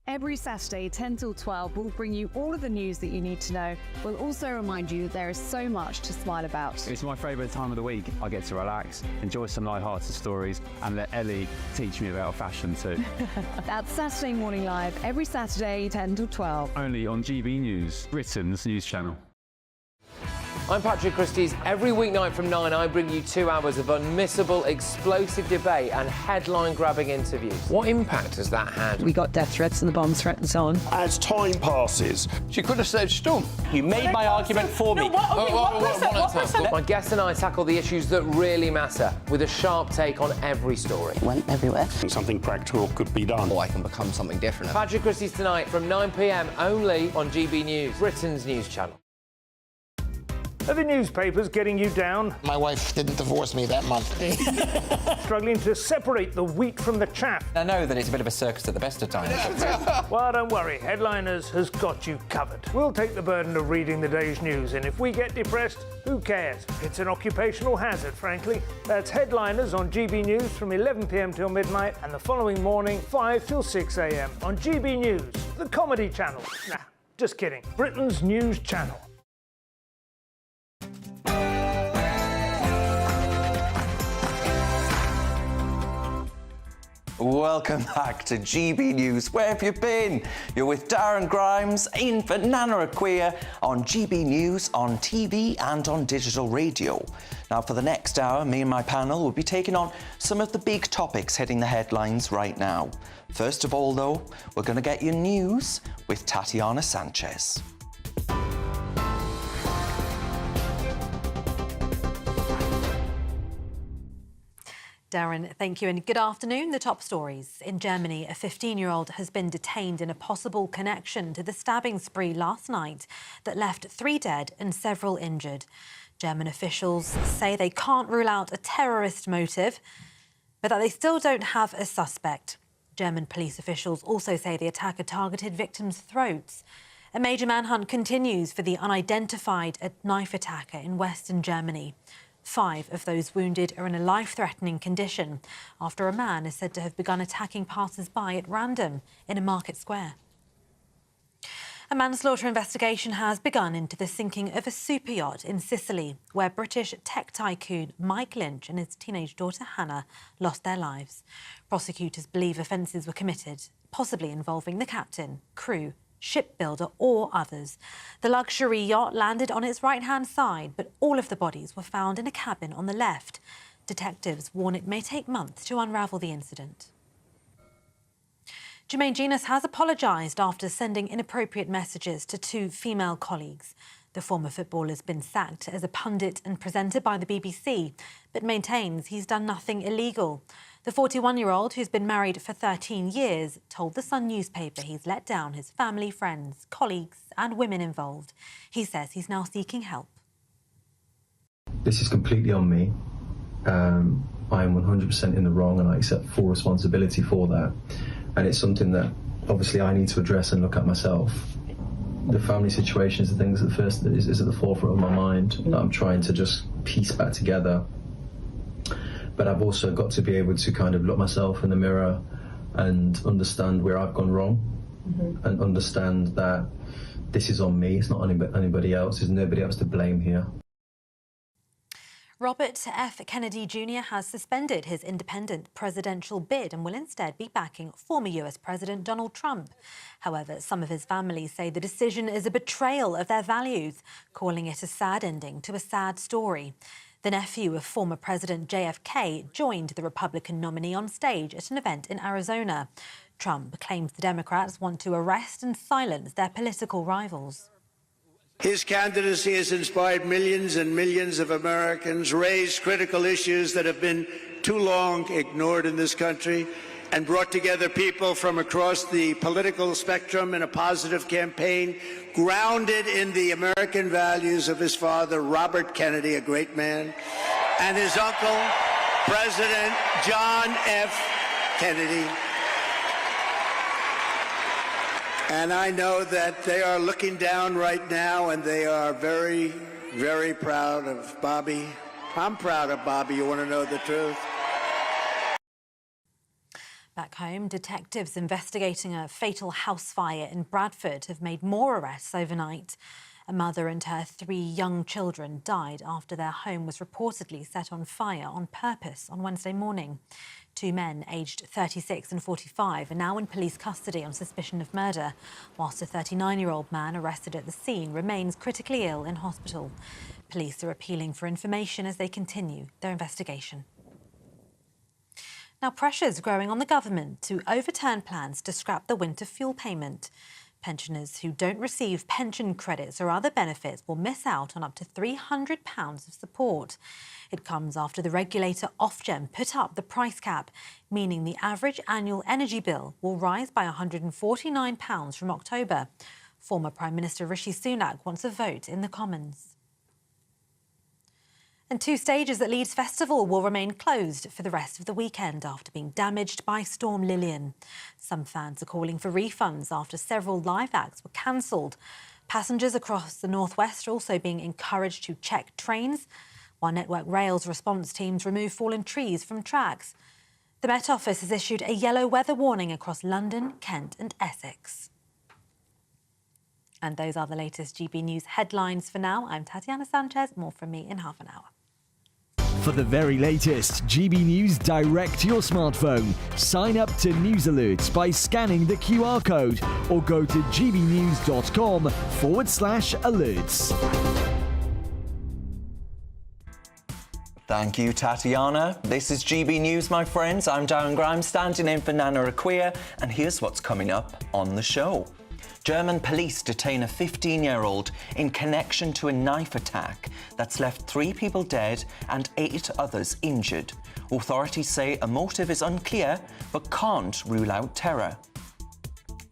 Every Saturday, 10 till 12, we'll bring you all of the news that you need to know. We'll also remind you that there is so much to smile about. It's my favourite time of the week. I get to relax, enjoy some light-hearted stories, and let Ellie teach me about fashion too. That's Saturday Morning Live, every Saturday, 10 till 12. Only on GB News, Britain's news channel. I'm Patrick Christie's. Every weeknight from 9, I bring you 2 hours of unmissable, explosive debate and headline-grabbing interviews. What impact has that had? We got death threats and the bomb threats on. As time passes, she could have said stump. You made my argument for me. My guests and I tackle the issues that really matter with a sharp take on every story. It went everywhere. Something practical could be done. Or I can become something different. Patrick Christie's tonight from 9 p.m. only on GB News, Britain's news channel. Are the newspapers getting you down? My wife didn't divorce me that month. Struggling to separate the wheat from the chaff? I know that it's a bit of a circus at the best of times. Well, don't worry, Headliners has got you covered. We'll take the burden of reading the day's news, and if we get depressed, who cares? It's an occupational hazard, frankly. That's Headliners on GB News from 11 p.m. till midnight, and the following morning, 5 till 6 a.m. on GB News, the comedy channel. Nah, just kidding. Britain's news channel. Welcome back to GB News. Where have you been? You're with Darren Grimes, in for Nana Akua on GB News, on TV and on digital radio. Now, for the next hour, me and my panel will be taking on some of the big topics hitting the headlines right now. First of all, though, we're going to get you news with Tatiana Sanchez. Darren, thank you and good afternoon. The top stories. In Germany, a 15-year-old has been detained in a possible connection to the stabbing spree last night that left 3 dead and several injured. German officials say they can't rule out a terrorist motive, but that they still don't have a suspect. German police officials also say the attacker targeted victims' throats. A major manhunt continues for the unidentified knife attacker in Western Germany. 5 of those wounded are in a life-threatening condition after a man is said to have begun attacking passers-by at random in a market square. A manslaughter investigation has begun into the sinking of a super yacht in Sicily, where British tech tycoon Mike Lynch and his teenage daughter Hannah lost their lives. Prosecutors believe offences were committed, possibly involving the captain, crew, shipbuilder or others. The luxury yacht landed on its right-hand side, but all of the bodies were found in a cabin on the left. Detectives warn it may take months to unravel the incident. Jermaine Jenas has apologised after sending inappropriate messages to 2 female colleagues. The former footballer's been sacked as a pundit and presenter by the BBC, but maintains he's done nothing illegal. The 41-year-old, who's been married for 13 years, told the Sun newspaper he's let down his family, friends, colleagues and women involved. He says he's now seeking help. This is completely on me. I am 100% in the wrong and I accept full responsibility for that. And it's something that obviously I need to address and look at myself. The family situation is the things that first is at the forefront of my mind that I'm trying to just piece back together. But I've also got to be able to kind of look myself in the mirror and understand where I've gone wrong, and understand that this is on me, it's not anybody else, there's nobody else to blame here. Robert F. Kennedy Jr. has suspended his independent presidential bid and will instead be backing former US President Donald Trump. However, some of his family say the decision is a betrayal of their values, calling it a sad ending to a sad story. The nephew of former President JFK joined the Republican nominee on stage at an event in Arizona. Trump claims the Democrats want to arrest and silence their political rivals. His candidacy has inspired millions and millions of Americans, raised critical issues that have been too long ignored in this country, and brought together people from across the political spectrum in a positive campaign grounded in the American values of his father, Robert Kennedy, a great man, and his uncle, President John F. Kennedy. And I know that they are looking down right now, and they are very, very proud of Bobby. I'm proud of Bobby, you want to know the truth? Back home, detectives investigating a fatal house fire in Bradford have made more arrests overnight. A mother and her 3 young children died after their home was reportedly set on fire on purpose on Wednesday morning. 2 men aged 36 and 45 are now in police custody on suspicion of murder, whilst a 39-year-old man arrested at the scene remains critically ill in hospital. Police are appealing for information as they continue their investigation. Now, pressure's growing on the government to overturn plans to scrap the winter fuel payment. Pensioners who don't receive pension credits or other benefits will miss out on up to £300 of support. It comes after the regulator Ofgem put up the price cap, meaning the average annual energy bill will rise by £149 from October. Former Prime Minister Rishi Sunak wants a vote in the Commons. And 2 stages at Leeds Festival will remain closed for the rest of the weekend after being damaged by Storm Lillian. Some fans are calling for refunds after several live acts were cancelled. Passengers across the northwest are also being encouraged to check trains, while Network Rail's response teams remove fallen trees from tracks. The Met Office has issued a yellow weather warning across London, Kent and Essex. And those are the latest GB News headlines for now. I'm Tatiana Sanchez. More from me in half an hour. For the very latest GB News direct to your smartphone, sign up to News Alerts by scanning the QR code or go to gbnews.com/alerts. Thank you, Tatiana. This is GB News, my friends. I'm Darren Grimes, standing in for Nana Akua, and here's what's coming up on the show. German police detain a 15-year-old in connection to a knife attack that's left 3 people dead and 8 others injured. Authorities say a motive is unclear, but can't rule out terror.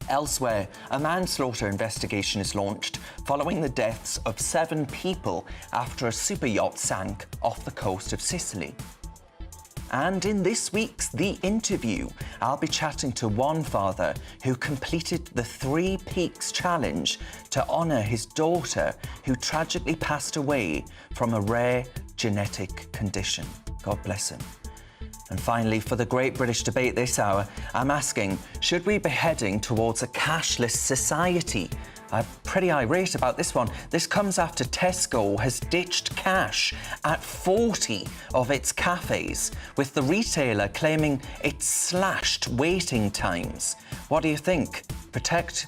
Elsewhere, a manslaughter investigation is launched following the deaths of 7 people after a super yacht sank off the coast of Sicily. And in this week's The Interview, I'll be chatting to one father who completed the 3 Peaks Challenge to honour his daughter who tragically passed away from a rare genetic condition. God bless him. And finally, for the Great British Debate this hour, I'm asking, should we be heading towards a cashless society? I'm pretty irate about this one. This comes after Tesco has ditched cash at 40 of its cafes, with the retailer claiming it's slashed waiting times. What do you think? Protect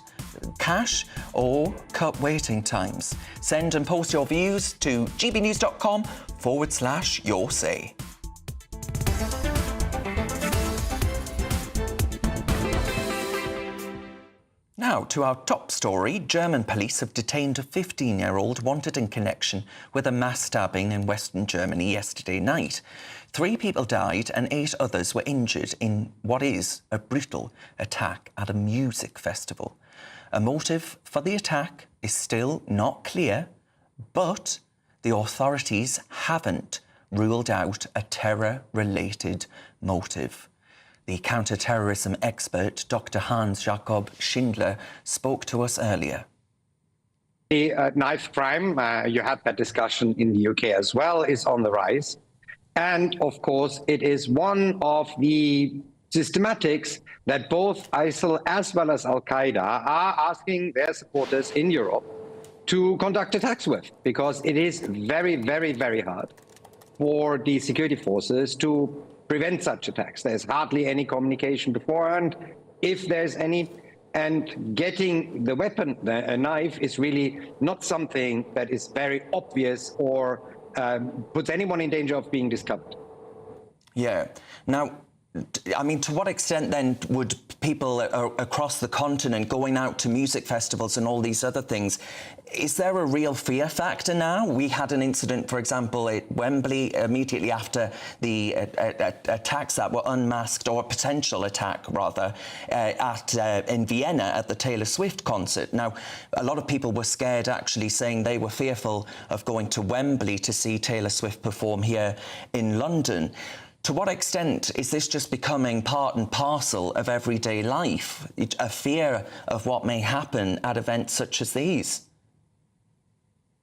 cash or cut waiting times? Send and post your views to gbnews.com/your say. Now, to our top story. German police have detained a 15-year-old wanted in connection with a mass stabbing in Western Germany yesterday night. 3 people died and 8 others were injured in what is a brutal attack at a music festival. A motive for the attack is still not clear, but the authorities haven't ruled out a terror-related motive. The counter-terrorism expert, Dr. Hans-Jakob Schindler, spoke to us earlier. The knife crime, you had that discussion in the UK as well, is on the rise. And of course, it is one of the systematics that both ISIL as well as Al-Qaeda are asking their supporters in Europe to conduct attacks with, because it is very, very, very hard for the security forces to prevent such attacks. There's hardly any communication beforehand, if there's any. And getting the weapon, a knife, is really not something that is very obvious or puts anyone in danger of being discovered. Yeah. Now, I mean, to what extent then would people across the continent going out to music festivals and all these other things, is there a real fear factor now? We had an incident, for example, at Wembley immediately after the attacks that were unmasked, or a potential attack rather, in Vienna at the Taylor Swift concert. Now, a lot of people were scared, actually, saying they were fearful of going to Wembley to see Taylor Swift perform here in London. To what extent is this just becoming part and parcel of everyday life, a fear of what may happen at events such as these?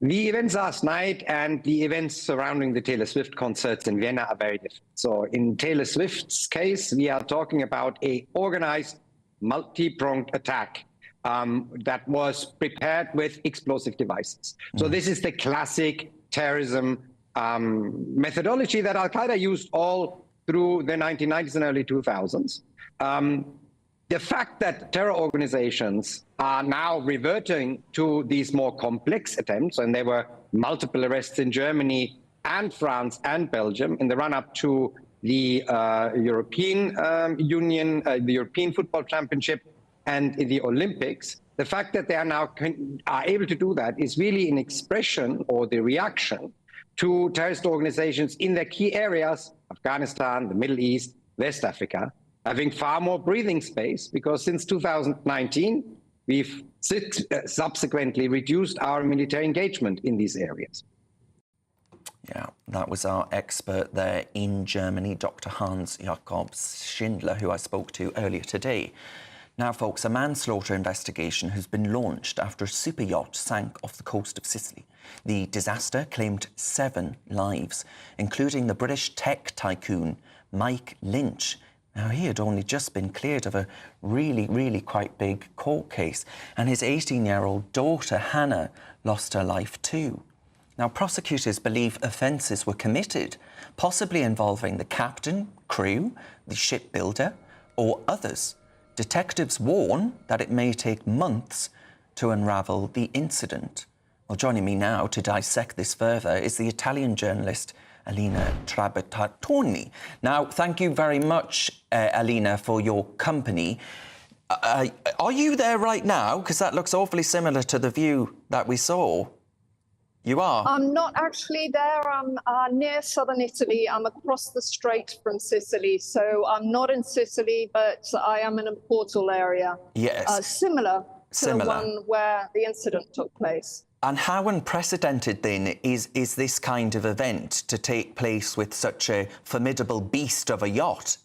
The events last night and the events surrounding the Taylor Swift concerts in Vienna are very different. So in Taylor Swift's case, we are talking about an organized, multi-pronged attack that was prepared with explosive devices. So this is the classic terrorism methodology that Al-Qaeda used all through the 1990s and early 2000s. The fact that terror organizations are now reverting to these more complex attempts, and there were multiple arrests in Germany and France and Belgium in the run-up to the European Union, the European Football Championship and the Olympics, the fact that they are now are able to do that is really an expression or the reaction to terrorist organizations in their key areas, Afghanistan, the Middle East, West Africa, having far more breathing space, because since 2019, we've subsequently reduced our military engagement in these areas. Yeah, that was our expert there in Germany, Dr. Hans-Jakob Schindler, who I spoke to earlier today. Now, folks, a manslaughter investigation has been launched after a super yacht sank off the coast of Sicily. The disaster claimed 7 lives, including the British tech tycoon Mike Lynch. Now, he had only just been cleared of a really quite big court case, and his 18-year-old daughter, Hannah, lost her life too. Now, prosecutors believe offences were committed, possibly involving the captain, crew, the shipbuilder, or others. Detectives warn that it may take months to unravel the incident. Well, joining me now to dissect this further is the Italian journalist Alina Trabetatoni. Now, thank you very much, Alina, for your company. Are you there right now? Because that looks awfully similar to the view that we saw. You are? I'm not actually there. I'm near southern Italy. I'm across the strait from Sicily. So I'm not in Sicily, but I am in a portal area. Yes. Similar to the one where the incident took place. And how unprecedented, then, is this kind of event to take place with such a formidable beast of a yacht?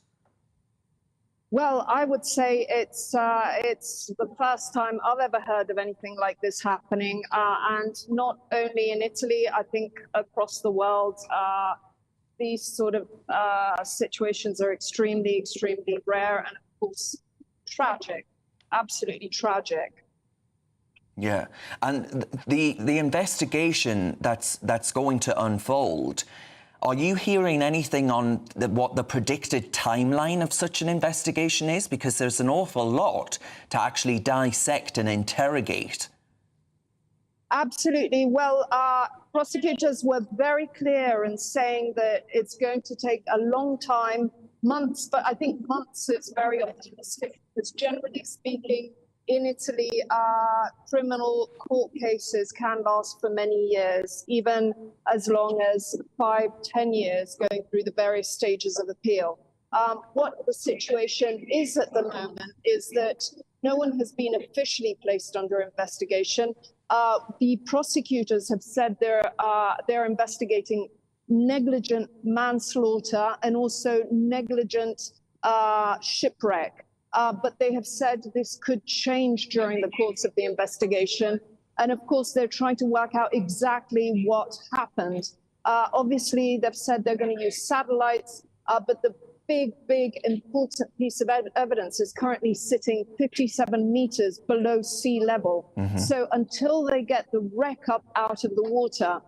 Well, I would say it's the first time I've ever heard of anything like this happening, and not only in Italy, I think across the world, these sort of situations are extremely rare and, of course, tragic, absolutely tragic. Yeah, and the investigation that's going to unfold, are you hearing anything on what the predicted timeline of such an investigation is? Because there's an awful lot to actually dissect and interrogate. Absolutely. Well, prosecutors were very clear in saying that it's going to take a long time, months, but I think months is very optimistic, because generally speaking, in Italy, criminal court cases can last for many years, even as long as 5-10 years, going through the various stages of appeal. What the situation is at the moment is that no one has been officially placed under investigation. The prosecutors have said they're investigating negligent manslaughter and also negligent shipwreck. But they have said this could change during the course of the investigation. And of course, they're trying to work out exactly what happened. Obviously, they've said they're going to use satellites, but the big, important piece of evidence is currently sitting 57 meters below sea level. So until they get the wreck up out of the water,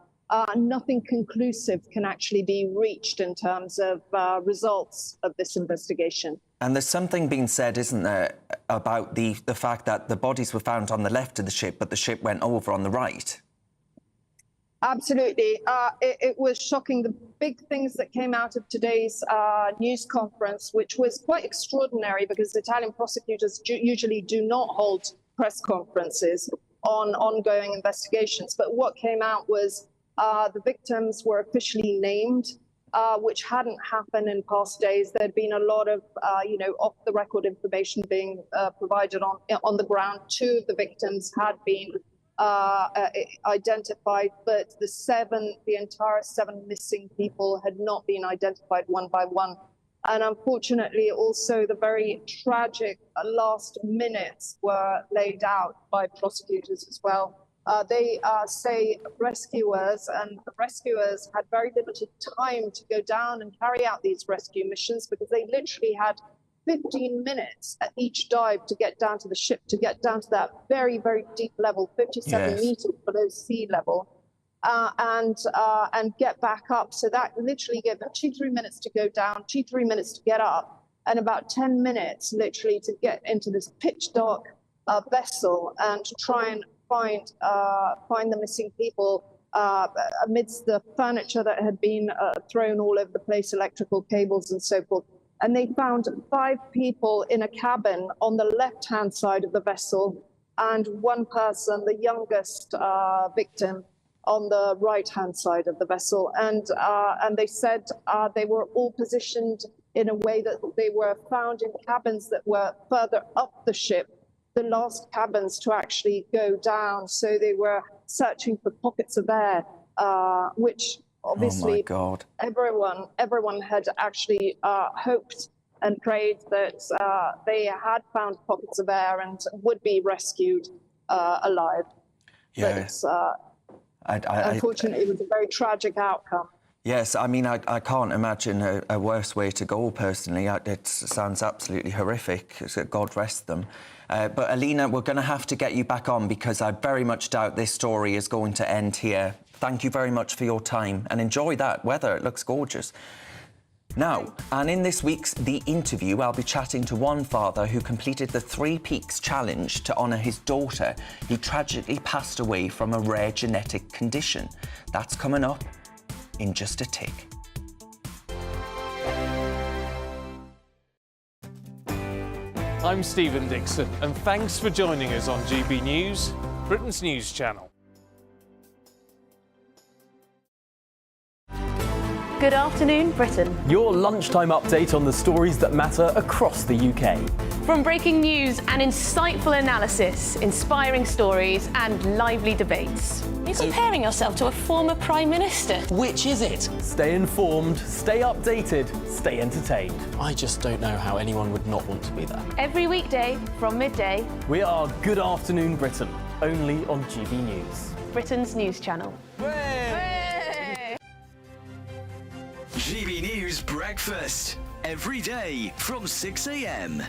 nothing conclusive can actually be reached in terms of results of this investigation. And there's something being said, isn't there, about the fact that the bodies were found on the left of the ship, but the ship went over on the right? Absolutely. It was shocking. The big things that came out of today's news conference, which was quite extraordinary because Italian prosecutors usually do not hold press conferences on ongoing investigations. But what came out was the victims were officially named, which hadn't happened in past days. There'd been a lot of, off-the-record information being provided on the ground. 2 of the victims had been identified, but the entire 7 missing people had not been identified one by one. And unfortunately, also the very tragic last minutes were laid out by prosecutors as well. They say rescuers, and the rescuers had very limited time to go down and carry out these rescue missions because they literally had 15 minutes at each dive to get down to the ship, to get down to that very, very deep level, 57 meters below sea level, and get back up. So that literally gave them 2-3 minutes to go down, 2-3 minutes to get up, and about 10 minutes literally to get into this pitch dark vessel and to try and find the missing people amidst the furniture that had been thrown all over the place, electrical cables and so forth. And they found 5 people in a cabin on the left-hand side of the vessel and 1 person, the youngest victim, on the right-hand side of the vessel. And they said they were all positioned in a way that they were found in cabins that were further up the ship, the last cabins to actually go down. So they were searching for pockets of air, which obviously everyone had actually hoped and prayed that they had found pockets of air and would be rescued alive. Yeah. But unfortunately, it was a very tragic outcome. Yes, I mean, I can't imagine a worse way to go, personally. It sounds absolutely horrific. God rest them. But, Alina, we're going to have to get you back on because I very much doubt this story is going to end here. Thank you very much for your time and enjoy that weather. It looks gorgeous. Now, and in this week's The Interview, I'll be chatting to one father who completed the 3 Peaks Challenge to honour his daughter, who tragically passed away from a rare genetic condition. That's coming up in just a tick. I'm Stephen Dixon, and thanks for joining us on GB News, Britain's news channel. Good afternoon, Britain. Your lunchtime update on the stories that matter across the UK. From breaking news and insightful analysis, inspiring stories and lively debates. You're comparing yourself to a former Prime Minister. Which is it? Stay informed, stay updated, stay entertained. I just don't know how anyone would not want to be there. Every weekday from midday. We are Good Afternoon Britain, only on GB News. Britain's news channel. GB News Breakfast, every day from 6 a.m.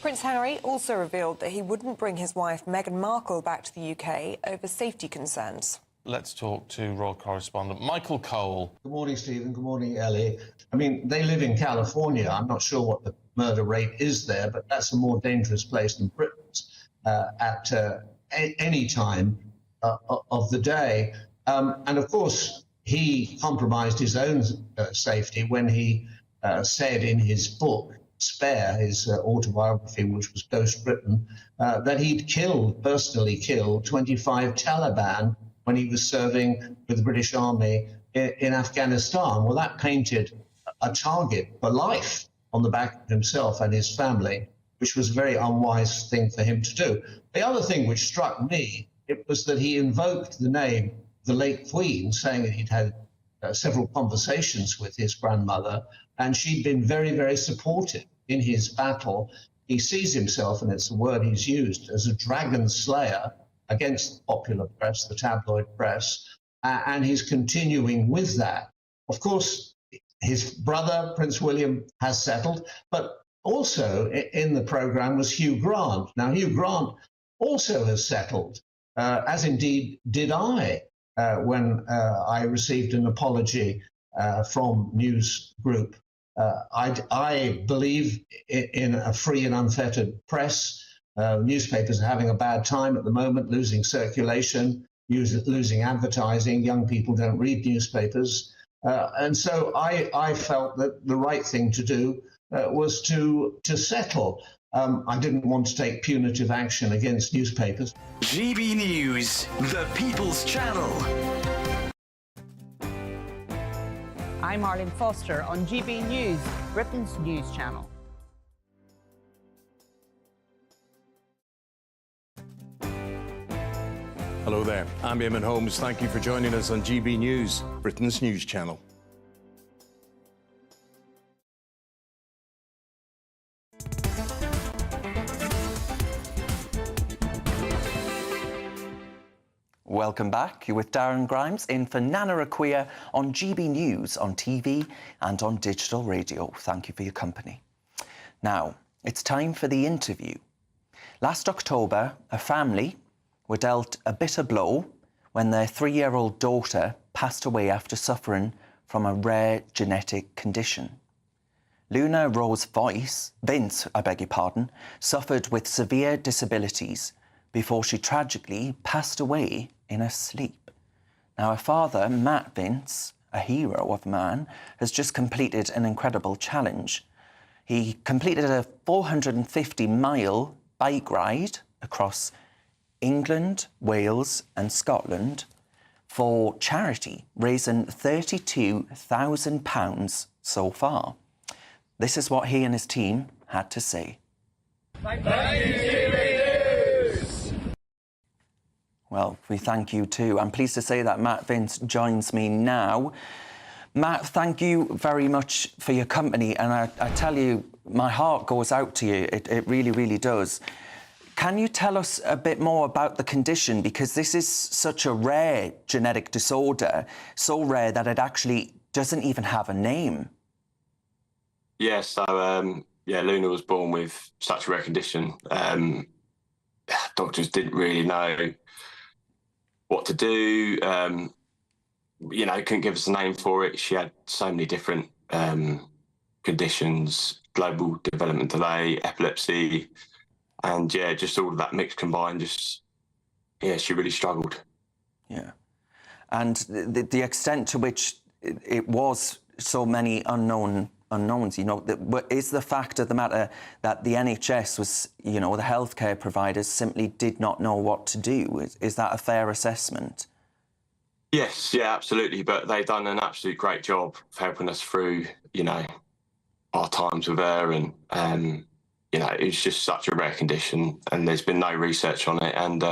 Prince Harry also revealed that he wouldn't bring his wife Meghan Markle back to the UK over safety concerns. Let's talk to royal correspondent Michael Cole. Good morning, Stephen. Good morning, Ellie. I mean, they live in California. I'm not sure what the murder rate is there, but that's a more dangerous place than Britain's at any time of the day. And of course, he compromised his own safety when he said in his book, Spare, his autobiography, which was Ghost Britain, that he'd personally killed 25 Taliban when he was serving with the British Army in Afghanistan. Well, that painted a target for life on the back of himself and his family, which was a very unwise thing for him to do. The other thing which struck me, it was that he invoked the name of the late Queen, saying that he'd had several conversations with his grandmother, and she'd been very, very supportive in his battle. He sees himself, and it's a word he's used, as a dragon slayer against the popular press, the tabloid press, and he's continuing with that. Of course, his brother, Prince William, has settled, but also in the programme was Hugh Grant. Now, Hugh Grant also has settled, as indeed did I, when I received an apology from News Group. I believe in a free and unfettered press. Newspapers are having a bad time at the moment, losing circulation, losing advertising. Young people don't read newspapers. And so I felt that the right thing to do was to settle. I didn't want to take punitive action against newspapers. GB News, the People's Channel. I'm Arlene Foster on GB News, Britain's news channel. Hello there, I'm Eamon Holmes. Thank you for joining us on GB News, Britain's news channel. Welcome back. You're with Darren Grimes in for Nana Akua on GB News on TV and on digital radio. Thank you for your company. Now, it's time for the interview. Last October, a family were dealt a bitter blow when their 3-year-old daughter passed away after suffering from a rare genetic condition. Luna Rose Vince, suffered with severe disabilities before she tragically passed away in her sleep. Now, her father, Matt Vince, a hero of a man, has just completed an incredible challenge. He completed a 450-mile bike ride across England, Wales and Scotland for charity, raising £32,000 so far. This is what he and his team had to say. Thank you. Well, we thank you too. I'm pleased to say that Matt Vince joins me now. Matt, thank you very much for your company. And I tell you, my heart goes out to you. It really, really does. Can you tell us a bit more about the condition? Because this is such a rare genetic disorder, so rare that it actually doesn't even have a name. Yeah, so, Luna was born with such a rare condition. Doctors didn't really know what to do, couldn't give us a name for it. She had so many different conditions, global development delay, epilepsy, and just all of that mix combined, she really struggled. Yeah. And the extent to which it was so many unknowns, is the fact of the matter that the NHS was, the healthcare providers simply did not know what to do. Is that a fair assessment? Yes, yeah, absolutely. But they've done an absolute great job of helping us through, our times with her. And, it's just such a rare condition and there's been no research on it. And,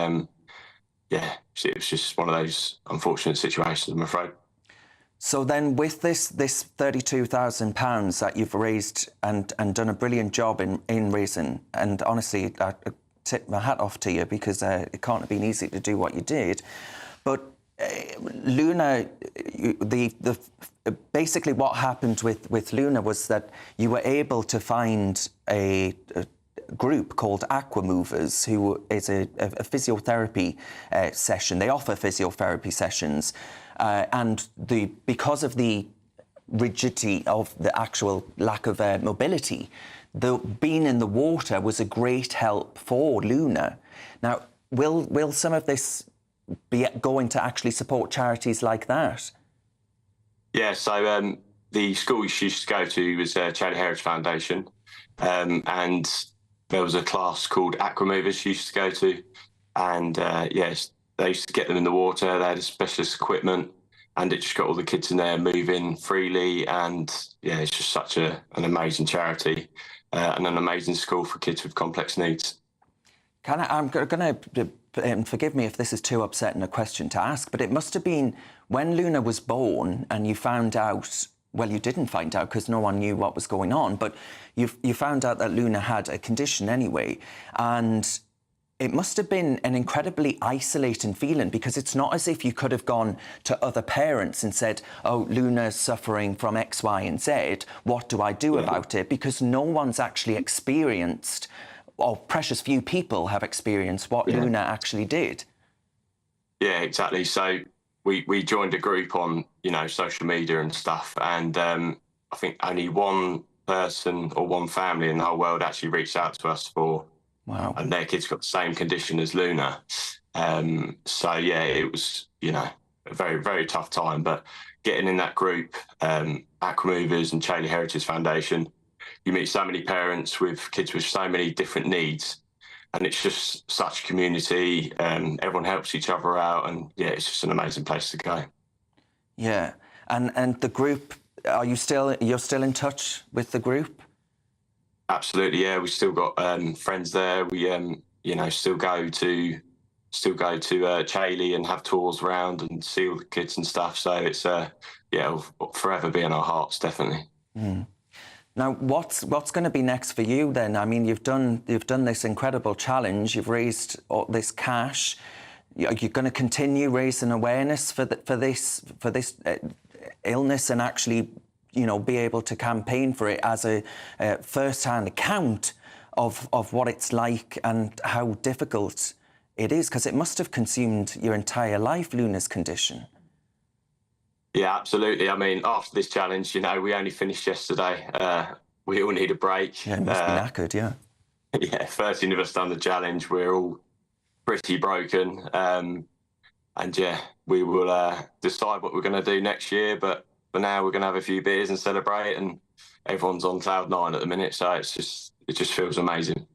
it was just one of those unfortunate situations, I'm afraid. So then with this £32,000 that you've raised and done a brilliant job in raising, and honestly, I tip my hat off to you because it can't have been easy to do what you did. But Luna, basically what happened with Luna was that you were able to find a group called Aqua Movers, who is a physiotherapy session. They offer physiotherapy sessions. Because of the rigidity of the actual lack of mobility, being in the water was a great help for Luna. Now, will some of this be going to actually support charities like that? Yeah, so the school she used to go to was Charity Heritage Foundation, and there was a class called Aqua Movers she used to go to, and they used to get them in the water. They had specialist equipment, and it just got all the kids in there moving freely. And it's just such an amazing charity and an amazing school for kids with complex needs. I'm going to and forgive me if this is too upsetting a question to ask, but it must have been when Luna was born and you found out, well, you didn't find out because no one knew what was going on, but you found out that Luna had a condition anyway, and it must have been an incredibly isolating feeling, because it's not as if you could have gone to other parents and said, oh, Luna's suffering from X, Y, and Z. What do I do about it? Because no one's actually experienced, or precious few people have experienced what Luna actually did. Yeah, exactly. So we joined a group on, social media and stuff. And I think only one person or one family in the whole world actually reached out to us for, wow, and their kid's got the same condition as Luna. So yeah, it was, a very, very tough time. But getting in that group, Aqua Movers and Charlie Heritage Foundation, you meet so many parents with kids with so many different needs, and it's just such community. Everyone helps each other out, and yeah, it's just an amazing place to go. Yeah, and the group, you're still in touch with the group? Absolutely, yeah. We still got friends there. We still go to Chailey and have tours around and see all the kids and stuff. So it's it'll forever be in our hearts, definitely. Mm. Now, what's going to be next for you then? I mean, you've done this incredible challenge. You've raised all this cash. You're going to continue raising awareness for this illness, and actually, be able to campaign for it as a first-hand account of what it's like and how difficult it is, because it must have consumed your entire life, Luna's condition. Yeah, absolutely. I mean, after this challenge, we only finished yesterday. We all need a break. Yeah, it must be knackered, yeah. Yeah, 13 of us done the challenge. We're all pretty broken. And yeah, we will decide what we're going to do next year. But for now, we're going to have a few beers and celebrate. And everyone's on cloud 9 at the minute. So it just feels amazing.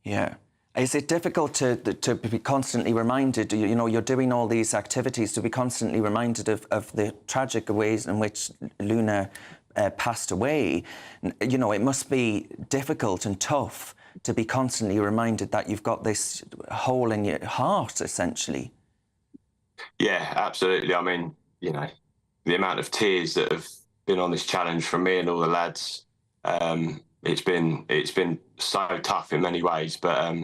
Yeah. Is it difficult to be constantly reminded, you're doing all these activities, to be constantly reminded of the tragic ways in which Luna passed away? It must be difficult and tough to be constantly reminded that you've got this hole in your heart, essentially. Yeah, absolutely. I mean, the amount of tears that have been on this challenge from me and all the lads, it's been so tough in many ways, but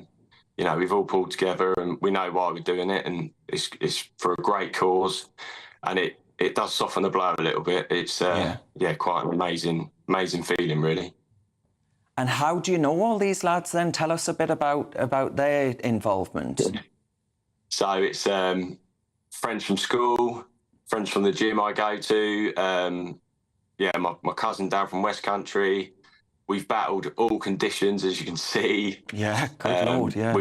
we've all pulled together and we know why we're doing it, and it's for a great cause, and it does soften the blow a little bit. It's quite an amazing feeling, really. And how do you know all these lads then? Tell us a bit about their involvement. So it's friends from school, friends from the gym I go to, my cousin down from West Country. We've battled all conditions, as you can see. Yeah, good Lord, yeah.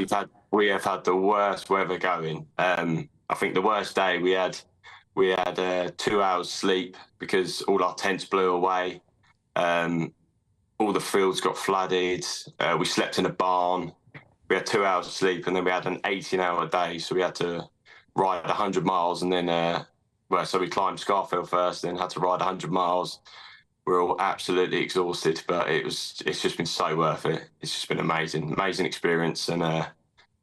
We have had the worst weather going. I think the worst day we had 2 hours sleep because all our tents blew away. All the fields got flooded. We slept in a barn. We had 2 hours of sleep, and then we had an 18-hour day, so we had to ride 100 miles, and then so we climbed Scarfield first, then had to ride 100 miles. We're all absolutely exhausted, but it's just been so worth it. It's just been amazing experience, and I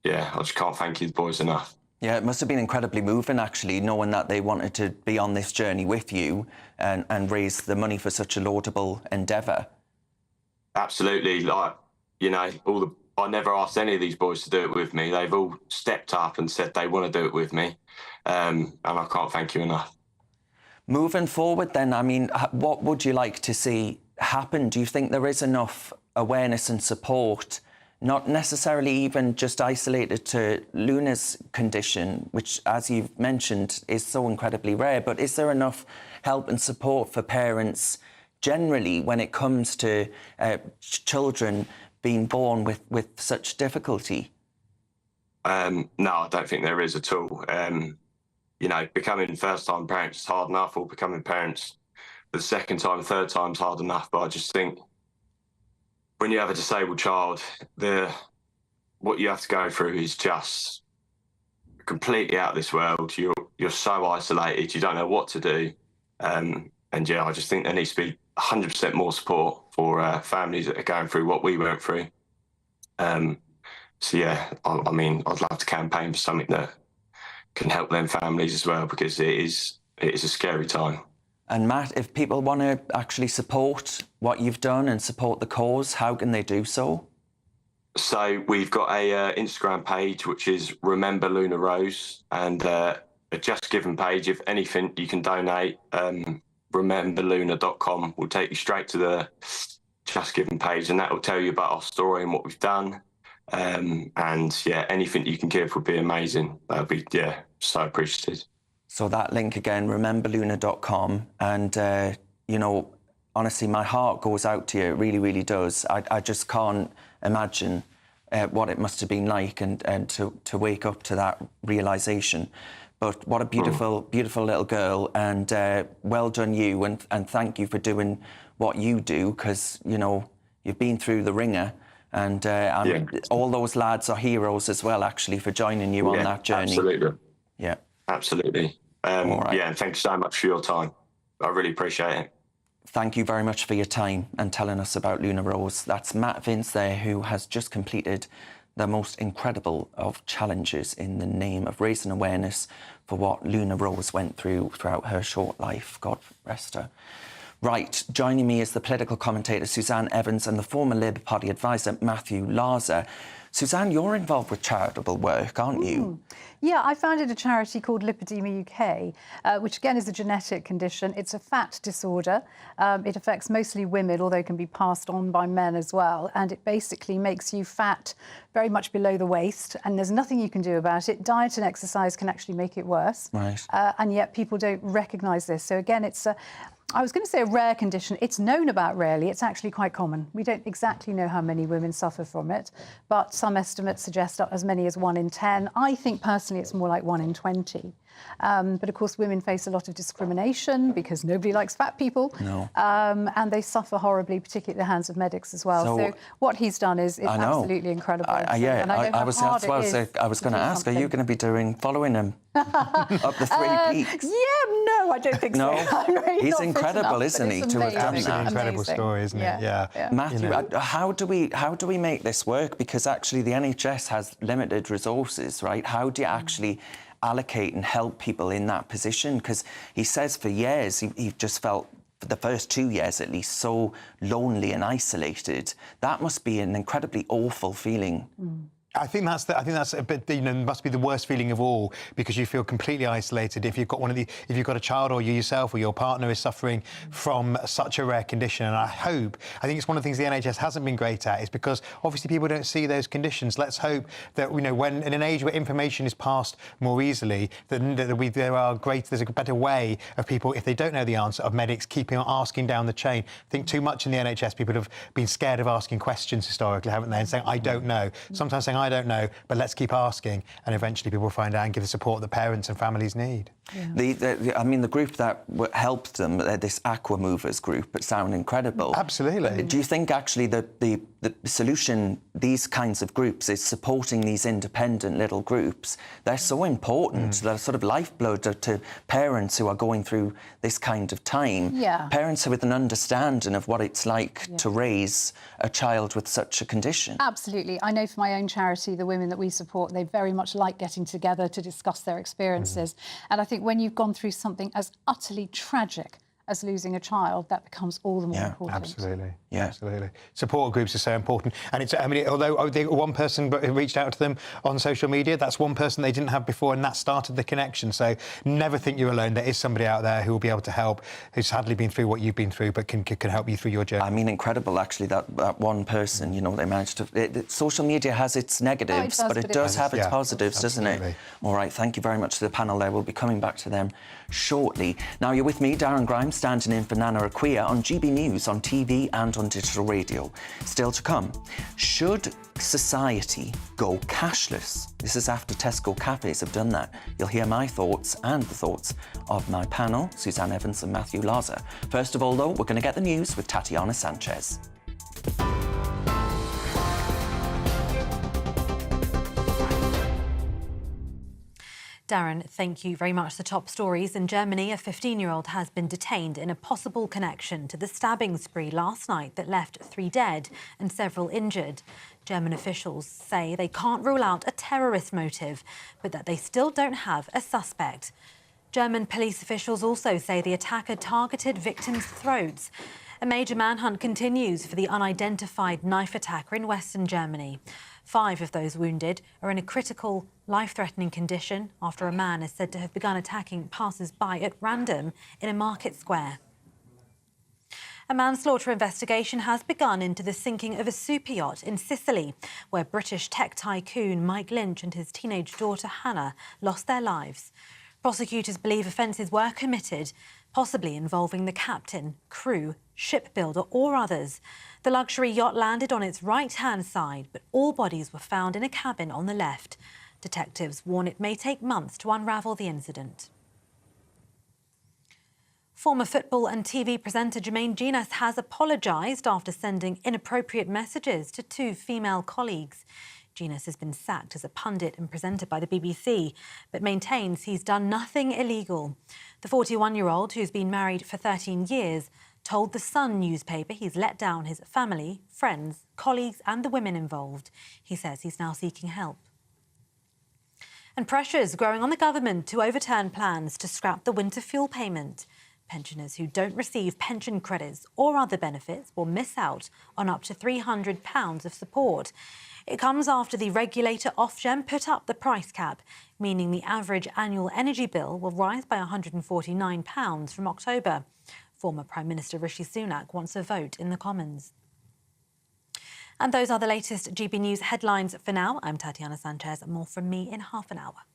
just can't thank you boys enough. Yeah, it must have been incredibly moving, actually, knowing that they wanted to be on this journey with you and raise the money for such a laudable endeavour. Absolutely. I never asked any of these boys to do it with me. They've all stepped up and said they want to do it with me, and I can't thank you enough. Moving forward then, I mean, what would you like to see happen? Do you think there is enough awareness and support, not necessarily even just isolated to Luna's condition, which, as you've mentioned, is so incredibly rare, but is there enough help and support for parents generally when it comes to children being born with such difficulty? No, I don't think there is at all. Becoming first-time parents is hard enough, or becoming parents the second time, third time's hard enough. But I just think when you have a disabled child, what you have to go through is just completely out of this world. You're so isolated, you don't know what to do. I just think there needs to be 100% more support for families that are going through what we went through. So yeah, I mean, I'd love to campaign for something that can help them families as well, because it is a scary time. And Matt, if people want to actually support what you've done and support the cause, how can they do so? So we've got a Instagram page, which is Remember Luna Rose, and a Just Giving page. If anything you can donate, rememberluna.com will take you straight to the Just Giving page, and that will tell you about our story and what we've done. And yeah, anything you can give would be amazing. That would be, yeah, so appreciated. So that link again, rememberluna.com. And, you know, honestly, my heart goes out to you. It really, really does. I just can't imagine what it must have been like and to wake up to that realisation. But what a beautiful, beautiful little girl. And well done you. And thank you for doing what you do, because, you know, you've been through the ringer. And all those lads are heroes as well, actually, for joining you on that journey. Absolutely. Yeah. Absolutely. Yeah, and thanks so much for your time. I really appreciate it. Thank you very much for your time and telling us about Luna Rose. That's Matt Vince there, who has just completed the most incredible of challenges in the name of raising awareness for what Luna Rose went through throughout her short life. God rest her. Right, joining me is the political commentator Suzanne Evans and the former Labour Party advisor Matthew Larser. Suzanne, you're involved with charitable work, aren't you? Yeah, I founded a charity called Lipedema UK, which again is a genetic condition. It's a fat disorder. It affects mostly women, although it can be passed on by men as well. And it basically makes you fat very much below the waist, and there's nothing you can do about it. Diet and exercise can actually make it worse. Right. And yet people don't recognise this. So again, it's I was going to say a rare condition. It's known about rarely. It's actually quite common. We don't exactly know how many women suffer from it, but some estimates suggest as many as 1 in 10. I think personally it's more like 1 in 20. But of course, women face a lot of discrimination because nobody likes fat people. No. And they suffer horribly, particularly at the hands of medics as well. So what he's done is absolutely incredible. I was going to ask, are you going to be following him up the 3 peaks? Yeah, no, I don't think so. No, he's incredible, isn't he, to have done that? It's an incredible story, isn't it? Yeah. Matthew, how do we make this work? Because actually the NHS has limited resources, right? How do you actually allocate and help people in that position? Because he says for years he just felt, for the first 2 years at least, so lonely and isolated. That must be an incredibly awful feeling. I think that's a bit, must be the worst feeling of all, because you feel completely isolated if you've got if you've got a child, or you yourself or your partner is suffering from such a rare condition. And I think it's one of the things the NHS hasn't been great at, is because obviously people don't see those conditions. Let's hope that, when in an age where information is passed more easily, there's a better way of people, if they don't know the answer, of medics keeping on asking down the chain. I think too much in the NHS people have been scared of asking questions historically, haven't they, and saying, I don't know. Sometimes saying, I don't know, but let's keep asking, and eventually people will find out and give the support that parents and families need. Yeah. The group that helped them, this Aqua Movers group, sound incredible. Absolutely. Do you think actually the solution, these kinds of groups, is supporting these independent little groups? They're so important. They're sort of lifeblood to parents who are going through this kind of time. Yeah. Parents with an understanding of what it's like to raise a child with such a condition. Absolutely. I know for my own charity, the women that we support, they very much like getting together to discuss their experiences. And I think when you've gone through something as utterly tragic as losing a child, that becomes all the more important. Absolutely. Yeah. Absolutely. Support groups are so important. And it's, although one person reached out to them on social media, that's one person they didn't have before, and that started the connection. So never think you're alone. There is somebody out there who will be able to help, who's sadly been through what you've been through, but can help you through your journey. I mean, incredible, actually, that one person, they managed to... social media has its negatives, but it does have its positives, doesn't it? All right, thank you very much to the panel there. We'll be coming back to them shortly. Now, you're with me, Darren Grimes, standing in for Nana Akua on GB News, on TV and on digital radio. Still to come, should society go cashless? This is after Tesco cafes have done that. You'll hear my thoughts and the thoughts of my panel, Suzanne Evans and Matthew Larser. First of all, though, we're going to get the news with Tatiana Sanchez. Darren, thank you very much. The top stories. In Germany, a 15-year-old has been detained in a possible connection to the stabbing spree last night that left 3 dead and several injured. German officials say they can't rule out a terrorist motive, but that they still don't have a suspect. German police officials also say the attacker targeted victims' throats. A major manhunt continues for the unidentified knife attacker in Western Germany. 5 of those wounded are in a critical, life-threatening condition after a man is said to have begun attacking passers-by at random in a market square. A manslaughter investigation has begun into the sinking of a super yacht in Sicily, where British tech tycoon Mike Lynch and his teenage daughter Hannah lost their lives. Prosecutors believe offences were committed, possibly involving the captain, crew, shipbuilder or others. The luxury yacht landed on its right-hand side, but all bodies were found in a cabin on the left. Detectives warn it may take months to unravel the incident. Former football and TV presenter Jermaine Jenas has apologised after sending inappropriate messages to 2 female colleagues. Jenas has been sacked as a pundit and presenter by the BBC, but maintains he's done nothing illegal. The 41-year-old, who's been married for 13 years, told The Sun newspaper he's let down his family, friends, colleagues and the women involved. He says he's now seeking help. And pressures growing on the government to overturn plans to scrap the winter fuel payment. Pensioners who don't receive pension credits or other benefits will miss out on up to £300 of support. It comes after the regulator Ofgem put up the price cap, meaning the average annual energy bill will rise by £149 from October. Former Prime Minister Rishi Sunak wants a vote in the Commons. And those are the latest GB News headlines for now. I'm Tatiana Sanchez. More from me in half an hour.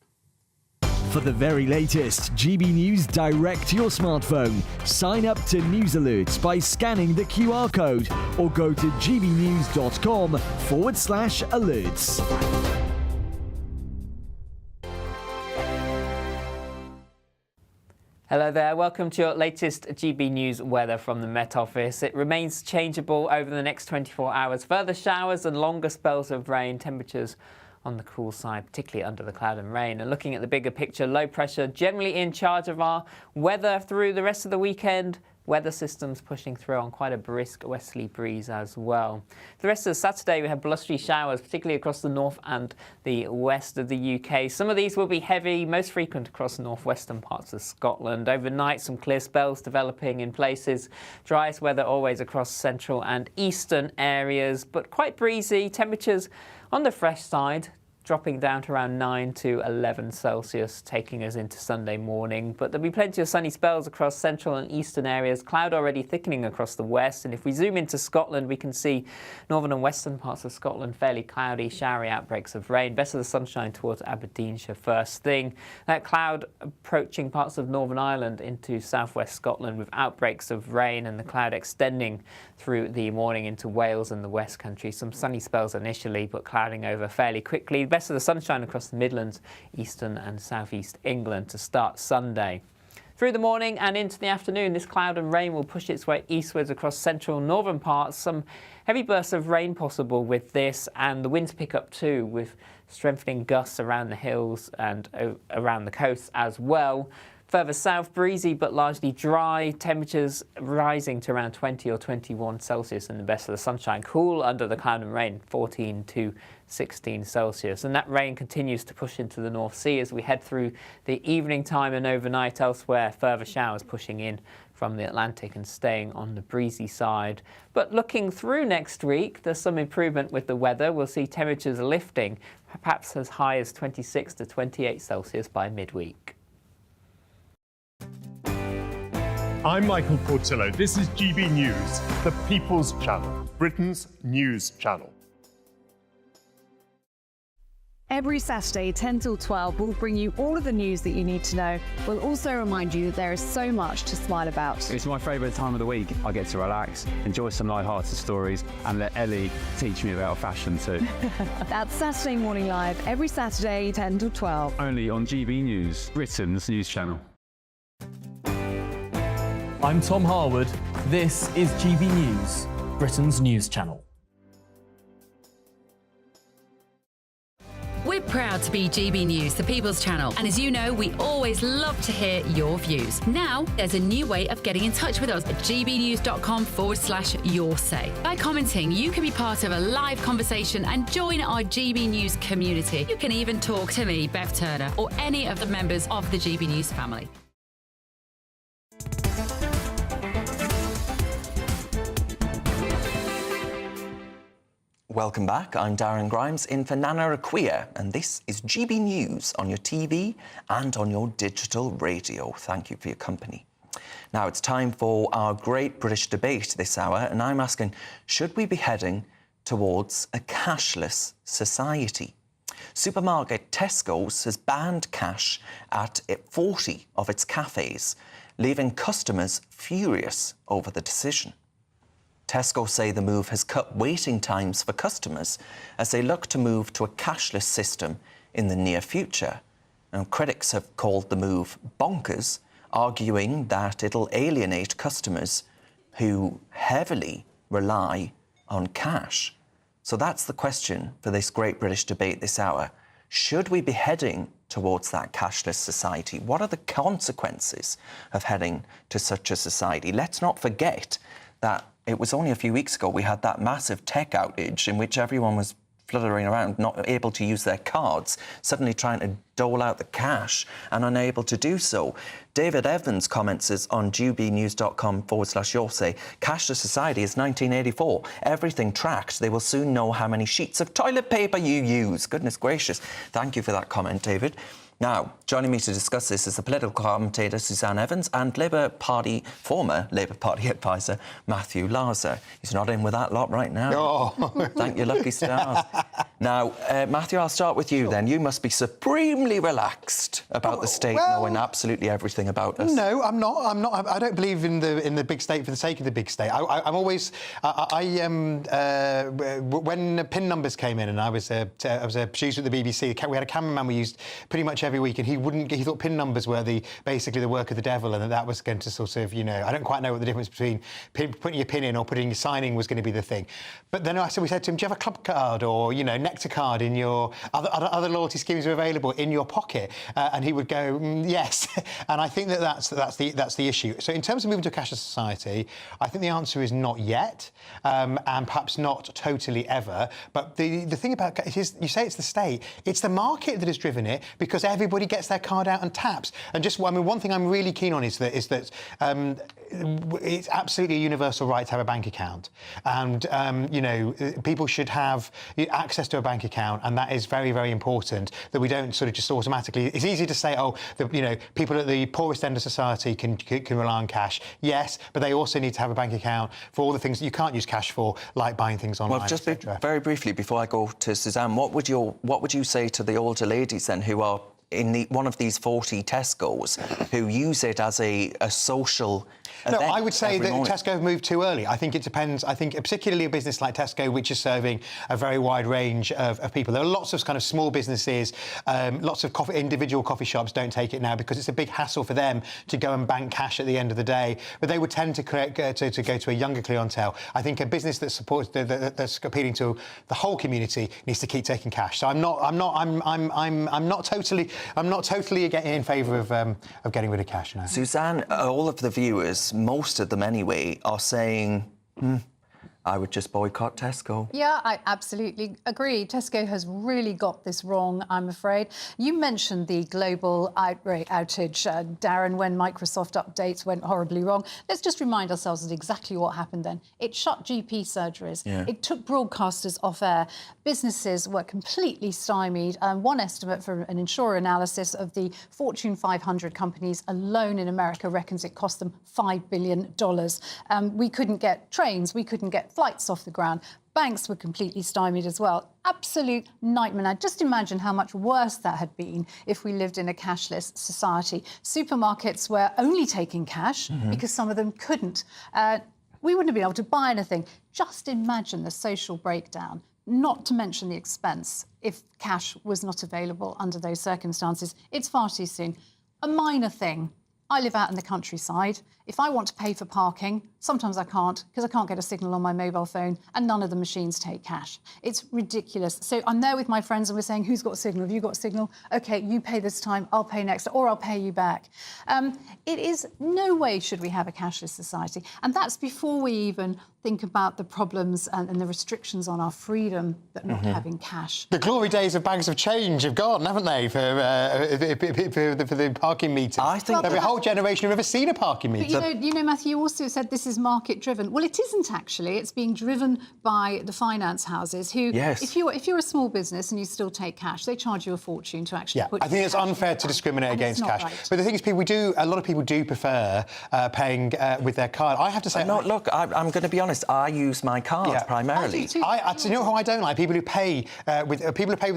For the very latest GB News direct to your smartphone, sign up to News Alerts by scanning the QR code or go to gbnews.com/alerts. Hello there, welcome to your latest GB News weather from the Met Office. It remains changeable over the next 24 hours. Further showers and longer spells of rain, temperatures on the cool side, particularly under the cloud and rain. And looking at the bigger picture, low pressure generally in charge of our weather through the rest of the weekend. Weather systems pushing through on quite a brisk westerly breeze as well. The rest of Saturday we have blustery showers, particularly across the north and the west of the UK. Some of these will be heavy, most frequent across the northwestern parts of Scotland. Overnight, some clear spells developing in places. Driest weather always across central and eastern areas, but quite breezy. Temperatures on the fresh side, dropping down to around 9 to 11 Celsius, taking us into Sunday morning. But there'll be plenty of sunny spells across central and eastern areas. Cloud already thickening across the west. And if we zoom into Scotland, we can see northern and western parts of Scotland fairly cloudy, showery outbreaks of rain. Best of the sunshine towards Aberdeenshire first thing. That cloud approaching parts of Northern Ireland into southwest Scotland with outbreaks of rain, and the cloud extending through the morning into Wales and the West Country. Some sunny spells initially, but clouding over fairly quickly. Best of the sunshine across the Midlands, eastern and southeast England to start Sunday. Through the morning and into the afternoon, this cloud and rain will push its way eastwards across central and northern parts. Some heavy bursts of rain possible with this, and the winds pick up too, with strengthening gusts around the hills and around the coast as well. Further south, breezy but largely dry, temperatures rising to around 20 or 21 Celsius in the best of the sunshine. Cool under the cloud and rain, 14 to 16 Celsius. And that rain continues to push into the North Sea as we head through the evening time and overnight elsewhere. Further showers pushing in from the Atlantic and staying on the breezy side. But looking through next week, there's some improvement with the weather. We'll see temperatures lifting, perhaps as high as 26 to 28 Celsius by midweek. I'm Michael Portillo. This is GB News, the People's Channel, Britain's news channel. Every Saturday, 10 till 12, we'll bring you all of the news that you need to know. We'll also remind you that there is so much to smile about. It's my favourite time of the week. I get to relax, enjoy some light-hearted stories, and let Ellie teach me about fashion too. That's Saturday Morning Live, every Saturday, 10 till 12. Only on GB News, Britain's news channel. I'm Tom Harwood. This is GB News, Britain's news channel. We're Proud to be GB News, the People's Channel. And as you know, we always love to hear your views. Now, there's a new way of getting in touch with us at gbnews.com/your say. By commenting, you can be part of a live conversation and join our GB News community. You can even talk to me, Bev Turner, or any of the members of the GB News family. Welcome back. I'm Darren Grimes in for Nana Akua, and this is GB News on your TV and on your digital radio. Thank you for your company. Now it's time for our great British debate this hour, and I'm asking, should we be heading towards a cashless society? Supermarket Tesco's has banned cash at 40 of its cafes, leaving customers furious over the decision. Tesco say the move has cut waiting times for customers as they look to move to a cashless system in the near future. And critics have called the move bonkers, arguing that it'll alienate customers who heavily rely on cash. So that's the question for this great British debate this hour. Should we be heading towards that cashless society? What are the consequences of heading to such a society? Let's not forget that it was only a few weeks ago we had that massive tech outage in which everyone was fluttering around, not able to use their cards, suddenly trying to dole out the cash and unable to do so. David Evans comments is on gbnews.com/your say, cashless society is 1984. Everything tracked. They will soon know how many sheets of toilet paper you use. Goodness gracious. Thank you for that comment, David. Now, joining me to discuss this is the political commentator Suzanne Evans and former Labour Party advisor Matthew Larser. He's not in with that lot right now. Oh. Thank your lucky stars. Now, Matthew, I'll start with you then. You must be supremely relaxed about the state knowing absolutely everything about us. No, I'm not. I don't believe in the big state for the sake of the big state. I'm always. When PIN numbers came in, and I was a producer at the BBC, we had a cameraman we used pretty much every week, and he thought PIN numbers were basically the work of the devil, and that was going to sort of, I don't quite know what the difference between putting your PIN in or putting your signing was going to be the thing. But then we said to him, do you have a club card or, Nectar card in your other loyalty schemes are available in your pocket? And he would go, yes. And I think that's the issue. So in terms of moving to a cashless society, I think the answer is not yet, and perhaps not totally ever. But the thing about it is, you say it's the state, it's the market that has driven it, because everybody gets their card out and taps. And one thing I'm really keen on is that it's absolutely a universal right to have a bank account, and people should have access to a bank account, and that is very, very important. That we don't sort of just automatically. It's easy to say, people at the poorest end of society can rely on cash. Yes, but they also need to have a bank account for all the things that you can't use cash for, like buying things online. Well, just very briefly before I go to Suzanne, what would you say to the older ladies then who are in one of these 40 Tesco's who use it as a social event? No, I would say that Tesco have moved too early. I think it depends. I think particularly a business like Tesco, which is serving a very wide range of people. There are lots of kind of small businesses, lots of individual coffee shops don't take it now because it's a big hassle for them to go and bank cash at the end of the day. But they would tend to go to a younger clientele. I think a business that supports that's appealing to the whole community needs to keep taking cash. So I'm not totally in favour of getting rid of cash now. Suzanne, all of the viewers, most of them anyway, are saying, I would just boycott Tesco. Yeah, I absolutely agree. Tesco has really got this wrong, I'm afraid. You mentioned the global outage, Darren, when Microsoft updates went horribly wrong. Let's just remind ourselves of exactly what happened then. It shut GP surgeries. Yeah. It took broadcasters off air. Businesses were completely stymied. One estimate from an insurer analysis of the Fortune 500 companies alone in America reckons it cost them $5 billion. We couldn't get trains. We couldn't get flights off the ground. Banks were completely stymied as well. Absolute nightmare. Now, just imagine how much worse that had been if we lived in a cashless society. Supermarkets were only taking cash because some of them couldn't. We wouldn't have been able to buy anything. Just imagine the social breakdown, not to mention the expense, if cash was not available under those circumstances. It's far too soon. A minor thing. I live out in the countryside. If I want to pay for parking, sometimes I can't because I can't get a signal on my mobile phone and none of the machines take cash. It's ridiculous. So I'm there with my friends and we're saying, who's got a signal? Have you got a signal? OK, you pay this time, I'll pay next, or I'll pay you back. It is no way should we have a cashless society. And that's before we even think about the problems and the restrictions on our freedom that not having cash. The glory days of bags of change have gone, haven't they, for the parking meters? I think there'll be a whole generation who've never seen a parking meter. But you know, Matthew, you also said this is market-driven. Well, it isn't actually. It's being driven by the finance houses who, if you're a small business and you still take cash, they charge you a fortune to actually put. I think it's unfair to discriminate against cash. Right. But the thing is, a lot of people do prefer paying with their card. I have to say, no, look, I'm going to be honest. I use my card primarily. You know who I don't like? People who pay with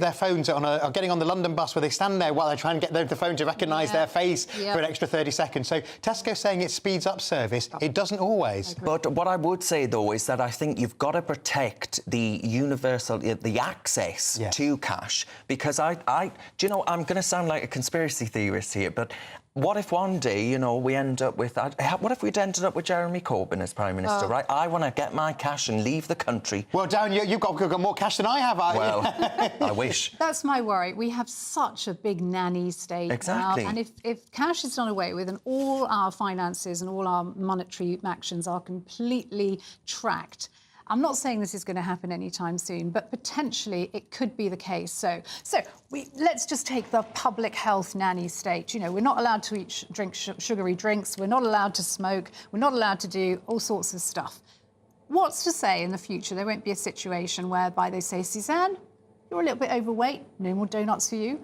their phones are getting on the London bus where they stand there while they're trying to get the phone to recognise their face for an extra 30 seconds. So Tesco's saying it speeds up service. It doesn't always. But what I would say, though, is that I think you've got to protect the universal, the access to cash, because do you know, I'm going to sound like a conspiracy theorist here, but what if one day, you know, we end up with... what if we'd ended up with Jeremy Corbyn as Prime Minister, right? I want to get my cash and leave the country. Well, Darren, you've got more cash than I have, Well, I wish. That's my worry. We have such a big nanny state Exactly. now. And if cash is done away with and all our finances and all our monetary actions are completely tracked, I'm not saying this is going to happen anytime soon, but potentially it could be the case. So let's just take the public health nanny state. You know, we're not allowed to drink sugary drinks. We're not allowed to smoke. We're not allowed to do all sorts of stuff. What's to say in the future there won't be a situation whereby they say, Suzanne, you're a little bit overweight, no more donuts for you.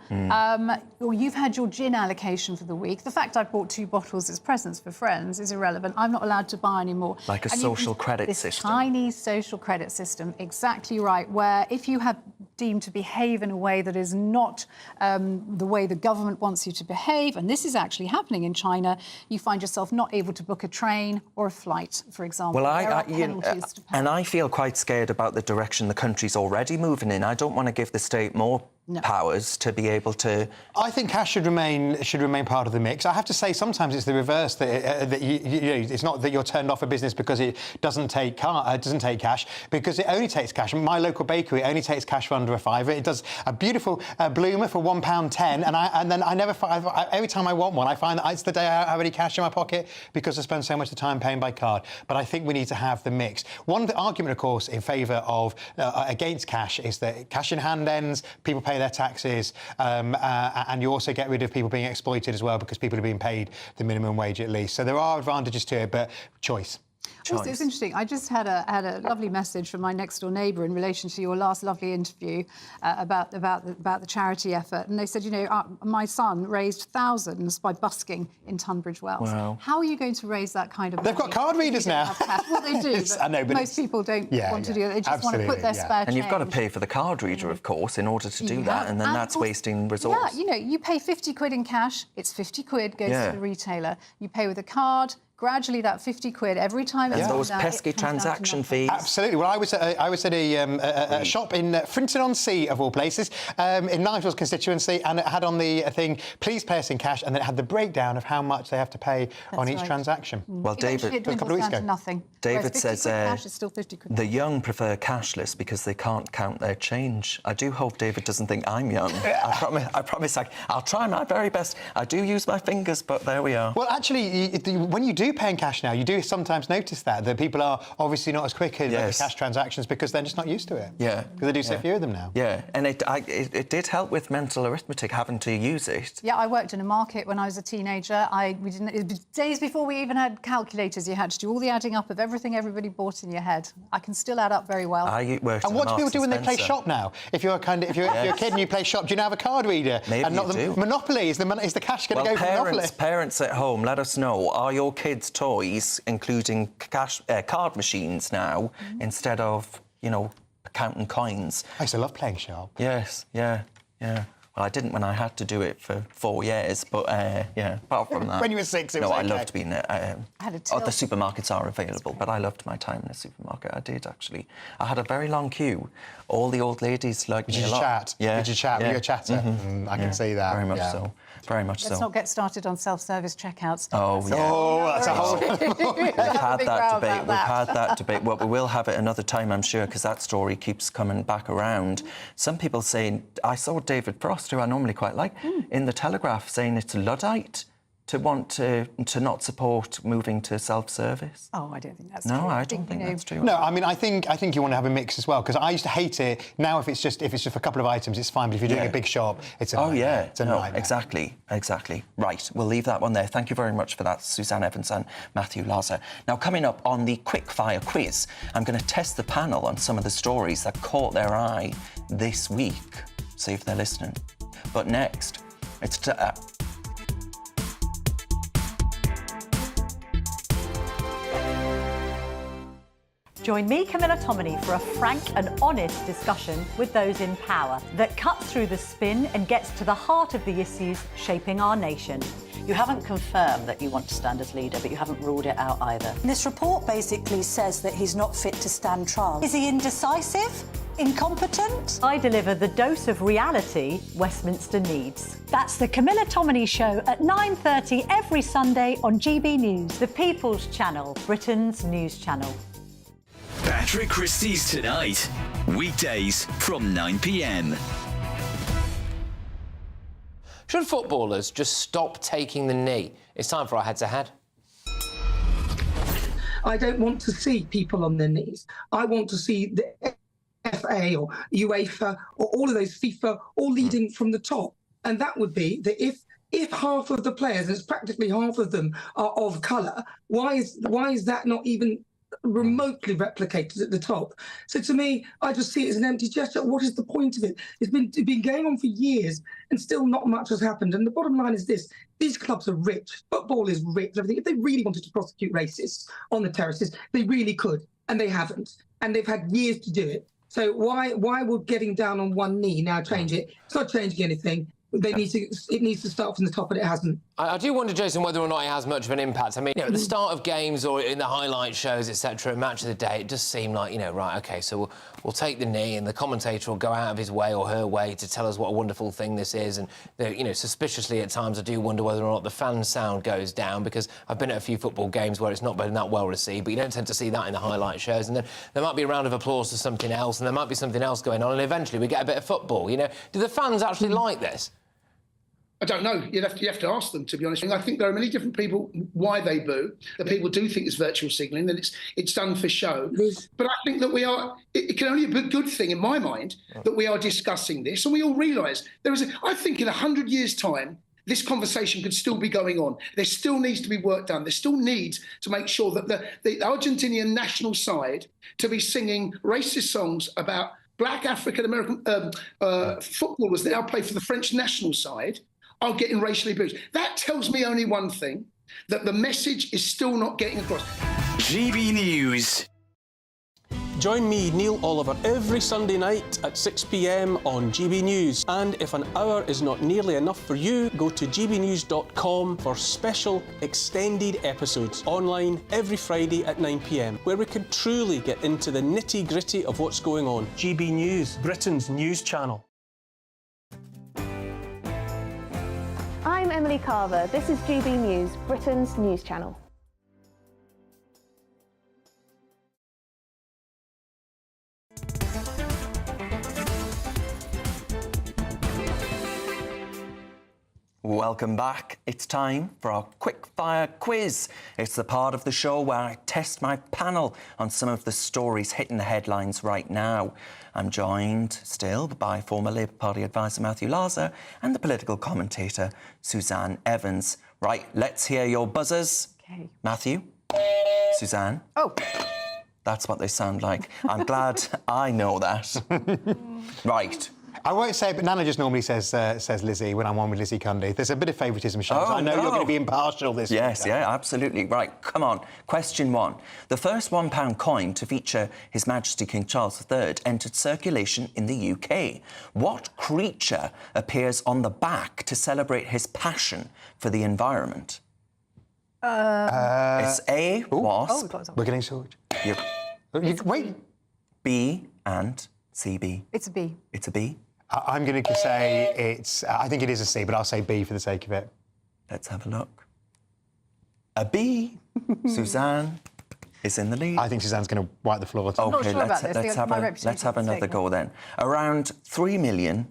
Or you've had your gin allocation for the week. The fact I bought 2 bottles as presents for friends is irrelevant. I'm not allowed to buy any more. Like a social credit this system. Chinese social credit system, exactly right, where if you have deemed to behave in a way that is not the way the government wants you to behave, and this is actually happening in China, you find yourself not able to book a train or a flight, for example. Well, there are penalties to pay. and I feel quite scared about the direction the country's already moving in. I don't want to give the state more powers to be able to... I think cash should remain part of the mix. I have to say, sometimes it's the reverse, that it's not that you're turned off a business because it doesn't take cash, because it only takes cash. My local bakery only takes cash for under a £5. It does a beautiful bloomer for £1.10, and then I never every time I want one, I find that it's the day I have any cash in my pocket because I spend so much of the time paying by card. But I think we need to have the mix. One argument, of course, in favour of against cash is that cash in hand ends, people pay their taxes, and you also get rid of people being exploited as well because people are being paid the minimum wage at least. So there are advantages to it, but choice. Also, it's interesting. I just had a lovely message from my next door neighbour in relation to your last lovely interview about the charity effort, and they said, you know, my son raised thousands by busking in Tunbridge Wells. Wow. How are you going to raise that kind of money? They've got card readers now. Well, they do. But I know, but most people don't want to do it. They just want to put their spare change. And you've got to pay for the card reader, of course, in order to do that, and then that's wasting resource. Yeah, you know, you pay 50 quid in cash. It's 50 quid goes to the retailer. You pay with a card. Gradually, that 50 quid every time it's those pesky transaction fees. Absolutely. Well, I was at a shop in Frinton-on-Sea, of all places, in Nigel's constituency, and it had on the thing, please pay us in cash, and then it had the breakdown of how much they have to pay on each transaction. Well, David, it a couple of weeks ago, nothing. David says cash is still 50 quid. The young prefer cashless because they can't count their change. I do hope David doesn't think I'm young. I promise I'll try my very best. I do use my fingers, but there we are. Well, actually, when you do pay in cash now, you do sometimes notice that people are obviously not as quick at the cash transactions because they're just not used to it. Yeah. Because they do so few of them now. Yeah, and it did help with mental arithmetic having to use it. Yeah, I worked in a it when I was a teenager. It was days before we even had calculators. You had to do all the adding up of everything everybody bought in your head. I can still add up very well. I worked. And what do people do when they play shop now? If you're a kid and you play shop, do you now have a card reader? Maybe and not you do. Monopoly is the cash going to go for Monopoly? Parents at home, let us know. Are your kids' toys including card machines now instead of counting coins? I used to love playing shop. Yes, yeah. Well, I didn't when I had to do it for 4 years, but yeah, apart from that... When you were 6, it was No, okay. I loved being... I had a till. the supermarkets are available, but I loved my time in the supermarket. I did, actually. I had a very long queue. All the old ladies liked me a lot. Chat? Yeah. Did you chat? Yeah. Were you a chatter? I can see that. Very much so. Very much Let's so. not get started on self-service checkouts. Oh, yeah. Oh, that's a whole... We've had that debate. We've had that debate. Well, we will have it another time, I'm sure, because that story keeps coming back around. Some people saying... I saw David Frost, who I normally quite like, in the Telegraph, saying it's Luddite to want to not support moving to self-service. Oh, I don't think that's true. No, I don't think that's true. No, I mean, I think you want to have a mix as well, because I used to hate it. Now, if it's just for a couple of items, it's fine. But if you're doing a big shop, it's a nightmare. yeah, it's a nightmare. Exactly. Right, we'll leave that one there. Thank you very much for that, Suzanne Evans and Matthew Laza. Now, coming up on the quickfire quiz, I'm going to test the panel on some of the stories that caught their eye this week. See if they're listening. But next, it's Join me, Camilla Tominey, for a frank and honest discussion with those in power that cuts through the spin and gets to the heart of the issues shaping our nation. You haven't confirmed that you want to stand as leader, but you haven't ruled it out either. This report basically says that he's not fit to stand trial. Is he indecisive? Incompetent? I deliver the dose of reality Westminster needs. That's the Camilla Tominey Show at 9:30 every Sunday on GB News, the People's Channel, Britain's news channel. Patrick Christie's Tonight, weekdays from 9 p.m. Should footballers just stop taking the knee? It's time for our head-to-head. I don't want to see people on their knees. I want to see the FA or UEFA or all of those FIFA all leading from the top. And that would be that if half of the players, and it's practically half of them, are of colour, why is that not even remotely replicated at the top? So to me, I just see it as an empty gesture. What is the point of it? It's been going on for years and still not much has happened. And the bottom line is this: these clubs are rich. Football is rich. Everything. If they really wanted to prosecute racists on the terraces, they really could, and they haven't. And they've had years to do it. So why would getting down on one knee now change it? It's not changing anything. It needs to start from the top, but it hasn't. I do wonder, Jason, whether or not it has much of an impact. I mean, at the start of games or in the highlight shows, etc., at Match of the Day, it does seem like, right, OK, so we'll take the knee and the commentator will go out of his way or her way to tell us what a wonderful thing this is. And, suspiciously at times I do wonder whether or not the fan sound goes down, because I've been at a few football games where it's not been that well received, but you don't tend to see that in the highlight shows. And then there might be a round of applause for something else, and there might be something else going on, and eventually we get a bit of football. Do the fans actually like this? I don't know. You have to ask them, to be honest. I think there are many different people why they boo. That people do think it's virtual signalling, that it's done for show. But I think that it can only be a good thing in my mind that we are discussing this, and we all realise I think in 100 years' time, this conversation could still be going on. There still needs to be work done. There still needs to make sure that the Argentinian national side to be singing racist songs about black African-American footballers that now play for the French national side are getting racially abused. That tells me only one thing, that the message is still not getting across. GB News. Join me, Neil Oliver, every Sunday night at 6 p.m. on GB News. And if an hour is not nearly enough for you, go to gbnews.com for special extended episodes online every Friday at 9 p.m, where we can truly get into the nitty-gritty of what's going on. GB News, Britain's news channel. I'm Emily Carver. This is GB News, Britain's news channel. Welcome back. It's time for our quickfire quiz. It's the part of the show where I test my panel on some of the stories hitting the headlines right now. I'm joined still by former Labour Party advisor Matthew Laza and the political commentator Suzanne Evans. Right, let's hear your buzzers. Okay. Matthew? Suzanne? Oh. That's what they sound like. I'm glad I know that. Right. I won't say, but Nana just normally says Lizzie when I'm on with Lizzie Cundy. There's a bit of favouritism shown. Oh, I know no. you're going to be impartial this week. Yes, yeah, absolutely. Right, come on. Question 1. The first £1 coin to feature His Majesty King Charles III entered circulation in the UK. What creature appears on the back to celebrate his passion for the environment? It's A, wasp. We're getting sorted. Wait. B and CB. It's a B. It's a B. I'm going to say it's... I think it is a C, but I'll say B for the sake of it. Let's have a look. A B. Suzanne is in the lead. I think Suzanne's going to wipe the floor. I'm not OK, sure about this. let's have another go then. Around 3 million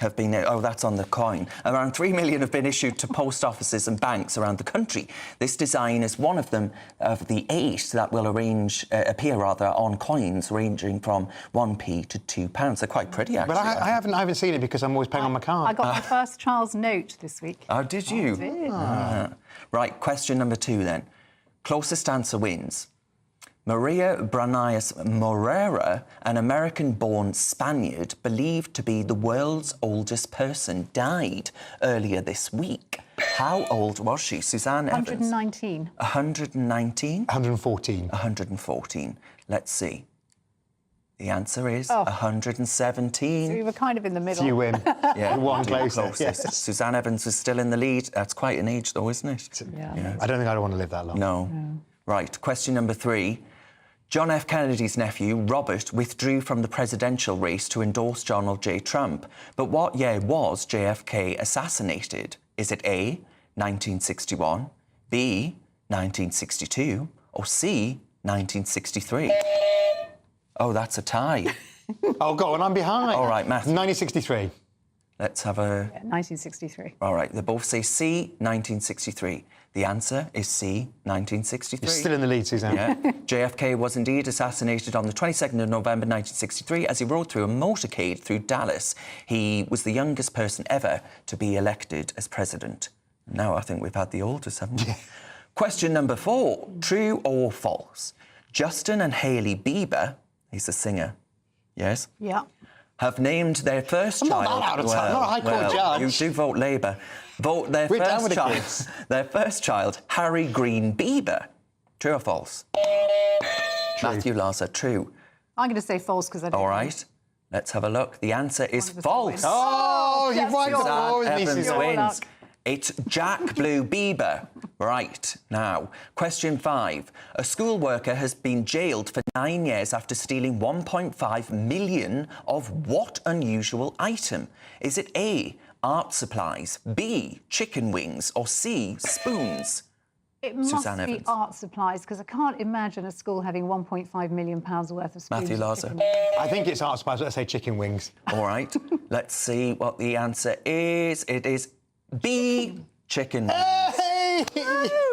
have been... Oh, that's on the coin. Around 3 million have been issued to post offices and banks around the country. This design is one of them, of the 8 that will appear on coins ranging from 1p to £2. They're quite pretty, actually. But I haven't seen it because I'm always paying on my card. I got my first Charles note this week. Oh, did you? I did. Right, question number 2 then. Closest answer wins. Maria Branias Morera, an American-born Spaniard believed to be the world's oldest person, died earlier this week. How old was she? Suzanne Evans? 119. 119? 114. 114. Let's see. The answer is 117. So we were kind of in the middle. So you win. Yeah, one closer. closest. Yes. Suzanne Evans is still in the lead. That's quite an age, though, isn't it? Yeah. I don't think I'd want to live that long. No. Right, question number 3. John F. Kennedy's nephew, Robert, withdrew from the presidential race to endorse Donald J. Trump. But what year was JFK assassinated? Is it A, 1961, B, 1962, or C, 1963? Oh, that's a tie. Oh, go on, I'm behind. All right, Matthew. 1963. Let's have a... 1963. All right, they both say C, 1963. The answer is C, 1963. You're still in the lead, Suzanne. Yeah. JFK was indeed assassinated on the 22nd of November 1963 as he rode through a motorcade through Dallas. He was the youngest person ever to be elected as president. Now I think we've had the oldest, haven't we? Question number 4. True or false? Justin and Hailey Bieber, he's a singer, yes? Yeah. Have named their first I'm child... not that out of time. I'm not a High Court judge. You do vote Labour. Vote their We're down first with the child, kids. their first child, Harry Green Bieber. True or false? True. Matthew Larser, true. I'm going to say false because I don't All know. right, let's have a look. The answer is false. Oh, you've wiped the Suzanne floor with me, Evans Suzanne. wins. It's Jack Blue Bieber. Right, now, question 5. A school worker has been jailed for 9 years after stealing 1.5 million of what unusual item? Is it A, art supplies, B, chicken wings, or C, spoons? It must Suzanne be Evans. art supplies because I can't imagine a school having £1.5 million worth of spoons. Matthew and Larser. chicken. I think it's art supplies, let's say chicken wings. All right, let's see what the answer is. It is B, chicken wings.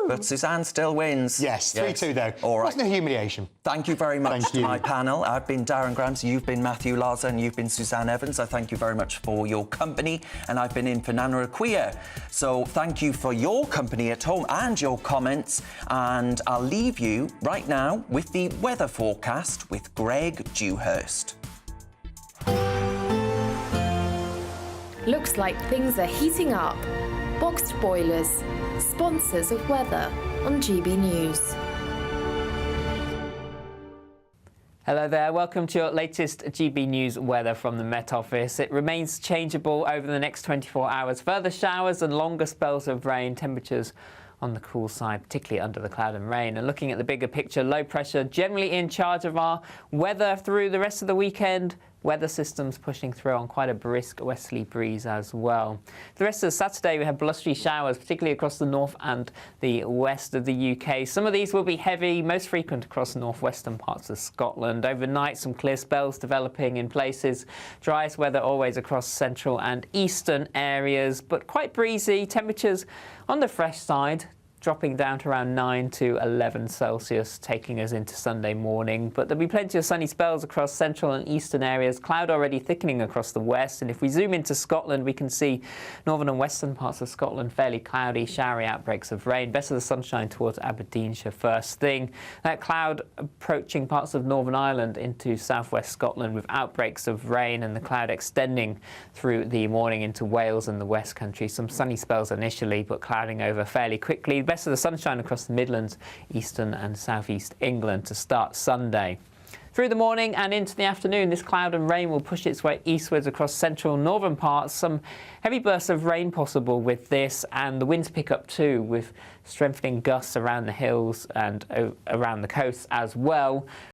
But Suzanne still wins. Yes, 3-2 though. All right. Wasn't a humiliation. Thank you very much Thank to you. my panel. I've been Darren Grimes, you've been Matthew Larser, and you've been Suzanne Evans. I thank you very much for your company, and I've been in for Nana Akua. So thank you for your company at home and your comments, and I'll leave you right now with the weather forecast with Greg Dewhurst. Looks like things are heating up. Boxed boilers, sponsors of weather on GB News. Hello there, welcome to your latest GB News weather from the Met Office. It remains changeable over the next 24 hours. Further showers and longer spells of rain, temperatures on the cool side, particularly under the cloud and rain. And looking at the bigger picture, low pressure generally in charge of our weather through the rest of the weekend. Weather systems pushing through on quite a brisk westerly breeze as well. The rest of Saturday we have blustery showers, particularly across the north and the west of the UK. Some of these will be heavy, most frequent across the northwestern parts of Scotland. Overnight, some clear spells developing in places. Driest weather always across central and eastern areas, but quite breezy. Temperatures on the fresh side. dropping down to around 9 to 11 Celsius, taking us into Sunday morning. But there'll be plenty of sunny spells across central and eastern areas, cloud already thickening across the west. And if we zoom into Scotland, we can see northern and western parts of Scotland fairly cloudy, showery outbreaks of rain. Best of the sunshine towards Aberdeenshire first thing. That cloud approaching parts of Northern Ireland into southwest Scotland with outbreaks of rain, and the cloud extending through the morning into Wales and the West Country. Some sunny spells initially, but clouding over fairly quickly. Best of the sunshine across the Midlands, eastern and southeast England to start Sunday. Through the morning and into the afternoon, this cloud and rain will push its way eastwards across central and northern parts. Some heavy bursts of rain possible with this, and the winds pick up too, with strengthening gusts around the hills and around the coast as well.